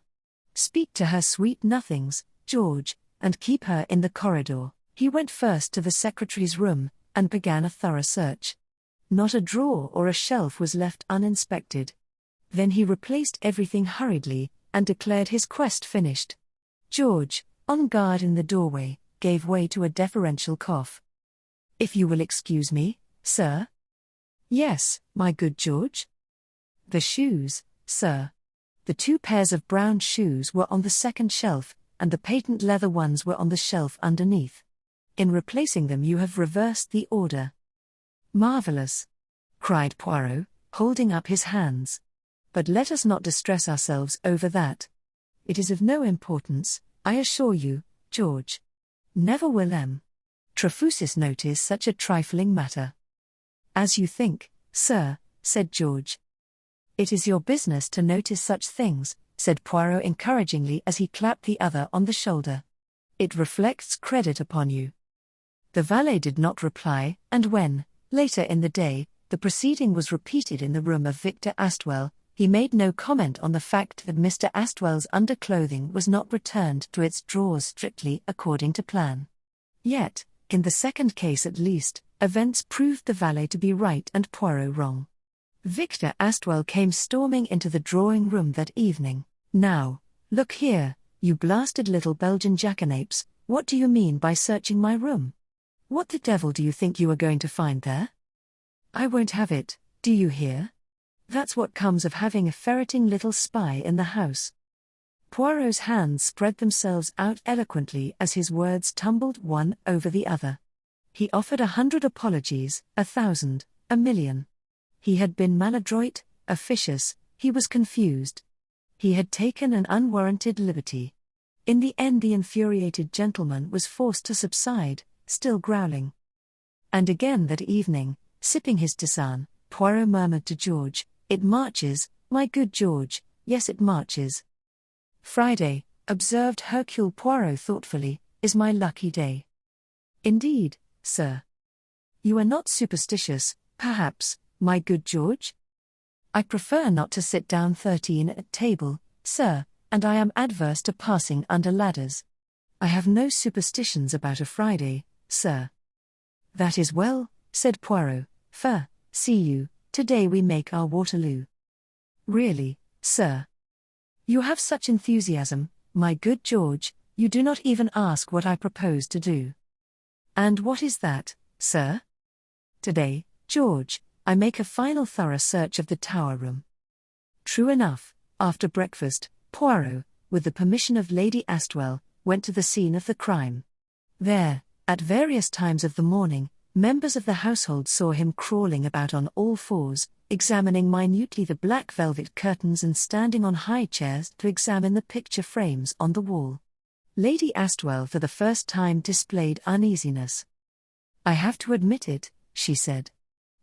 Speak to her sweet nothings, George, and keep her in the corridor." He went first to the secretary's room, and began a thorough search. Not a drawer or a shelf was left uninspected. Then he replaced everything hurriedly, and declared his quest finished. George, on guard in the doorway, gave way to a deferential cough. "If you will excuse me, sir?" "Yes, my good George." "The shoes, sir." The 2 pairs of brown shoes were on the second shelf, and the patent leather ones were on the shelf underneath. In replacing them you have reversed the order. "Marvelous!" cried Poirot, holding up his hands. "But let us not distress ourselves over that. It is of no importance, I assure you, George. Never will M. Trefusis notice such a trifling matter." "As you think, sir," said George. "It is your business to notice such things," said Poirot encouragingly as he clapped the other on the shoulder. "It reflects credit upon you." The valet did not reply, and when, later in the day, the proceeding was repeated in the room of Victor Astwell, he made no comment on the fact that Mr. Astwell's underclothing was not returned to its drawers strictly according to plan. Yet, in the second case at least, events proved the valet to be right and Poirot wrong. Victor Astwell came storming into the drawing room that evening. "Now, look here, you blasted little Belgian jackanapes, what do you mean by searching my room? What the devil do you think you are going to find there? I won't have it, do you hear? That's what comes of having a ferreting little spy in the house." Poirot's hands spread themselves out eloquently as his words tumbled one over the other. He offered 100 apologies, 1,000, 1,000,000. He had been maladroit, officious, he was confused. He had taken an unwarranted liberty. In the end the infuriated gentleman was forced to subside, still growling. And again that evening, sipping his tisane, Poirot murmured to George, "It marches, my good George, yes it marches." "Friday," observed Hercule Poirot thoughtfully, "is my lucky day." "Indeed, sir. You are not superstitious, perhaps, my good George?" "I prefer not to sit down 13 at table, sir," and I am adverse to passing under ladders. I have no superstitions about a Friday, sir. That is well, said Poirot. See you, today we make our Waterloo. Really, sir. You have such enthusiasm, my good George, you do not even ask what I propose to do. And what is that, sir? Today, George, I make a final thorough search of the tower room. True enough, after breakfast, Poirot, with the permission of Lady Astwell, went to the scene of the crime. There, at various times of the morning, members of the household saw him crawling about on all fours, examining minutely the black velvet curtains and standing on high chairs to examine the picture frames on the wall. Lady Astwell for the first time displayed uneasiness. I have to admit it, she said.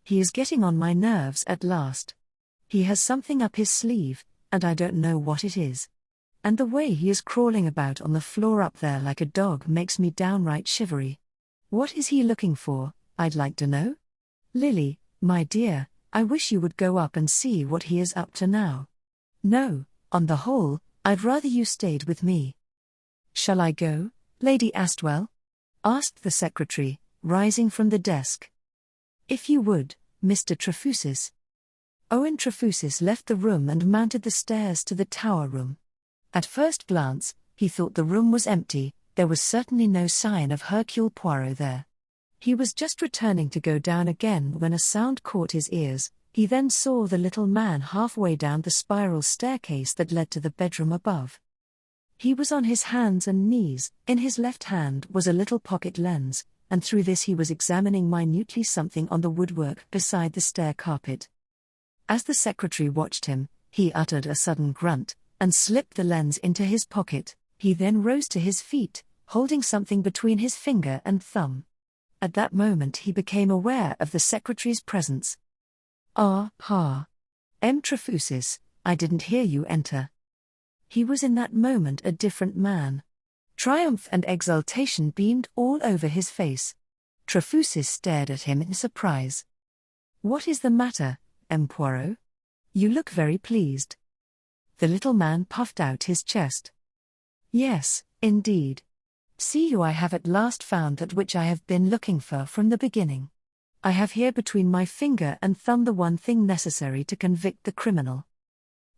He is getting on my nerves at last. He has something up his sleeve, and I don't know what it is. And the way he is crawling about on the floor up there like a dog makes me downright shivery. What is he looking for, I'd like to know? Lily, my dear, I wish you would go up and see what he is up to now. No, on the whole, I'd rather you stayed with me. Shall I go, Lady Astwell? Asked the secretary, rising from the desk. If you would, Mr. Trefusis. Owen Trefusis left the room and mounted the stairs to the tower room. At first glance, he thought the room was empty, there was certainly no sign of Hercule Poirot there. He was just returning to go down again when a sound caught his ears. He then saw the little man halfway down the spiral staircase that led to the bedroom above. He was on his hands and knees, in his left hand was a little pocket lens, and through this he was examining minutely something on the woodwork beside the stair carpet. As the secretary watched him, he uttered a sudden grunt, and slipped the lens into his pocket. He then rose to his feet, holding something between his finger and thumb. At that moment he became aware of the secretary's presence. M. Trefusis, I didn't hear you enter. He was in that moment a different man. Triumph and exultation beamed all over his face. Trefusis stared at him in surprise. What is the matter, M. Poirot? You look very pleased. The little man puffed out his chest. Yes, indeed. See you, I have at last found that which I have been looking for from the beginning. I have here between my finger and thumb the one thing necessary to convict the criminal.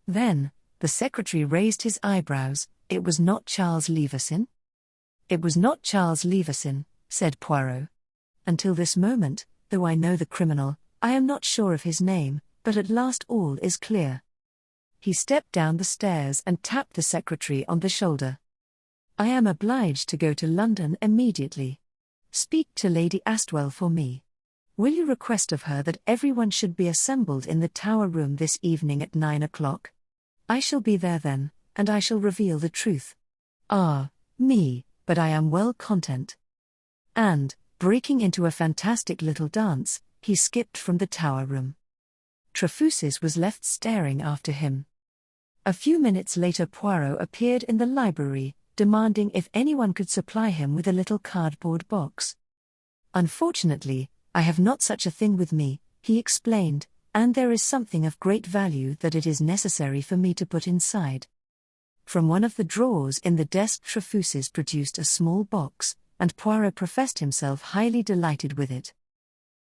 Then, the secretary raised his eyebrows. It was not Charles Leveson? It was not Charles Leveson, said Poirot. Until this moment, though I know the criminal, I am not sure of his name, but at last all is clear. He stepped down the stairs and tapped the secretary on the shoulder. I am obliged to go to London immediately. Speak to Lady Astwell for me. Will you request of her that everyone should be assembled in the tower room this evening at 9 o'clock? I shall be there then, and I shall reveal the truth. Me, but I am well content. And, breaking into a fantastic little dance, he skipped from the tower room. Trefusis was left staring after him. A few minutes later Poirot appeared in the library, demanding if anyone could supply him with a little cardboard box. Unfortunately, I have not such a thing with me, he explained, and there is something of great value that it is necessary for me to put inside. From one of the drawers in the desk Trefusis produced a small box, and Poirot professed himself highly delighted with it.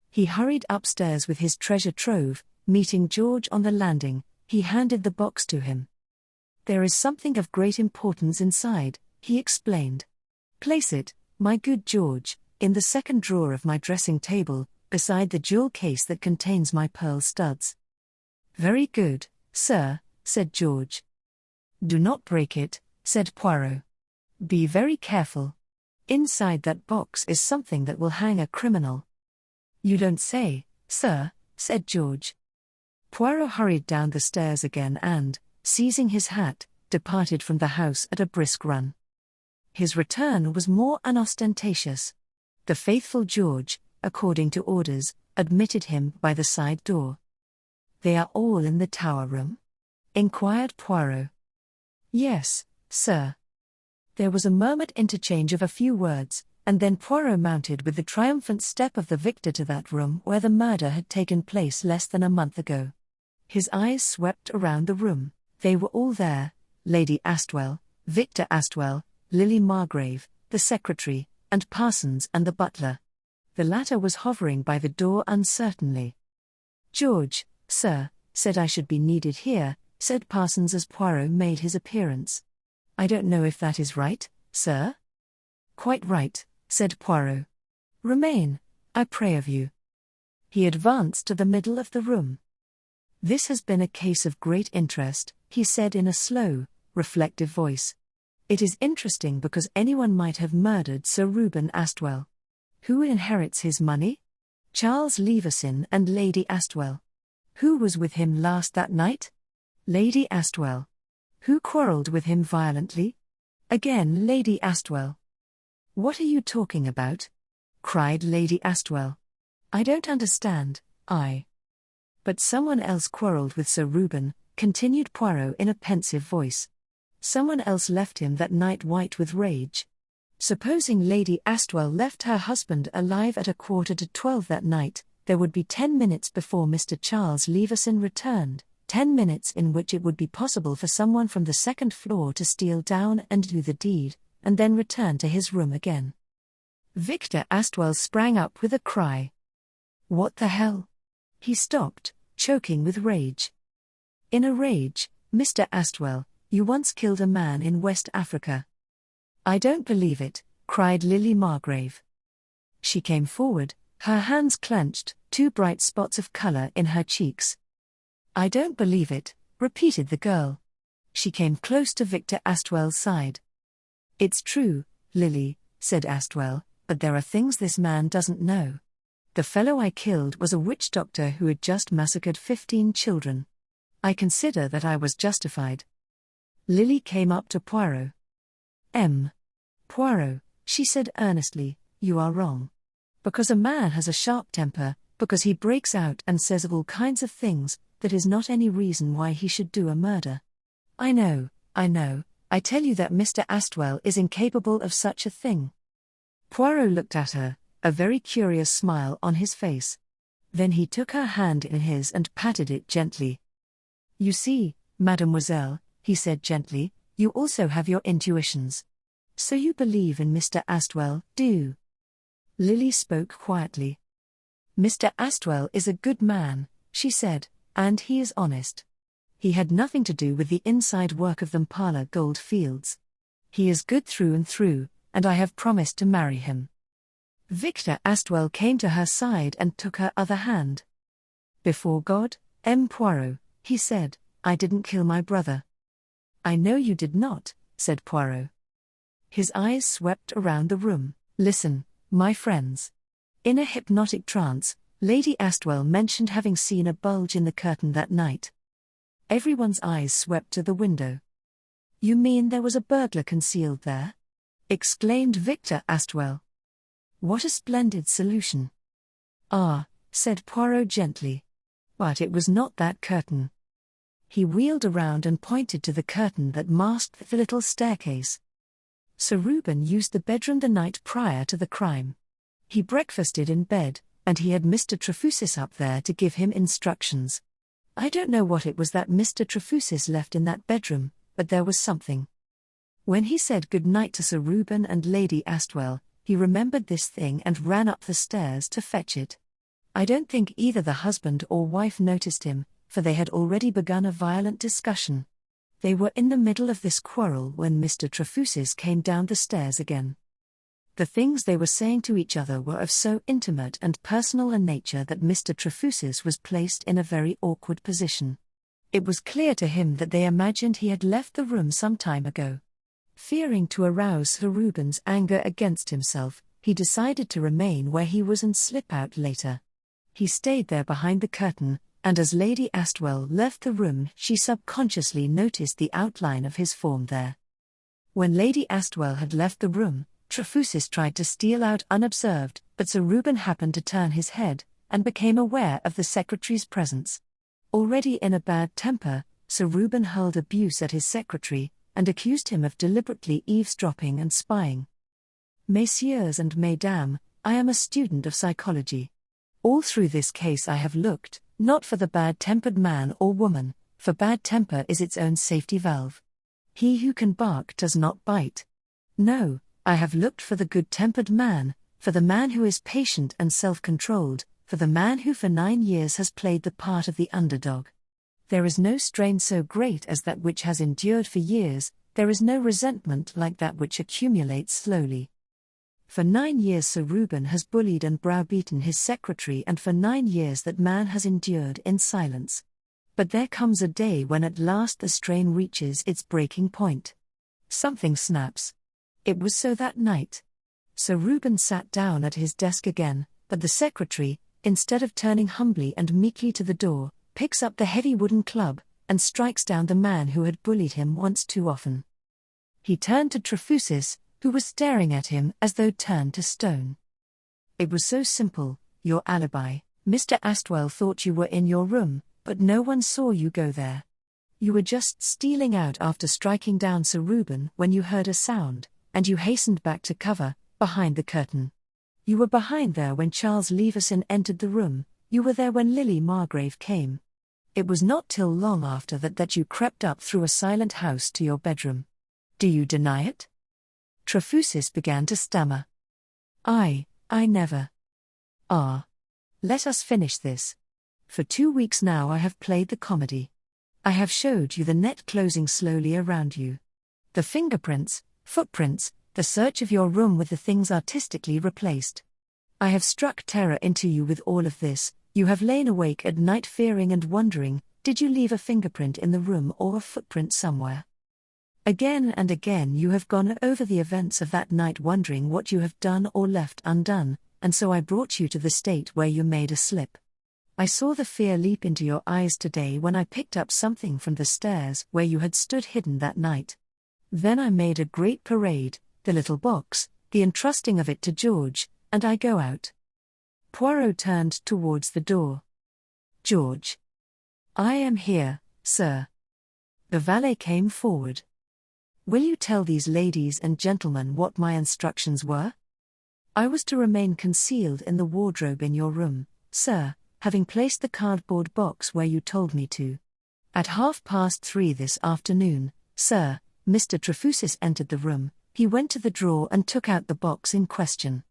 He hurried upstairs with his treasure trove. Meeting George on the landing, he handed the box to him. There is something of great importance inside, he explained. Place it, my good George, in the second drawer of my dressing table, beside the jewel case that contains my pearl studs. Very good, sir, said George. Do not break it, said Poirot. Be very careful. Inside that box is something that will hang a criminal. You don't say, sir, said George. Poirot hurried down the stairs again and, seizing his hat, departed from the house at a brisk run. His return was more unostentatious. The faithful George, according to orders, admitted him by the side door. They are all in the tower room? Inquired Poirot. Yes, sir. There was a murmured interchange of a few words, and then Poirot mounted with the triumphant step of the victor to that room where the murder had taken place less than a month ago. His eyes swept around the room. They were all there, Lady Astwell, Victor Astwell, Lily Margrave, the secretary, and Parsons and the butler. The latter was hovering by the door uncertainly. "George, sir, said I should be needed here," said Parsons as Poirot made his appearance. "I don't know if that is right, sir?" "Quite right," said Poirot. "Remain, I pray of you." He advanced to the middle of the room. "This has been a case of great interest," he said in a slow, reflective voice. "It is interesting because anyone might have murdered Sir Reuben Astwell. Who inherits his money? Charles Leveson and Lady Astwell. Who was with him last that night? Lady Astwell. Who quarrelled with him violently? Again Lady Astwell. "What are you talking about?" cried Lady Astwell. "I don't understand, But someone else quarrelled with Sir Reuben," continued Poirot in a pensive voice. "Someone else left him that night white with rage. Supposing Lady Astwell left her husband alive at 11:45 that night, there would be 10 minutes before Mr. Charles Leveson returned, 10 minutes in which it would be possible for someone from the second floor to steal down and do the deed, and then return to his room again." Victor Astwell sprang up with a cry. "What the hell?" He stopped, choking with rage. "In a rage, Mr. Astwell, you once killed a man in West Africa." "I don't believe it," cried Lily Margrave. She came forward, her hands clenched, 2 bright spots of colour in her cheeks. "I don't believe it," repeated the girl. She came close to Victor Astwell's side. "It's true, Lily," said Astwell, "but there are things this man doesn't know. The fellow I killed was a witch doctor who had just massacred 15 children. I consider that I was justified." Lily came up to Poirot. "Poirot," she said earnestly, "you are wrong. Because a man has a sharp temper, because he breaks out and says all kinds of things, that is not any reason why he should do a murder. I know, I tell you that Mr. Astwell is incapable of such a thing." Poirot looked at her, a very curious smile on his face. Then he took her hand in his and patted it gently. "You see, mademoiselle," he said gently, "you also have your intuitions. So you believe in Mr. Astwell, do you?" Lily spoke quietly. "Mr. Astwell is a good man," she said, "and he is honest. He had nothing to do with the inside work of the Mpala gold fields. He is good through and through, and I have promised to marry him." Victor Astwell came to her side and took her other hand. "Before God, Poirot," he said, "I didn't kill my brother." "I know you did not," said Poirot. His eyes swept around the room. "Listen, my friends." In a hypnotic trance, Lady Astwell mentioned having seen a bulge in the curtain that night. Everyone's eyes swept to the window. "You mean there was a burglar concealed there?" exclaimed Victor Astwell. "What a splendid solution." "Ah," said Poirot gently. "But it was not that curtain." He wheeled around and pointed to the curtain that masked the little staircase. "Sir Reuben used the bedroom the night prior to the crime. He breakfasted in bed, and he had Mr. Trefusis up there to give him instructions. I don't know what it was that Mr. Trefusis left in that bedroom, but there was something. When he said good night to Sir Reuben and Lady Astwell, he remembered this thing and ran up the stairs to fetch it. I don't think either the husband or wife noticed him, for they had already begun a violent discussion. They were in the middle of this quarrel when Mr. Trefusis came down the stairs again. The things they were saying to each other were of so intimate and personal a nature that Mr. Trefusis was placed in a very awkward position. It was clear to him that they imagined he had left the room some time ago. Fearing to arouse Sir Reuben's anger against himself, he decided to remain where he was and slip out later. He stayed there behind the curtain, and as Lady Astwell left the room she subconsciously noticed the outline of his form there. When Lady Astwell had left the room, Trefusis tried to steal out unobserved, but Sir Reuben happened to turn his head, and became aware of the secretary's presence. Already in a bad temper, Sir Reuben hurled abuse at his secretary, and accused him of deliberately eavesdropping and spying. Messieurs and Mesdames, I am a student of psychology. All through this case I have looked, not for the bad-tempered man or woman, for bad temper is its own safety valve. He who can bark does not bite. No, I have looked for the good-tempered man, for the man who is patient and self-controlled, for the man who for 9 years has played the part of the underdog. There is no strain so great as that which has endured for years, there is no resentment like that which accumulates slowly. For 9 years Sir Reuben has bullied and browbeaten his secretary, and for 9 years that man has endured in silence. But there comes a day when at last the strain reaches its breaking point. Something snaps. It was so that night. Sir Reuben sat down at his desk again, but the secretary, instead of turning humbly and meekly to the door, picks up the heavy wooden club, and strikes down the man who had bullied him once too often. He turned to Trefusis, who was staring at him as though turned to stone. It was so simple, your alibi. Mr. Astwell thought you were in your room, but no one saw you go there. You were just stealing out after striking down Sir Reuben when you heard a sound, and you hastened back to cover, behind the curtain. You were behind there when Charles Leveson entered the room, you were there when Lily Margrave came. It was not till long after that you crept up through a silent house to your bedroom. Do you deny it? Trefusis began to stammer. I never. Ah. Let us finish this. For 2 weeks now I have played the comedy. I have showed you the net closing slowly around you. The fingerprints, footprints, the search of your room with the things artistically replaced. I have struck terror into you with all of this. You have lain awake at night fearing and wondering, did you leave a fingerprint in the room or a footprint somewhere? Again and again you have gone over the events of that night wondering what you have done or left undone, and so I brought you to the state where you made a slip. I saw the fear leap into your eyes today when I picked up something from the stairs where you had stood hidden that night. Then I made a great parade, the little box, the entrusting of it to George, and I go out. Poirot turned towards the door. George. I am here, sir. The valet came forward. Will you tell these ladies and gentlemen what my instructions were? I was to remain concealed in the wardrobe in your room, sir, having placed the cardboard box where you told me to. At 3:30 this afternoon, sir, Mr. Trefusis entered the room. He went to the drawer and took out the box in question.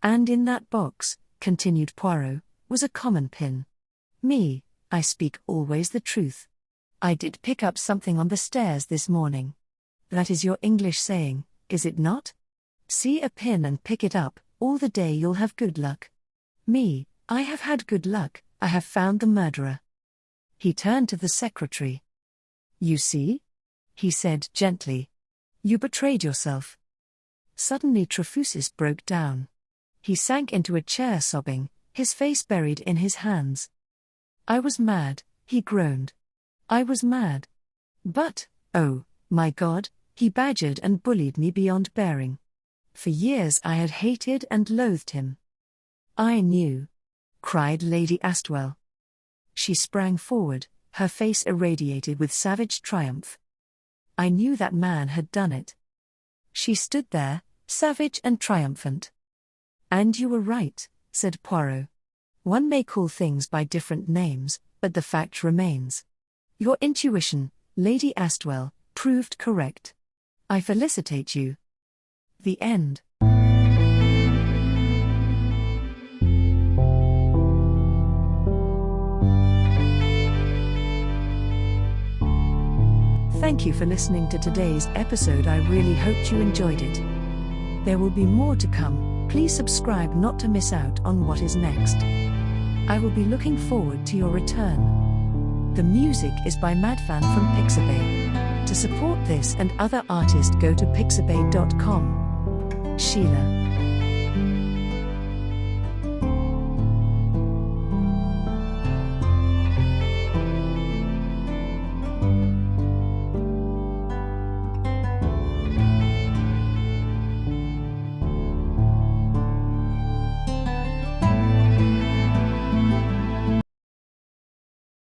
And in that box, continued Poirot, was a common pin. Me, I speak always the truth. I did pick up something on the stairs this morning. That is your English saying, is it not? See a pin and pick it up, all the day you'll have good luck. Me, I have had good luck, I have found the murderer. He turned to the secretary. You see? He said gently. You betrayed yourself. Suddenly Trefusis broke down. He sank into a chair sobbing, his face buried in his hands. I was mad, he groaned. I was mad. But, oh, my God, he badgered and bullied me beyond bearing. For years I had hated and loathed him. I knew, cried Lady Astwell. She sprang forward, her face irradiated with savage triumph. I knew that man had done it. She stood there, savage and triumphant. And you were right, said Poirot. One may call things by different names, but the fact remains. Your intuition, Lady Astwell, proved correct. I felicitate you. The end. Thank you for listening to today's episode. I really hoped you enjoyed it. There will be more to come. Please subscribe not to miss out on what is next. I will be looking forward to your return. The music is by Madfan from Pixabay. To support this and other artists, go to pixabay.com. Sheila.